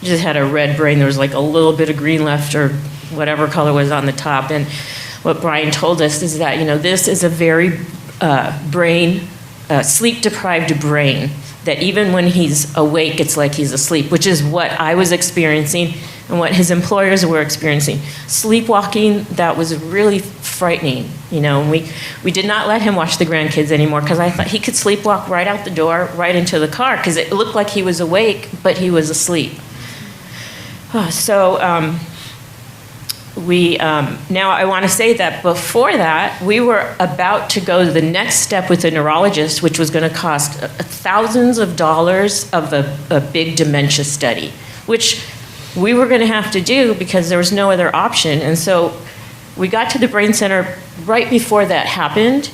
He just had a red brain. There was like a little bit of green left or whatever color was on the top. And what Bryan told us is that, this is a very sleep-deprived brain, that even when he's awake, it's like he's asleep, which is what I was experiencing and what his employers were experiencing. Sleepwalking, that was really frightening. We did not let him watch the grandkids anymore because I thought he could sleepwalk right out the door, right into the car, because it looked like he was awake, but he was asleep. Now I want to say that before that, we were about to go to the next step with a neurologist, which was going to cost thousands of dollars of a big dementia study, which we were going to have to do because there was no other option. And so we got to the Brain Center right before that happened.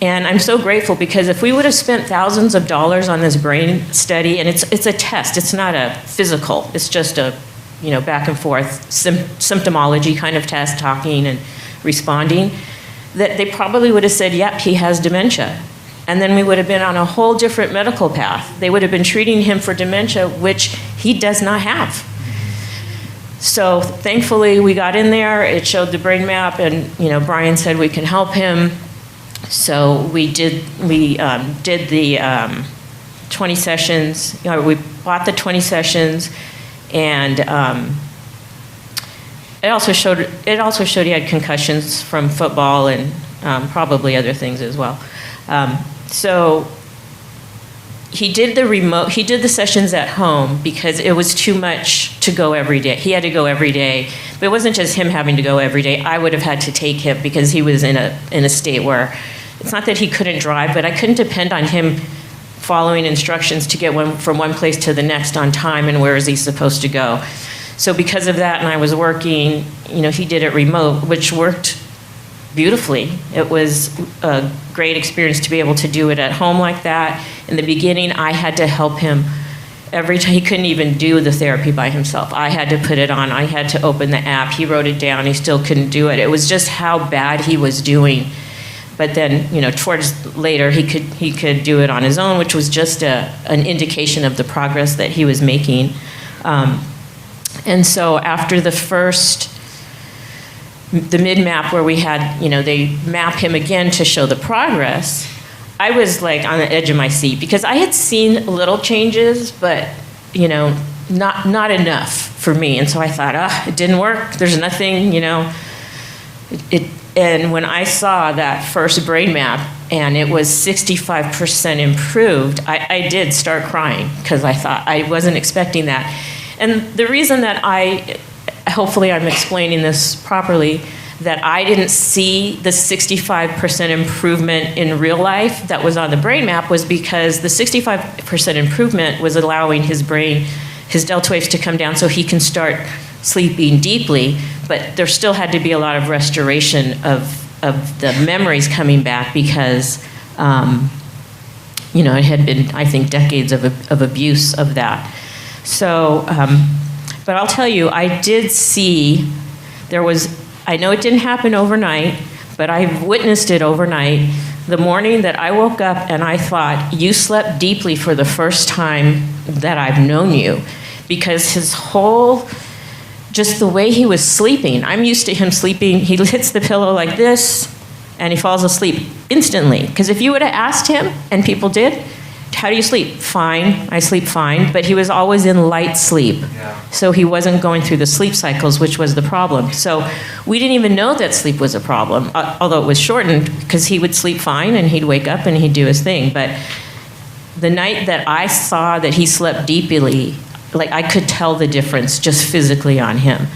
And I'm so grateful because if we would have spent thousands of dollars on this brain study, and it's a test, it's not a physical, it's just a back and forth symptomology kind of test, talking and responding, that they probably would have said, yep, he has dementia. And then we would have been on a whole different medical path. They would have been treating him for dementia, which he does not have. So thankfully we got in there, it showed the brain map, and Bryan said we can help him. So we did the 20 sessions. We bought the 20 sessions. And it also showed he had concussions from football and probably other things as well. So he did the sessions at home because it was too much to go every day. He had to go every day, but it wasn't just him having to go every day. I would have had to take him because he was in a state where it's not that he couldn't drive, but I couldn't depend on him following instructions to get from one place to the next on time, and where is he supposed to go. So because of that, and I was working, he did it remote, which worked beautifully. It was a great experience to be able to do it at home like that. In the beginning, I had to help him every time. He couldn't even do the therapy by himself. I had to put it on. I had to open the app. He wrote it down. He still couldn't do it. It was just how bad he was doing. But then, towards later, he could do it on his own, which was just an indication of the progress that he was making. And so after the mid-map where we had, they map him again to show the progress, I was like on the edge of my seat because I had seen little changes, but, not enough for me. And so I thought, it didn't work. There's nothing, And when I saw that first brain map and it was 65% improved, I did start crying because I thought I wasn't expecting that. And the reason that hopefully I'm explaining this properly, that I didn't see the 65% improvement in real life that was on the brain map was because the 65% improvement was allowing his brain, his delta waves to come down so he can start sleeping deeply, but there still had to be a lot of restoration of the memories coming back because, it had been, I think, decades of abuse of that. So, but I'll tell you, I did see, I know it didn't happen overnight, but I witnessed it overnight. The morning that I woke up and I thought, you slept deeply for the first time that I've known you, because his whole, just the way he was sleeping. I'm used to him sleeping, he hits the pillow like this, and he falls asleep instantly. Because if you would have asked him, and people did, how do you sleep? Fine, I sleep fine, but he was always in light sleep. Yeah. So he wasn't going through the sleep cycles, which was the problem. So we didn't even know that sleep was a problem, although it was shortened, because he would sleep fine, and he'd wake up, and he'd do his thing. But the night that I saw that he slept deeply, like I could tell the difference just physically on him.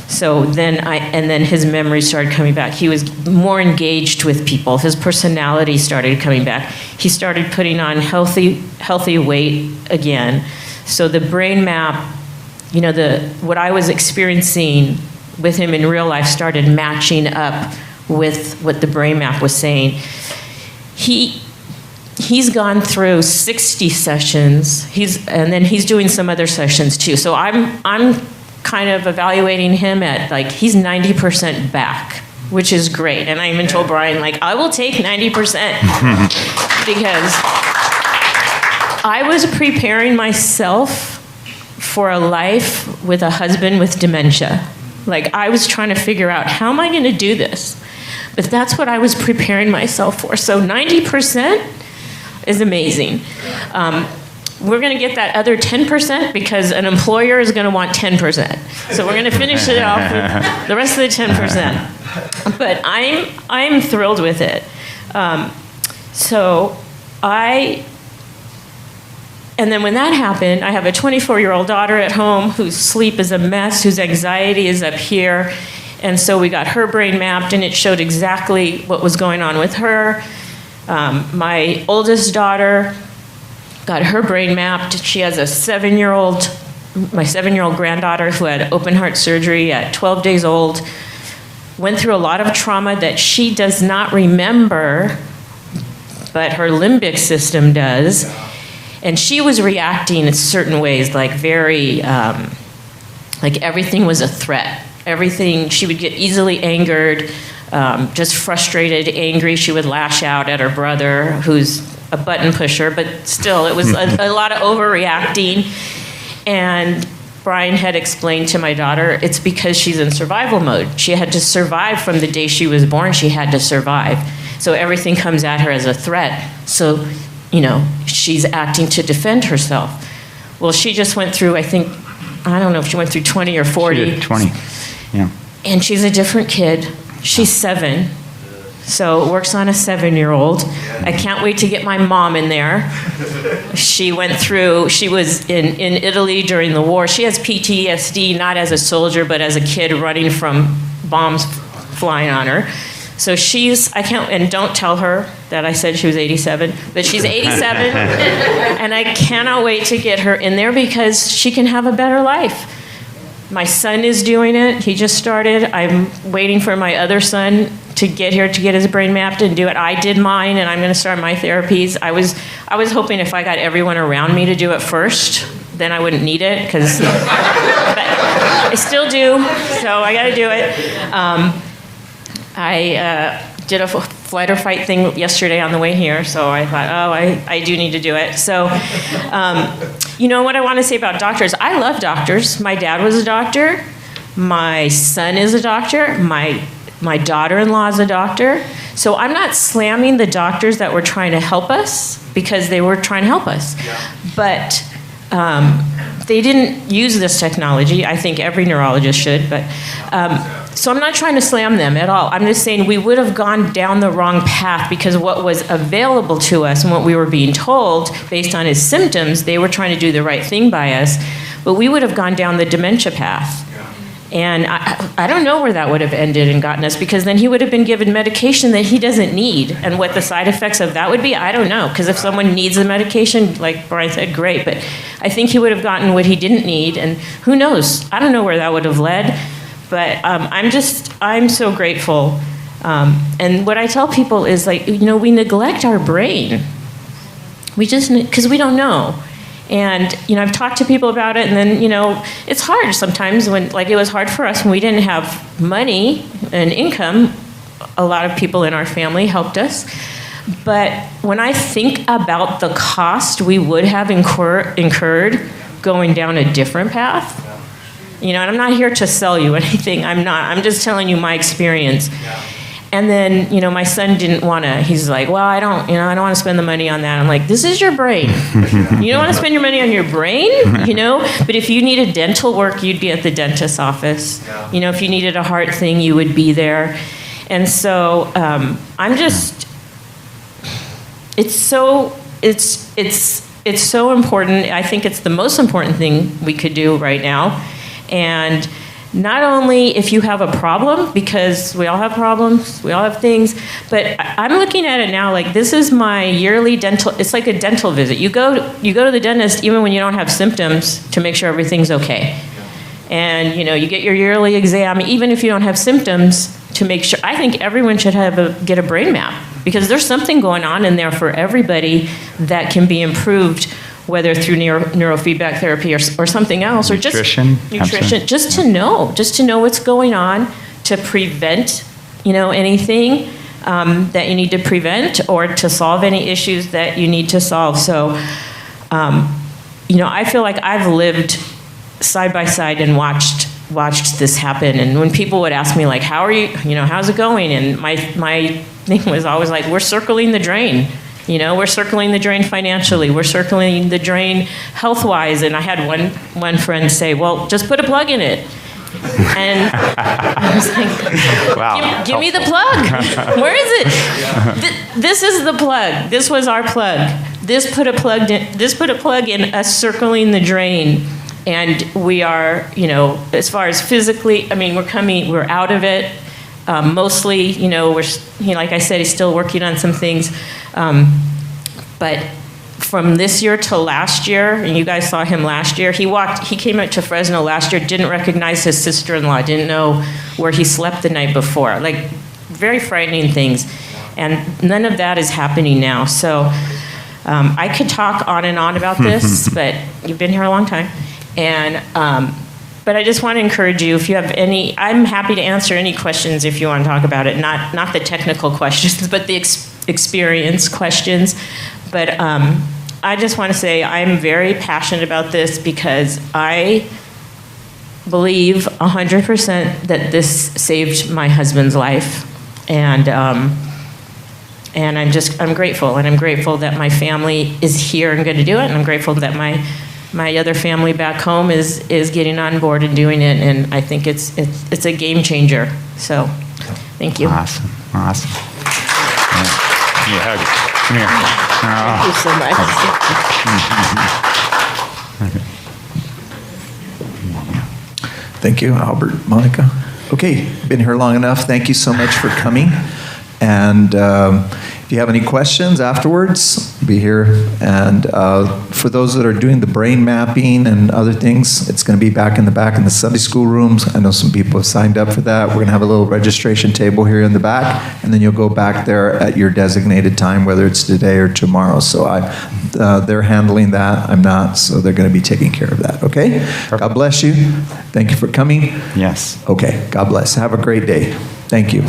So then his memory started coming back. He was more engaged with people. His personality started coming back. He started putting on healthy weight again. So the brain map, what I was experiencing with him in real life started matching up with what the brain map was saying. he's gone through 60 sessions. And then he's doing some other sessions too. So I'm kind of evaluating him at like he's 90% back, which is great. And I even told Bryan, like, I will take 90% because I was preparing myself for a life with a husband with dementia. Like, I was trying to figure out, how am I going to do this? But that's what I was preparing myself for. So 90% is amazing. We're going to get that other 10% because an employer is going to want 10%. So we're going to finish it off with the rest of the 10%. But I'm thrilled with it. And then when that happened, I have a 24-year-old daughter at home whose sleep is a mess, whose anxiety is up here. And so we got her brain mapped, and it showed exactly what was going on with her. My oldest daughter got her brain mapped. She has my 7-year-old granddaughter who had open heart surgery at 12 days old, went through a lot of trauma that she does not remember, but her limbic system does. And she was reacting in certain ways, like very, like everything was a threat. Everything, she would get easily angered, just frustrated, angry. She would lash out at her brother, who's a button pusher, but still, it was a lot of overreacting. And Bryan had explained to my daughter, it's because she's in survival mode. She had to survive from the day she was born. She had to survive. So everything comes at her as a threat. So, she's acting to defend herself. Well, she just went through, I don't know if she went through 20 or 40. She did 20, yeah. And she's a different kid. She's 7. So works on a 7-year-old. I can't wait to get my mom in there. She was in Italy during the war. She has PTSD, not as a soldier, but as a kid running from bombs flying on her. So and don't tell her that I said she was 87, but she's 87, and I cannot wait to get her in there because she can have a better life. My son is doing it. He just started. I'm waiting for my other son to get here to get his brain mapped and do it. I did mine, and I'm going to start my therapies. I was hoping if I got everyone around me to do it first, then I wouldn't need it, but I still do, so I got to do it. I did a flight or fight thing yesterday on the way here, so I thought, I do need to do it. So, what I want to say about doctors, I love doctors. My dad was a doctor. My son is a doctor. My daughter-in-law is a doctor. So I'm not slamming the doctors that were trying to help us because they were trying to help us. Yeah. But they didn't use this technology. I think every neurologist should, but so I'm not trying to slam them at all. I'm just saying we would have gone down the wrong path because what was available to us and what we were being told based on his symptoms, they were trying to do the right thing by us, but we would have gone down the dementia path. And I don't know where that would have ended and gotten us, because then he would have been given medication that he doesn't need. And what the side effects of that would be, I don't know. Because if someone needs the medication, like Bryan said, great. But I think he would have gotten what he didn't need. And who knows? I don't know where that would have led. But I'm so grateful. And what I tell people is, like, we neglect our brain. Because we don't know. And, I've talked to people about it, and then, it's hard sometimes when, like, it was hard for us when we didn't have money and income. A lot of people in our family helped us. But when I think about the cost we would have incurred going down a different path, and I'm not here to sell you anything. I'm not. I'm just telling you my experience. And then, my son didn't want to, he's like, well, I don't want to spend the money on that. I'm like, this is your brain. You don't want to spend your money on your brain, But if you needed dental work, you'd be at the dentist's office. Yeah. If you needed a heart thing, you would be there. And so it's so important. I think it's the most important thing we could do right now. And not only if you have a problem, because we all have problems, we all have things, but I'm looking at it now like this is my yearly dental, it's like a dental visit. You go to the dentist even when you don't have symptoms to make sure everything's okay. And you get your yearly exam even if you don't have symptoms to make sure. I think everyone should get a brain map because there's something going on in there for everybody that can be improved, whether through neurofeedback therapy or something else, or just Nutrition. nutrition, just to know what's going on, to prevent, anything that you need to prevent, or to solve any issues that you need to solve. So, I feel like I've lived side by side and watched this happen. And when people would ask me, like, how are you, how's it going? And my thing was always like, we're circling the drain. We're circling the drain financially. We're circling the drain health-wise. And I had one friend say, well, just put a plug in it. And I was like, wow, give me the plug. Where is it? This is the plug. This was our plug. This put a plug in us circling the drain. And we are, as far as physically, we're out of it. Mostly, like I said, he's still working on some things. But from this year to last year, and you guys saw him last year, he came out to Fresno last year, didn't recognize his sister-in-law, didn't know where he slept the night before. Like, very frightening things. And none of that is happening now. So I could talk on and on about this, but you've been here a long time. And but I just want to encourage you, if you have any, I'm happy to answer any questions if you want to talk about it, not the technical questions, but the experience questions. But I just want to say I'm very passionate about this because I believe 100% that this saved my husband's life. And I'm grateful. And I'm grateful that my family is here and going to do it. And I'm grateful that my other family back home is getting on board and doing it, and I think it's a game changer. So, thank you. Awesome. Give me a hug. Come here. Thank you, Albert, Monica. Okay, been here long enough. Thank you so much for coming. And if you have any questions afterwards, be here. And for those that are doing the brain mapping and other things, it's going to be back in the Sunday school rooms. I know some people have signed up for that. We're going to have a little registration table here in the back, and then you'll go back there at your designated time, whether it's today or tomorrow. So they're handling that. I'm not, so they're going to be taking care of that, okay? Perfect. God bless you. Thank you for coming. Yes. Okay, God bless. Have a great day. Thank you.